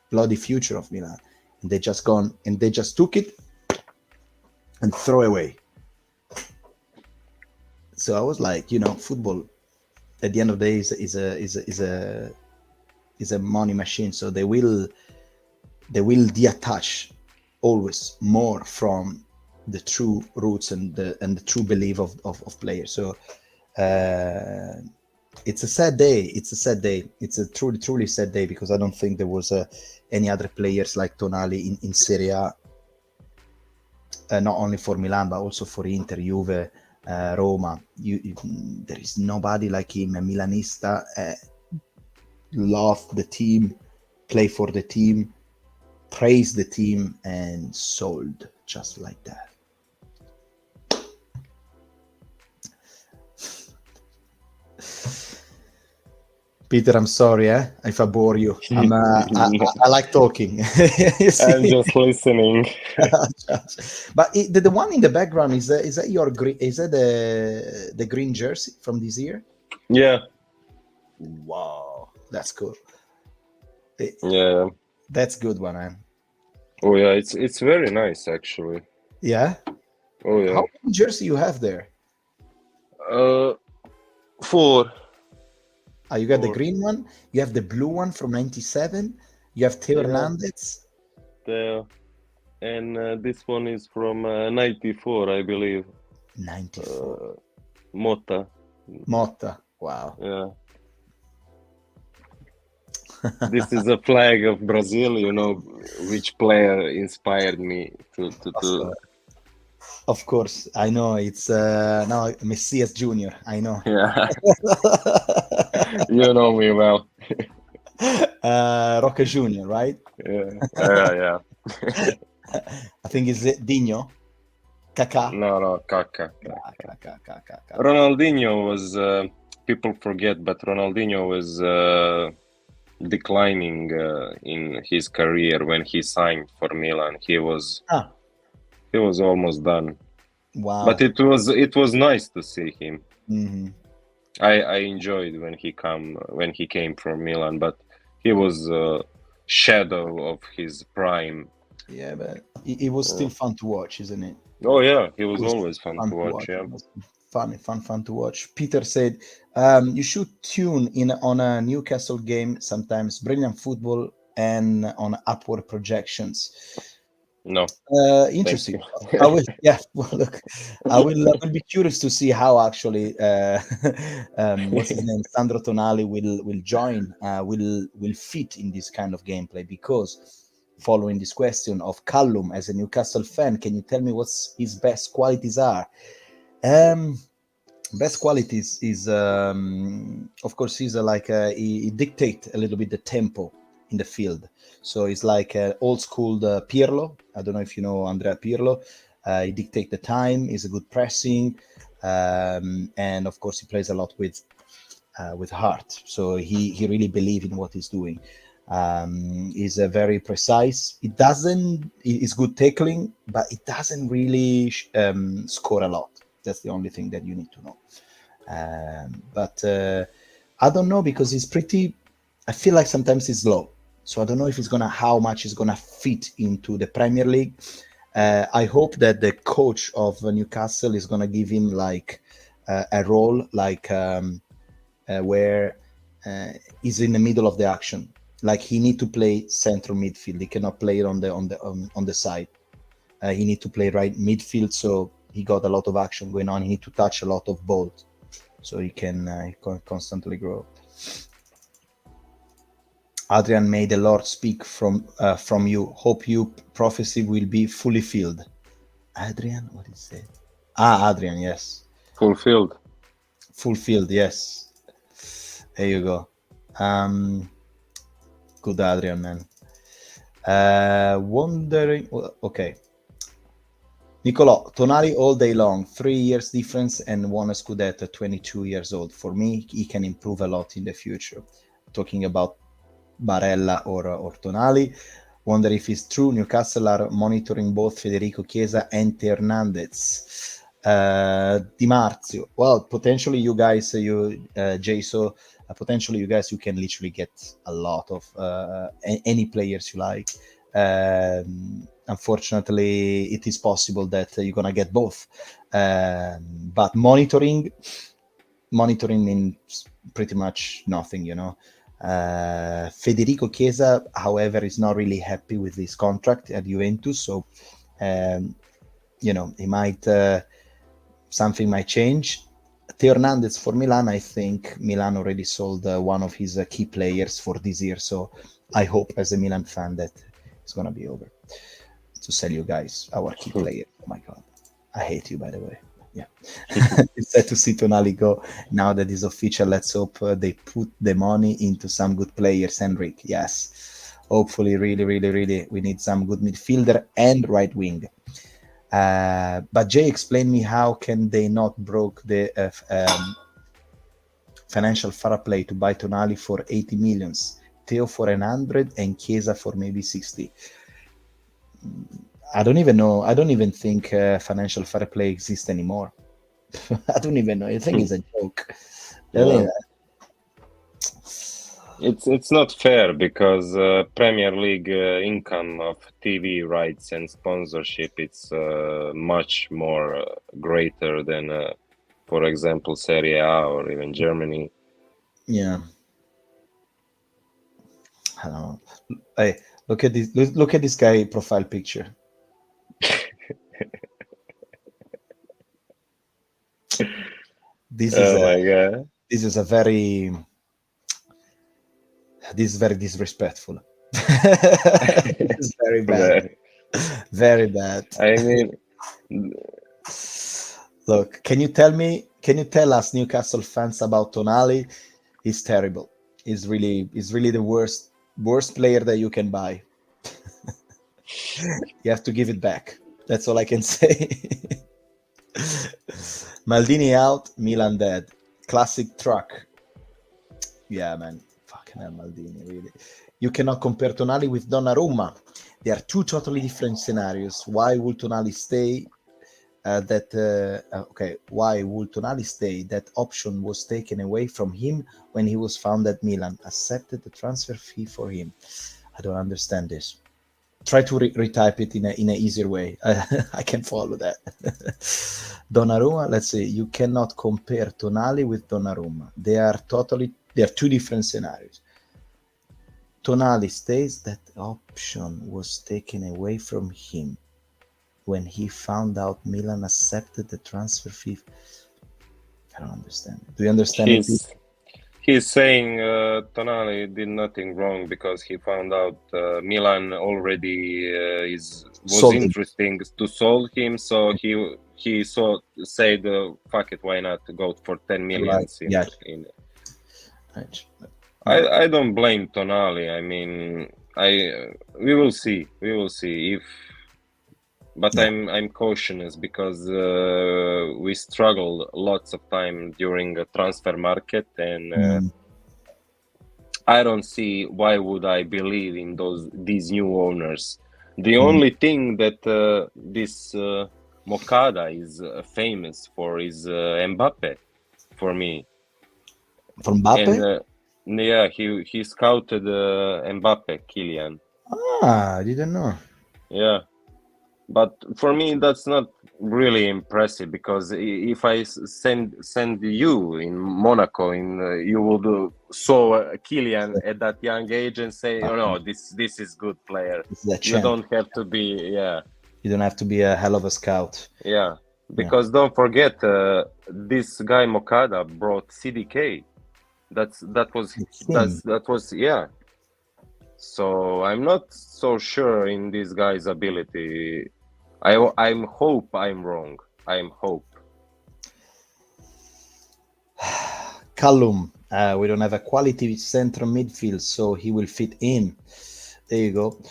Speaker 1: bloody future of Milan. And they just gone and they just took it and throw away. So I was like, you know, football at the end of the day is a money machine. So they will detach always more from the true roots and the true belief of players. So it's a sad day. It's a sad day. It's a truly sad day because I don't think there was any other players like Tonali in Serie A, not only for Milan but also for Inter, Juve, Roma. There is nobody like him. A Milanista, love the team, play for the team, praise the team, and sold just like that. Peter, I'm sorry if I bore you. I like talking.
Speaker 2: I'm just listening.
Speaker 1: But the one in the background is that your green? Is that the green jersey from this year?
Speaker 2: Yeah.
Speaker 1: Wow, that's cool.
Speaker 2: Yeah.
Speaker 1: That's good one, man.
Speaker 2: Oh yeah, it's very nice actually.
Speaker 1: Yeah.
Speaker 2: Oh yeah.
Speaker 1: How many jersey you have there?
Speaker 2: 4.
Speaker 1: You got the green one. You have the blue one from '97. You have Theo Hernandez.
Speaker 2: And this one is from '94, I believe.
Speaker 1: 94.
Speaker 2: Motta.
Speaker 1: Motta. Wow.
Speaker 2: Yeah. This is a flag of Brazil. You know which player inspired me to.
Speaker 1: Of course, I know it's now Messias Junior. I know.
Speaker 2: Yeah, you know me well.
Speaker 1: Roca Junior, right?
Speaker 2: Yeah, yeah.
Speaker 1: I think it's Dino, Kaká.
Speaker 2: No, Kaká.
Speaker 1: Yeah, Kaká.
Speaker 2: Ronaldinho was. People forget, but Ronaldinho was declining in his career when he signed for Milan.
Speaker 1: Ah,
Speaker 2: He was almost done. But
Speaker 1: wow.
Speaker 2: it was nice to see him.
Speaker 1: Hmm.
Speaker 2: I enjoyed when he came from Milan, but he was a shadow of his prime.
Speaker 1: Yeah, but it was still fun to watch, isn't it?
Speaker 2: Oh yeah, he
Speaker 1: It
Speaker 2: was
Speaker 1: was
Speaker 2: always fun
Speaker 1: fun
Speaker 2: to
Speaker 1: to
Speaker 2: watch.
Speaker 1: watch.
Speaker 2: Yeah.
Speaker 1: It was fun to watch. Peter said, "You should tune in on a Newcastle game sometimes. Brilliant football and on upward projections."
Speaker 2: No, thank
Speaker 1: Interesting.
Speaker 2: you.
Speaker 1: I will. Yeah. Well, look, I will be curious to see how actually what's his name, Sandro Tonali will join, will fit in this kind of gameplay because. Following this question of Callum as a Newcastle fan, can you tell me what's his best qualities are? Um, Best qualities is of course he's he dictate a little bit the tempo in the field, so it's like old school Pirlo. I don't know if you know Andrea Pirlo. He dictate the time, he's a good pressing, and of course he plays a lot with heart, so he really believes in what he's doing. He's a very precise. It doesn't it's good tackling, but it doesn't really score a lot. That's the only thing that you need to know. But I don't know because it's pretty. I feel like sometimes it's low, so I don't know if it's gonna how much it's gonna fit into the Premier League. I hope that the coach of Newcastle is gonna give him like a role like where he's in the middle of the action. Like he need to play central midfield. He cannot play it on the side. He need to play right midfield. So he got a lot of action going on. He need to touch a lot of balls so he can constantly grow. Adrian, may the Lord speak from you. Hope you prophecy will be fully filled. Adrian, what is it? Adrian, yes,
Speaker 2: Fulfilled.
Speaker 1: fulfilled, yes. There you go. Good, Adrian, man. Wondering. Okay, Nicolò, Tonali all day long, 3 years difference and won a Scudetto at 22 years old. For me, he can improve a lot in the future. Talking about Barella or Tonali. Wonder if it's true Newcastle are monitoring both Federico Chiesa and Theo Hernandez. Di Marzio. Well, potentially you guys, Jaso, potentially you guys, you can literally get a lot of any players you like. Unfortunately, it is possible that you're gonna get both, but monitoring means pretty much nothing, you know. Federico Chiesa, however, is not really happy with his contract at Juventus, so you know he might something might change. Theo Hernandez for Milan, I think Milan already sold one of his key players for this year, so I hope as a Milan fan that it's gonna be over to sell you guys our key player. Oh my god, I hate you by the way. Yeah, it's sad to see Tonali go now that is official. Let's hope they put the money into some good players. Henrik, yes, hopefully, really, we need some good midfielder and right wing. But Jay, explain me how can they not broke the financial fair play to buy Tonali for 80 millions, Theo for 100, and Chiesa for maybe 60. I don't even know. I don't even think financial fair play exists anymore. I don't even know. I think it's a joke. I
Speaker 2: Yeah.
Speaker 1: mean,
Speaker 2: It's not fair because Premier League income of TV rights and sponsorship it's much more greater than, for example, Serie A or even Germany.
Speaker 1: yeah. I don't know. Hey, look at this. Look at this guy profile picture. This is
Speaker 2: Oh
Speaker 1: a
Speaker 2: my God.
Speaker 1: this is a very This is very disrespectful. This is very bad. Very bad.
Speaker 2: I mean,
Speaker 1: look, can you tell us Newcastle fans about Tonali? He's terrible. He's really the worst player that you can buy. You have to give it back. That's all I can say. Maldini out, Milan dead. Classic truck. Yeah, man. Fucking hell, Maldini, really. You cannot compare Tonali with Donnarumma. They are two totally different scenarios. Why would Tonali stay? Why would Tonali stay? That option was taken away from him when he was found at Milan. Accepted the transfer fee for him. I don't understand this. Try to retype it in an easier way. I can follow that. Donnarumma, let's say you cannot compare Tonali with Donnarumma. They are two different scenarios. Tonali stays that option was taken away from him when he found out Milan accepted the transfer fee. I don't understand. Do you understand it?
Speaker 2: He's saying Tonali did nothing wrong because he found out Milan already was interesting to sold him, so he said, "Fuck it, why not go for 10 million?"
Speaker 1: Right.
Speaker 2: I don't blame Tonali. I mean, we will see if. But yeah. I'm cautious because we struggled lots of time during the transfer market, and I don't see why would I believe in these new owners. The only thing that this Mokada is famous for is Mbappe, for me.
Speaker 1: For Mbappe?
Speaker 2: And yeah, he scouted Mbappe, Kylian.
Speaker 1: I didn't know.
Speaker 2: Yeah. But for me, that's not really impressive because if I send you in Monaco, you would saw Kylian at that young age and say, "Oh no, this is good player." You don't have to be,
Speaker 1: You don't have to be a hell of a scout.
Speaker 2: Yeah, because don't forget, this guy Mokada brought CDK. That was. So I'm not so sure in this guy's ability. I hope I'm wrong. I'm hope.
Speaker 1: Callum, we don't have a quality central midfield, so he will fit in. There you go.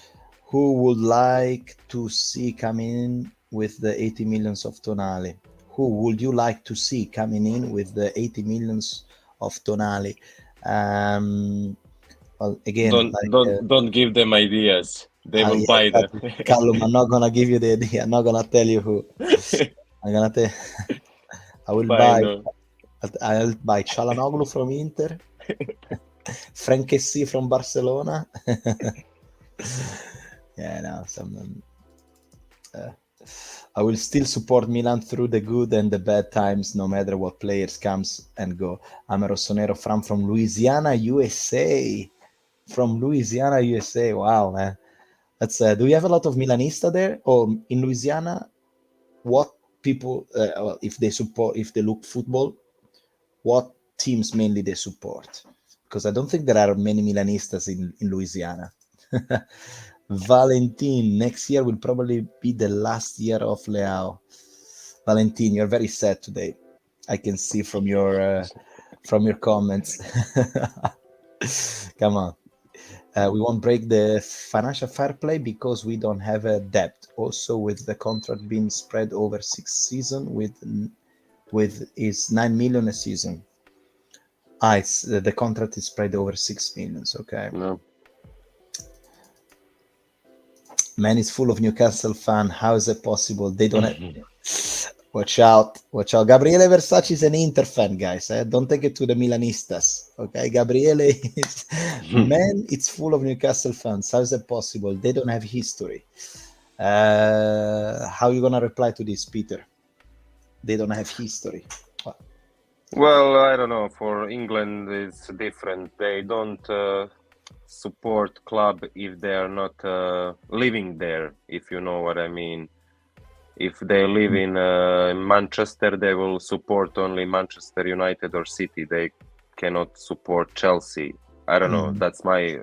Speaker 1: Who would like to see coming in with the 80 millions of Tonali? Who would you like to see coming in with the 80 millions of Tonali? Well, again,
Speaker 2: don't give them ideas. They will buy them.
Speaker 1: Callum, I'm not gonna give you the idea. I'm not gonna tell you who. I'm gonna tell. I will I'll buy Çalhanoğlu from Inter, Frank Kessie from Barcelona. I will still support Milan through the good and the bad times, no matter what players comes and go. I'm a Rossonero from Louisiana, USA. From Louisiana, USA. Wow, man. That's do you have a lot of Milanista there, or in Louisiana? What people, if they look football, what teams mainly they support? Because I don't think there are many Milanistas in Louisiana. Valentin, next year will probably be the last year of Leao. Valentin, you're very sad today. I can see from your comments. Come on. We won't break the financial fair play because we don't have a debt. Also, with the contract being spread over 6 seasons, with is 9 million a season. It's the contract is spread over 6 millions. Okay.
Speaker 2: No.
Speaker 1: Man, it's full of Newcastle fan. How is it possible? They don't have... Watch out. Gabriele Versace is an Inter fan, guys. Don't take it to the Milanistas. Okay, Gabriele is... Man, it's full of Newcastle fans. How is it possible? They don't have history. How are you going to reply to this, Peter? They don't have history.
Speaker 2: Well, I don't know. For England, it's different. They don't support club if they are not living there, if you know what I mean. If they live in Manchester, they will support only Manchester United or City. They cannot support Chelsea. I don't know. That's my.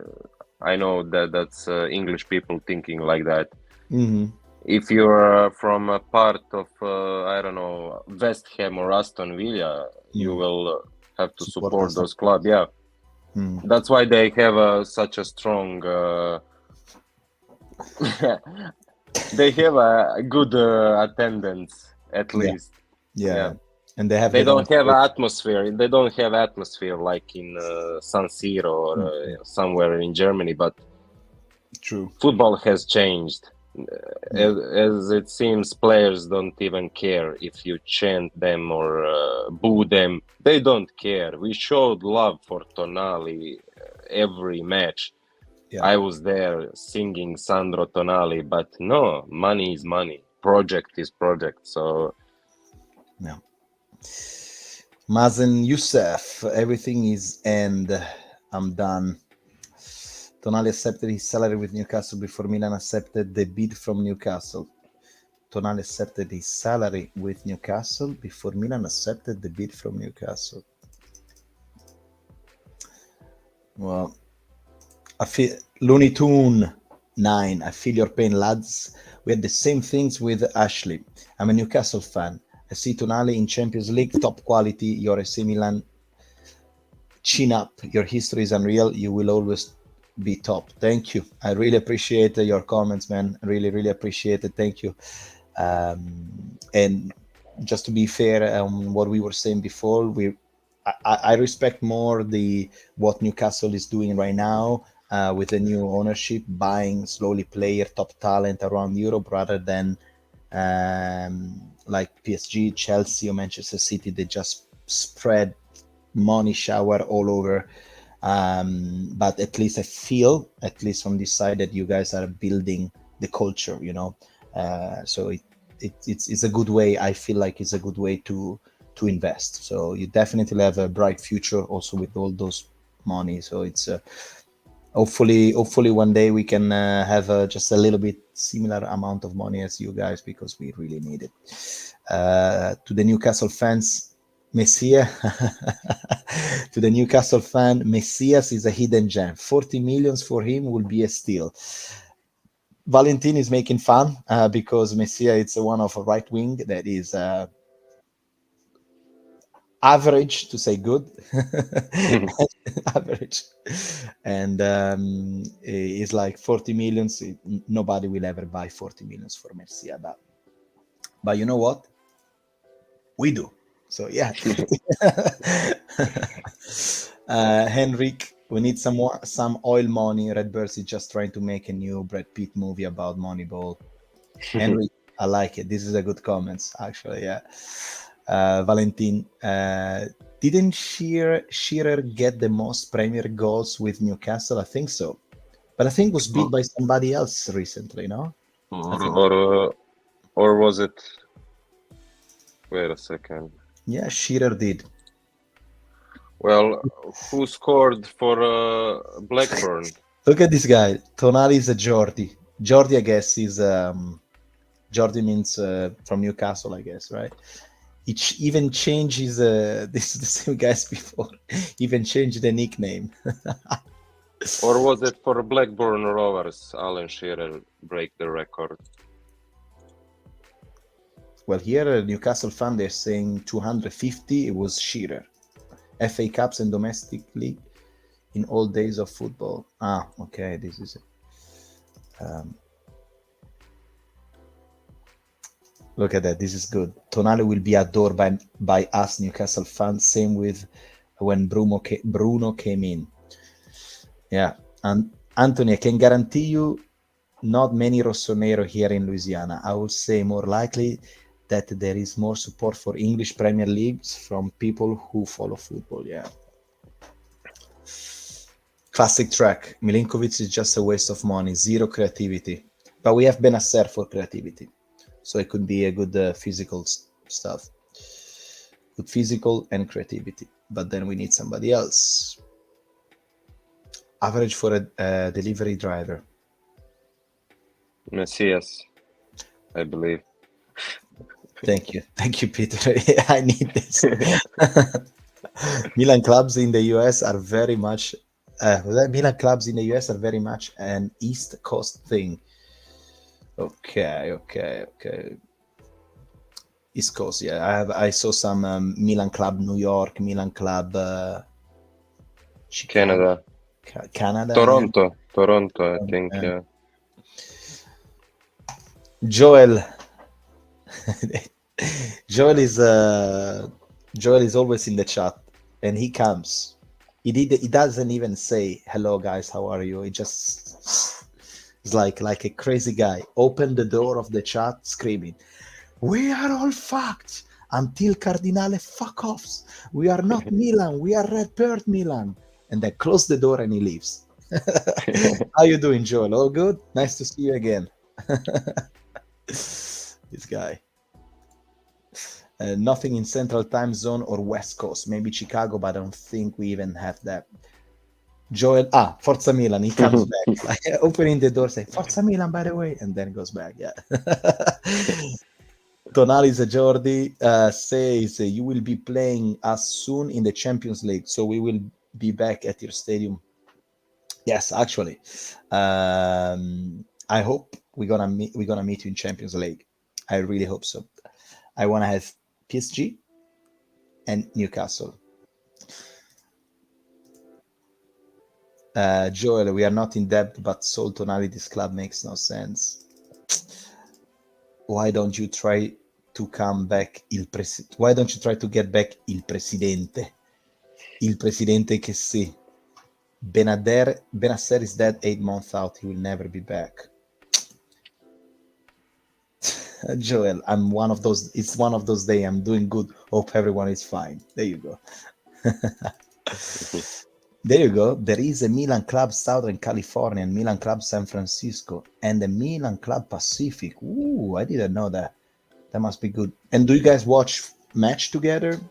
Speaker 2: I know that's English people thinking like that. If you're from a part of I don't know, West Ham or Aston Villa, you will have to support those clubs. Yeah, that's why they have such a strong. They have a good attendance at least.
Speaker 1: Yeah. And they have
Speaker 2: They
Speaker 1: their own
Speaker 2: don't have atmosphere. They don't have atmosphere like in San Siro or somewhere in Germany. But
Speaker 1: true.
Speaker 2: Football has changed. As it seems, players don't even care if you chant them or boo them. They don't care. We showed love for Tonali every match.
Speaker 1: Yeah.
Speaker 2: I was there singing Sandro Tonali, but no, money is money. Project is project. So,
Speaker 1: yeah. Mazen Youssef, everything is end. I'm done. Tonali accepted his salary with Newcastle before Milan accepted the bid from Newcastle. Tonali accepted his salary with Newcastle before Milan accepted the bid from Newcastle. Well, I feel Looney Tune 9. I feel your pain, lads. We had the same things with Ashley. I'm a Newcastle fan. I see Tonali in Champions League, top quality. You're AC Milan. Chin up. Your history is unreal. You will always be top. Thank you. I really appreciate your comments, man. Really, really appreciate it. Thank you. And just to be fair on what we were saying before, I respect more what Newcastle is doing right now with the new ownership, buying slowly player, top talent around Europe, rather than like PSG, Chelsea, or Manchester City. They just spread money shower all over. But at least I feel, at least from this side, that you guys are building the culture, so it's a good way. I feel like it's a good way to invest. So you definitely have a bright future also with all those money. So it's hopefully one day we can have just a little bit similar amount of money as you guys, because we really need it. To the Newcastle fans, Messias to the Newcastle fan, Messias is a hidden gem. 40 millions for him will be a steal. Valentin is making fun because Messias it's one of a right wing that is average, to say good. Average. And it's like 40 millions. Nobody will ever buy 40 millions for Messias. But you know what? We do. So yeah. Henrik, we need some oil money. Redbirds is just trying to make a new Brad Pitt movie about Moneyball. Henrik, I like it. This is a good comments, actually. Yeah. Valentin, didn't Shearer get the most Premier goals with Newcastle? I think so, but I think it was beat by somebody else recently. No,
Speaker 2: or was it? Wait a second.
Speaker 1: Yeah, Shearer did.
Speaker 2: Well, who scored for Blackburn?
Speaker 1: Look at this guy. Tonali is a Geordie. Geordie, I guess, is Geordie means from Newcastle, I guess, right? It even changes. This is the same guys before. Even changed the nickname.
Speaker 2: Or was it for Blackburn Rovers? Alan Shearer break the record.
Speaker 1: Well, here Newcastle fan they're saying 250. It was Shearer. FA Cups and domestic league in all days of football. Ah, okay, this is it. Look at that. This is good. Tonali will be adored by us Newcastle fans. Same with when Bruno came in. Yeah, and Anthony, I can guarantee you, not many Rossonero here in Louisiana. I would say more likely that there is more support for English Premier Leagues from people who follow football. Yeah. Classic track. Milinkovic is just a waste of money, zero creativity. But we have Benacer for creativity. So it could be a good physical stuff. Good physical and creativity. But then we need somebody else. Average for a delivery driver.
Speaker 2: Messias, I believe.
Speaker 1: Thank you, Peter. I need this. Milan clubs in the US are very much Milan clubs in the US are very much an East Coast thing. Okay. East Coast, yeah. I saw some Milan club New York, Milan club Chicago, Canada,
Speaker 2: Toronto, I think, yeah.
Speaker 1: Joel, Joel is always in the chat, and he comes. He doesn't even say hello, guys. How are you? He just is like a crazy guy. Open the door of the chat, screaming, "We are all fucked until Cardinale fuck offs. We are not Milan. We are Red Bird Milan." And then close the door and he leaves. How you doing, Joel? All good? Nice to see you again. This guy. Nothing in Central Time Zone or West Coast. Maybe Chicago, but I don't think we even have that. Joel, Forza Milan, he comes back. Like, opening the door, say, Forza Milan, by the way, and then goes back, yeah. Tonali Jordi says, you will be playing us soon in the Champions League, so we will be back at your stadium. Yes, actually. I hope we're gonna meet you in Champions League. I really hope so. I want to have PSG and Newcastle. Joel, we are not in debt, but sold Tonali. This club makes no sense. Why don't you try to come back Why don't you try to get back il presidente? Il presidente che sì. Benacer is dead 8 months out. He will never be back. Joel, it's one of those days. I'm doing good. Hope everyone is fine. There you go. There you go. There is a Milan Club Southern California and Milan Club San Francisco and the Milan Club Pacific. Ooh, I didn't know that. That must be good. And do you guys watch match together?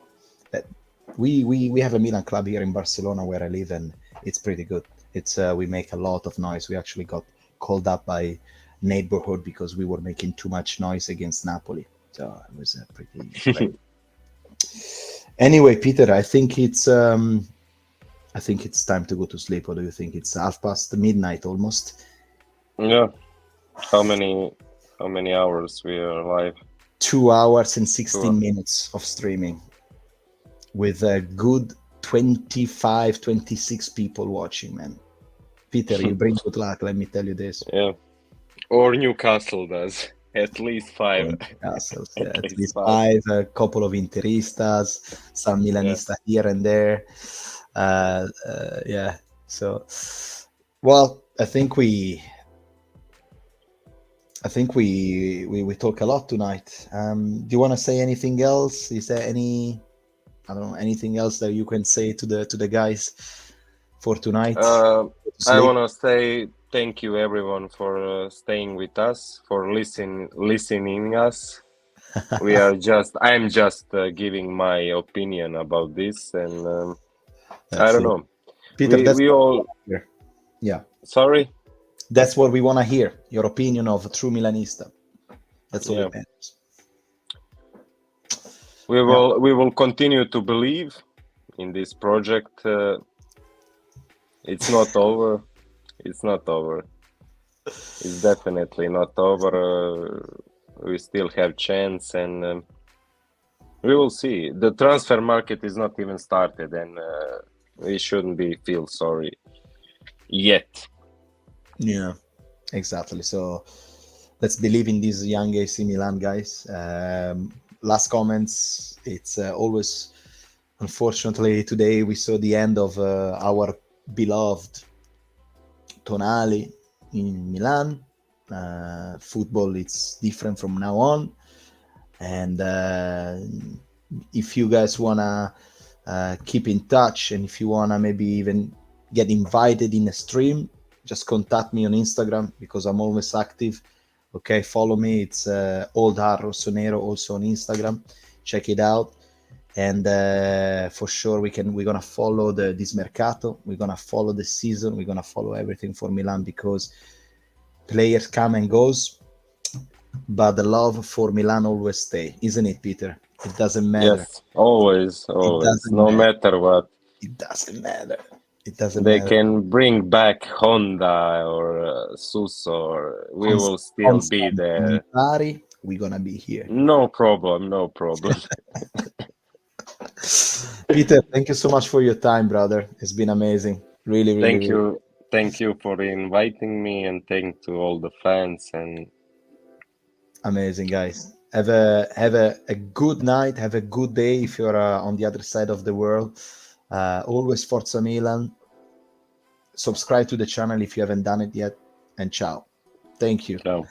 Speaker 1: We have a Milan club here in Barcelona where I live, and it's pretty good. It's we make a lot of noise. We actually got called up by neighborhood because we were making too much noise against Napoli. So it was pretty. Anyway, Peter, I think it's time to go to sleep. Or do you think it's midnight almost?
Speaker 2: Yeah. How many hours we are live?
Speaker 1: 2 hours and 16 minutes of streaming with a good 25, 26 people watching, man. Peter, you bring good luck, let me tell you this.
Speaker 2: Yeah. Or Newcastle does. At least 5.
Speaker 1: Newcastle, yeah, at least 5. A couple of Interistas, some Milanista here and there. Yeah. So, well, I think we talk a lot tonight. Do you want to say anything else? Is there anything else that you can say to the guys for tonight?
Speaker 2: I want to say thank you everyone for staying with us, for listening us. I'm just giving my opinion about this, and I don't know.
Speaker 1: Peter,
Speaker 2: we all.
Speaker 1: Yeah.
Speaker 2: Sorry.
Speaker 1: That's what we want to hear. Your opinion of a true Milanista. That's all it matters.
Speaker 2: We will continue to believe in this project. It's not over. It's not over. It's definitely not over. We still have chance, and we will see. The transfer market is not even started, and we shouldn't feel sorry yet.
Speaker 1: Yeah, exactly. So let's believe in these young AC Milan guys. Last comments. It's always, unfortunately, today we saw the end of our beloved Tonali in Milan. Football, it's different from now on. And if you guys wanna keep in touch, and if you wanna maybe even get invited in a stream, just contact me on Instagram because I'm always active. Okay, follow me. It's Old Heart Rossonero also on Instagram. Check it out. And for sure we're gonna follow this mercato. We're gonna follow the season. We're gonna follow everything for Milan because players come and goes, but the love for Milan always stay, isn't it, Peter? It doesn't matter.
Speaker 2: Yes, always. No matter what.
Speaker 1: It doesn't matter. It doesn't
Speaker 2: They
Speaker 1: matter.
Speaker 2: can bring back Honda or SUS, or we will still be there.
Speaker 1: We're gonna be here.
Speaker 2: No problem, no problem.
Speaker 1: Peter, thank you so much for your time, brother. It's been amazing. Really, really,
Speaker 2: Thank
Speaker 1: really
Speaker 2: you, thank you for inviting me, and thank to all the fans. And
Speaker 1: amazing, guys. Have a good night. Have a good day if you're on the other side of the world. Always Forza Milan. Subscribe to the channel if you haven't done it yet. And ciao. Thank you.
Speaker 2: ciao.